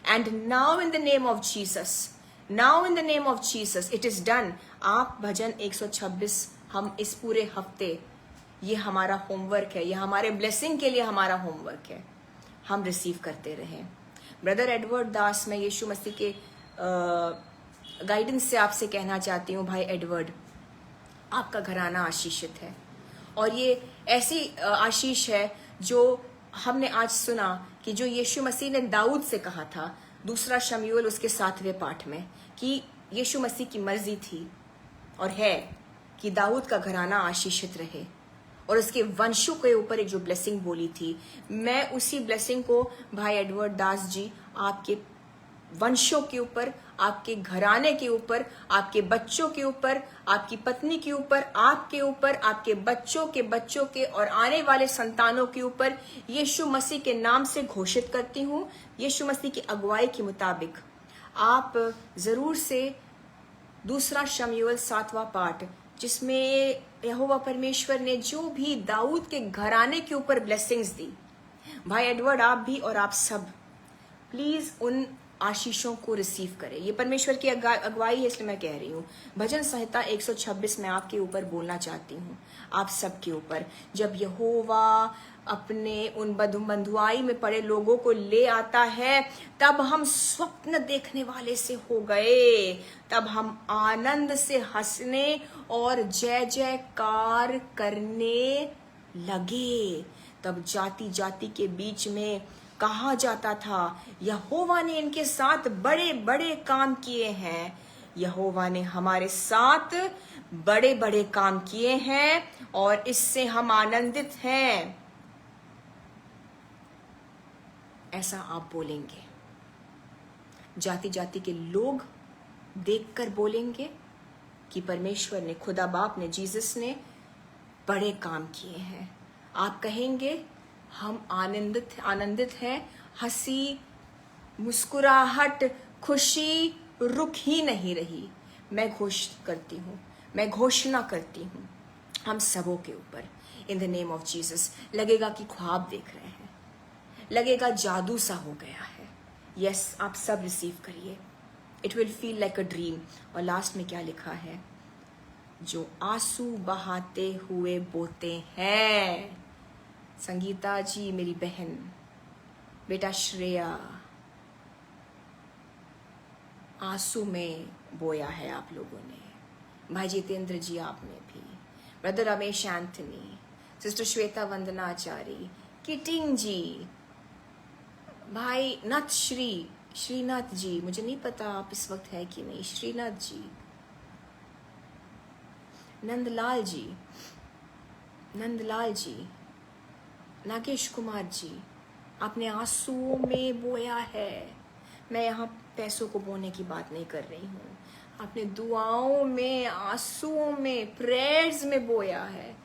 And now in the name of Jesus, now in the name of Jesus it is done. आप भजन 126 हम इस पूरे हफ्ते, ये हमारा होमवर्क है, ये हमारे ब्लेसिंग के लिए हमारा होमवर्क है, हम रिसीव करते रहें। ब्रदर एडवर्ड दास, मैं यीशु मसीह के गाइडेंस से आपसे कहना चाहती हूँ, भाई एडवर्ड, आपका घराना आशीषित है। और ये ऐसी आशीष है जो हमने आज सुना कि जो यीशु मसीह ने दाऊद से कहा था, दूसरा शमूएल उसके 7वें पाठ में, कि यीशु मसीह की मर्जी थी और है कि दाऊद का घराना आशीषित रहे, और उसके वंशों के ऊपर एक जो ब्लेसिंग बोली थी, मैं उसी ब्लेसिंग को भाई एडवर्ड दास जी आपके वंशों के ऊपर, आपके घराने के ऊपर, आपके बच्चों के ऊपर, आपकी पत्नी के ऊपर, आपके ऊपर, आपके बच्चों के और आने वाले संतानों के ऊपर यीशु मसीह के नाम से घोषित करती हूँ। यीशु मसीह की अगुवाई के मुताबिक आप जरूर से दूसरा शमूएल 7वां पाठ, जिसमें यहोवा परमेश्वर ने जो भी दाऊद के घराने के ऊपर ब्लेसिंग्स दी, भाई एडवर्ड आप भी और आप सब प्लीज उन आशीषों को रिसीव करें। ये परमेश्वर की अगुवाई है, इसलिए मैं कह रही हूँ। भजन संहिता 126 में आपके ऊपर बोलना चाहती हूँ, आप सब के ऊपर। जब यहोवा अपने उन बंधुआई में पड़े लोगों को ले आता है, तब हम स्वप्न देखने वाले से हो गए, तब हम आनंद से हंसने और जय जयकार करने लगे। तब जाति जाति के बीच में कहा जाता था, यहोवा ने इनके साथ बड़े बड़े काम किए हैं, यहोवा ने हमारे साथ बड़े बड़े काम किए हैं और इससे हम आनंदित हैं। ऐसा आप बोलेंगे, जाति जाति के लोग देखकर बोलेंगे कि परमेश्वर ने, खुदा बाप ने, जीसस ने बड़े काम किए हैं। आप कहेंगे हम आनंदित हैं। हंसी, मुस्कुराहट, खुशी रुक ही नहीं रही। मैं घोषणा करती हूँ हम सबों के ऊपर, in the name of Jesus. लगेगा कि ख्वाब देख रहे हैं, लगेगा जादू सा हो गया है। यस, आप सब रिसीव करिए। It will feel like a dream. और लास्ट में क्या लिखा है? जो आंसू बहाते हुए बोते हैं। संगीता जी मेरी बहन, बेटा श्रेया, आंसू में बोया है आप लोगों ने। भाई जितेंद्र जी आपने भी, brother Ramesh Anthony, sister Shweta Vandanachari, Keating ji, भाई नथ श्रीनाथ जी, मुझे नहीं पता आप इस वक्त है कि नहीं, श्रीनाथ जी, नंदलाल जी, नागेश कुमार जी, आपने आंसुओं में बोया है। मैं यहाँ पैसों को बोने की बात नहीं कर रही हूँ। आपने दुआओं में, आंसुओं में, प्रेयर्स में बोया है।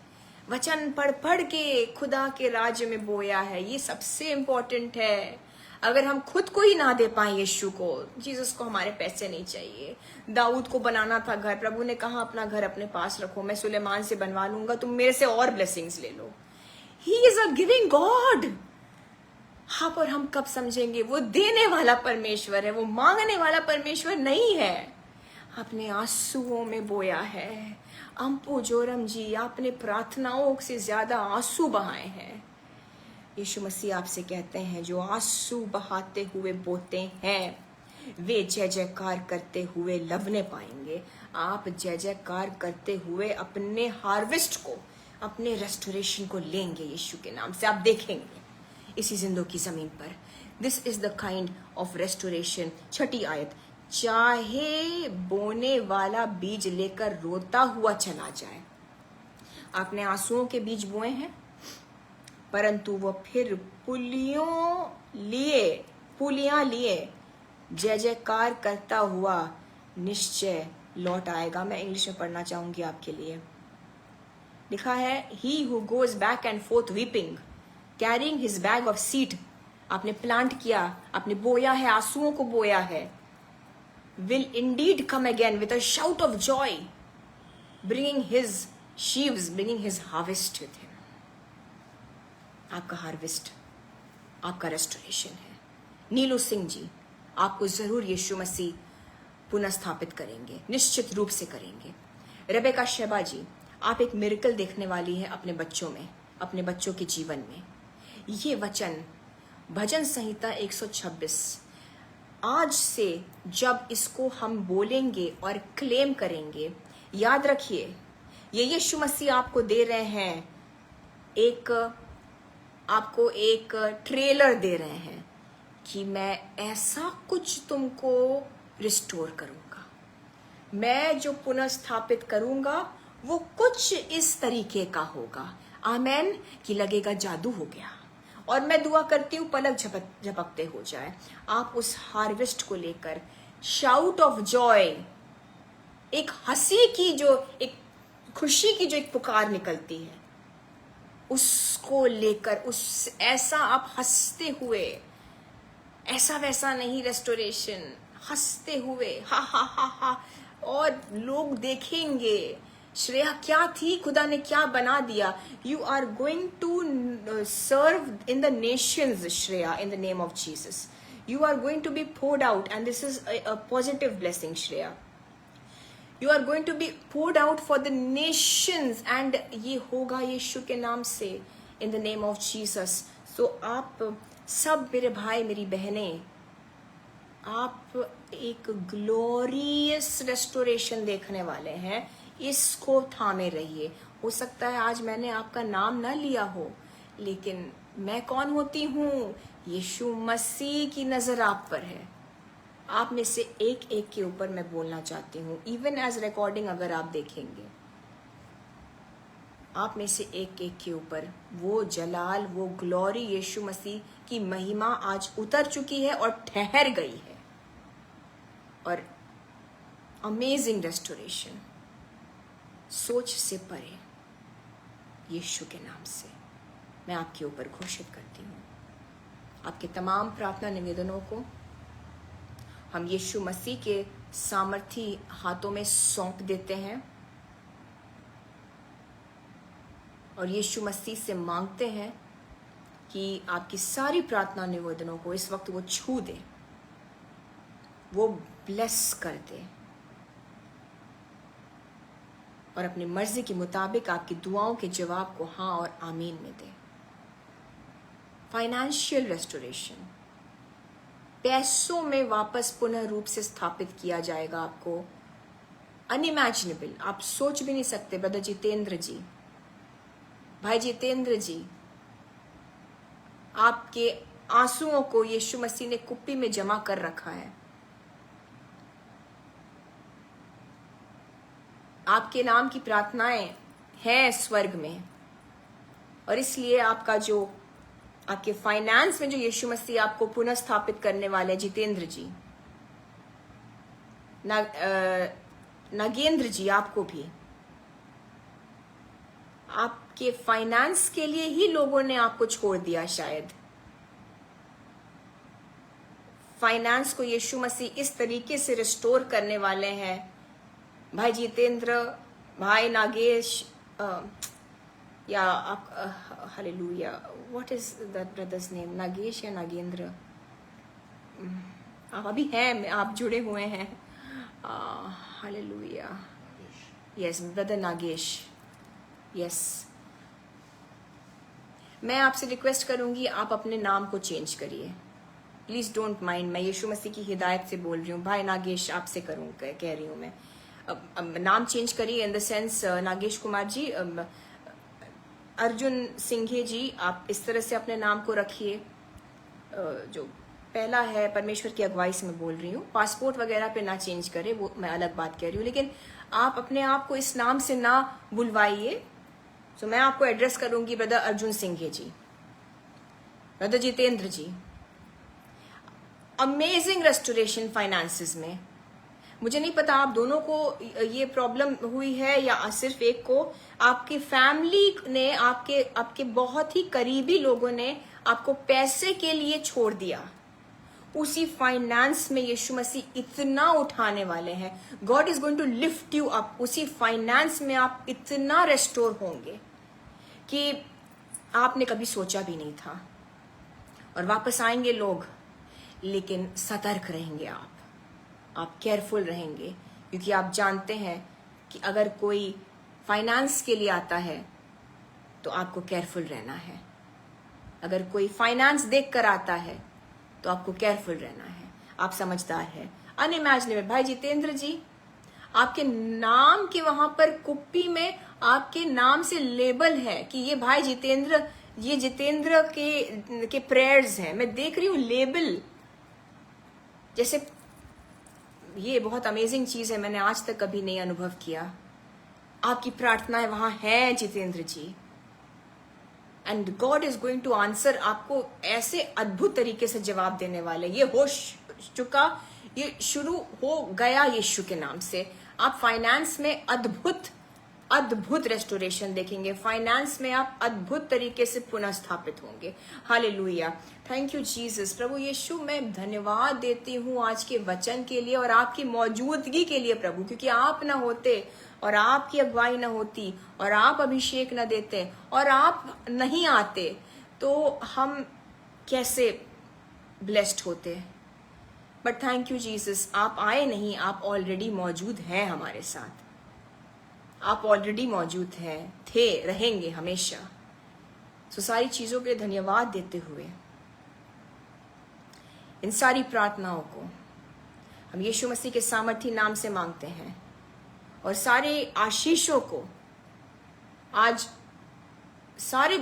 वचन पढ़ के खुदा के राज्य में बोया है। ये सबसे इम्पोर्टेंट है। अगर हम खुद को ही ना दे पाए यीशु को, जीसस को हमारे पैसे नहीं चाहिए। दाऊद को बनाना था घर, प्रभु ने कहा अपना घर अपने पास रखो, मैं सुलेमान से बनवा लूंगा, तुम मेरे से और ब्लेसिंग्स ले लो। He is a giving God. हाँ, पर हम कब समझेंगे वो देने वाला परमेश्वर है, वो मांगने वाला परमेश्वर नहीं है। आपने आंसुओं में बोया है। अम्पू जोरम जी, आपने प्रार्थनाओं से ज्यादा आंसू बहाए हैं। यीशु मसीह आपसे कहते हैं जो आंसू बहाते हुए बोते हैं वे जय जयकार करते हुए लवने पाएंगे। आप जय जयकार करते हुए अपने हार्वेस्ट को, अपने रेस्टोरेशन को लेंगे यीशु के नाम से। आप देखेंगे इसी जिंदों की जमीन पर। This is the kind of restoration. 6 आयत, चाहे बोने वाला बीज लेकर रोता हुआ चला जाए। आपने आंसुओं के बीज बोए हैं, परंतु वह फिर पुलियां लिए जय जयकार करता हुआ निश्चय लौट आएगा। मैं इंग्लिश में पढ़ना चाहूंगी आपके लिए। लिखा है, he who goes back and forth weeping, carrying his bag of seed, आपने प्लांट किया, आपने बोया है, आंसुओं को बोया है, will indeed come again with a shout of joy, bringing his sheaves, bringing his harvest with him. आपका हार्वेस्ट, आपका रेस्टोरेशन है। नीलू सिंह जी, आपको जरूर यीशु मसीह पुनः स्थापित करेंगे, निश्चित रूप से करेंगे। रेबेका शेबा जी, आप एक मिरेकल देखने वाली है अपने बच्चों में, अपने बच्चों के जीवन में। ये वचन भजन संहिता 126, आज से जब इसको हम बोलेंगे और क्लेम करेंगे, याद रखिए ये यीशु मसीह आपको दे रहे हैं, आपको एक ट्रेलर दे रहे हैं कि मैं ऐसा कुछ तुमको रिस्टोर करूंगा, मैं जो पुनः स्थापित करूंगा वो कुछ इस तरीके का होगा। आमेन। कि लगेगा जादू हो गया। और मैं दुआ करती हूँ पलक झपकते हो जाए। आप उस हार्वेस्ट को लेकर शाउट ऑफ जॉय, एक हंसी की जो, एक खुशी की जो एक पुकार निकलती है, उसको लेकर उस ऐसा आप हंसते हुए, ऐसा वैसा नहीं, रेस्टोरेशन हंसते हुए, हा हा हा हा, और लोग देखेंगे श्रेया क्या थी, खुदा ने क्या बना दिया। You are going to serve in the nations Shreya, in the name of Jesus. You are going to be poured out and this is a positive blessing Shreya. You are going to be poured out for the nations and ये होगा यीशु के नाम से, in the name of Jesus। So आप सब मेरे भाई मेरी बहनें, आप एक ग्लोरियस रेस्टोरेशन देखने वाले हैं। इसको थामे रहिए। हो सकता है आज मैंने आपका नाम ना लिया हो, लेकिन मैं कौन होती हूँ? यीशु मसीह की नजर आप पर है। आप में से एक एक के ऊपर मैं बोलना चाहती हूँ। इवन एज रिकॉर्डिंग अगर आप देखेंगे, आप में से एक एक के ऊपर वो जलाल, वो ग्लोरी, यीशु मसीह की महिमा आज उतर चुकी है और ठहर गई है। और अमेजिंग रेस्टोरेशन, सोच से परे, यीशु के नाम से मैं आपके ऊपर घोषित करती हूँ। आपके तमाम प्रार्थना निवेदनों को हम यीशु मसीह के सामर्थी हाथों में सौंप देते हैं और यीशु मसीह से मांगते हैं कि आपकी सारी प्रार्थना निवेदनों को इस वक्त वो छू दे, वो ब्लेस कर दे और अपनी मर्जी के मुताबिक आपकी दुआओं के जवाब को हाँ और आमीन में दे। फाइनेंशियल रेस्टोरेशन, पैसों में वापस पुनः रूप से स्थापित किया जाएगा आपको। अनइमेजिनेबल, आप सोच भी नहीं सकते। ब्रदर जितेंद्र जी, भाई जितेंद्र जी, आपके आंसुओं को यीशु मसीह ने कुप्पी में जमा कर रखा है। आपके नाम की प्रार्थनाएं हैं स्वर्ग में और इसलिए आपका जो आपके फाइनेंस में जो यीशु मसीह आपको पुनः स्थापित करने वाले जितेंद्र जी, नागेंद्र जी, आपको भी आपके फाइनेंस के लिए ही लोगों ने आपको छोड़ दिया। शायद फाइनेंस को यीशु मसीह इस तरीके से रिस्टोर करने वाले हैं। भाई जितेंद्र, भाई नागेश, या hallelujah, what is that brother's name, Nagesh या नागेंद्र, आप अभी हैं, आप जुड़े हुए हैं। Hallelujah, yes brother Nagesh, yes. मैं आपसे रिक्वेस्ट करूंगी, आप अपने नाम को चेंज करिए, प्लीज डोंट माइंड। मैं यीशु मसीह की हिदायत से बोल रही हूँ। भाई नागेश, आपसे कह रही हूँ मैं, अब नाम चेंज करिए in the sense, Nagesh Kumar ji, Arjun Singhe ji, आप इस तरह से अपने नाम को रखिए। जो पहला है, परमेश्वर की अगुवाई से मैं बोल रही हूँ। पासपोर्ट वगैरह पे ना चेंज करें, वो मैं अलग बात कह रही हूँ, लेकिन आप अपने आप को इस नाम से ना बुलवाइए। तो मैं आपको एड्रेस करूंगी ब्रदर अर्जुन सिंघे जी, ब्रदर जितेंद्र जी। अमेजिंग रेस्टोरेशन फाइनेंसेस में, मुझे नहीं पता आप दोनों को ये प्रॉब्लम हुई है या सिर्फ एक को। आपकी फैमिली ने, आपके बहुत ही करीबी लोगों ने आपको पैसे के लिए छोड़ दिया। उसी फाइनेंस में यीशु मसीह इतना उठाने वाले हैं। God is going to lift you up. उसी फाइनेंस में आप इतना रेस्टोर होंगे कि आपने कभी सोचा भी नहीं था। और वापस आएंगे लोग, लेकिन सतर्क रहेंगे आप केयरफुल रहेंगे, क्योंकि आप जानते हैं कि अगर कोई फाइनेंस के लिए आता है तो आपको केयरफुल रहना है। अगर कोई फाइनेंस देखकर आता है तो आपको केयरफुल रहना है। आप समझदार हैं। अनइमेजिनेबल। भाई जितेंद्र जी, आपके नाम के वहां पर कुप्पी में आपके नाम से लेबल है कि ये भाई जितेंद्र, ये जितेंद्र के प्रेयर्स हैं। मैं देख रही हूँ लेबल, जैसे ये बहुत अमेजिंग चीज है, मैंने आज तक कभी नहीं अनुभव किया। आपकी प्रार्थनाएं वहां हैं Jitendra ji, and God is going to answer. आपको ऐसे अद्भुत तरीके से जवाब देने वाले। ये हो चुका, ये शुरू हो गया यीशु के नाम से। आप फाइनेंस में अद्भुत रेस्टोरेशन देखेंगे। फाइनेंस में आप अद्भुत तरीके से पुनः स्थापित होंगे। Hallelujah, thank you Jesus. प्रभु यीशु, मैं धन्यवाद देती हूँ आज के वचन के लिए और आपकी मौजूदगी के लिए प्रभु, क्योंकि आप ना होते और आपकी अगुवाई न होती और आप अभिषेक न देते और आप नहीं आते तो हम कैसे ब्लेस्ड होते। बट थैंक यू जीसस, आप आए नहीं, आप ऑलरेडी मौजूद हैं हमारे साथ। आप ऑलरेडी मौजूद हैं, थे, रहेंगे हमेशा। सो सारी चीजों के लिए धन्यवाद देते हुए इन सारी प्रार्थनाओं को हम यीशु मसीह के सामर्थी नाम से मांगते हैं और सारे आशीषों को आज सारे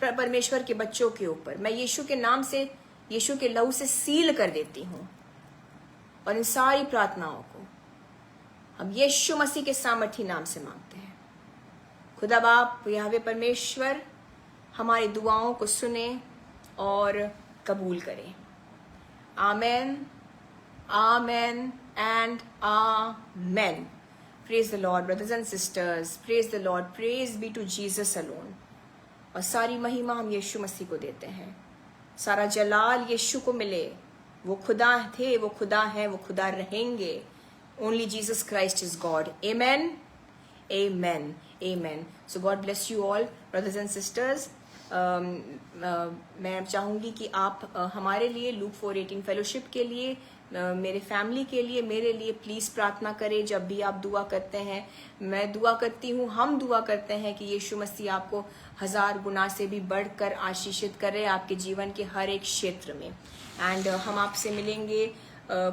परमेश्वर के बच्चों के ऊपर मैं यीशु के नाम से, यीशु के लहू से सील कर देती हूं। और इन सारी प्रार्थनाओं को हम यीशु मसीह के सामर्थी नाम से मांगते हैं। खुदा बाप यहोवा परमेश्वर हमारी दुआओं को सुने और कबूल करें। Amen, amen and amen. Praise the Lord, brothers and sisters. Praise the Lord. Praise be to Jesus alone. और सारी महिमा हम यीशु मसीह को देते हैं। सारा जलाल यीशु को मिले। वो खुदा थे, वो खुदा हैं, वो खुदा रहेंगे। Only Jesus Christ is God. Amen, amen, amen. So God bless you all brothers and sisters. मैं चाहूँगी कि आप हमारे लिए लूक 4:18 फेलोशिप के लिए, मेरे फैमिली के लिए, मेरे लिए प्लीज़ प्रार्थना करें। जब भी आप दुआ करते हैं, मैं दुआ करती हूँ, हम दुआ करते हैं कि यीशु मसीह आपको 1000 गुना से भी बढ़कर आशीषित करे आपके जीवन के हर एक क्षेत्र में। एंड हम आपसे मिलेंगे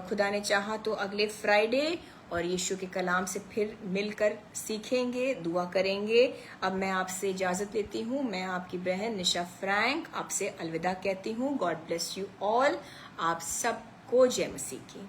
खुदा ने चाहा तो अगले फ्राइडे, और यीशु के कलाम से फिर मिलकर सीखेंगे, दुआ करेंगे। अब मैं आपसे इजाज़त लेती हूँ। मैं आपकी बहन निशा फ्रैंक आपसे अलविदा कहती हूँ। God bless you all. आप सबको जय मसीह की।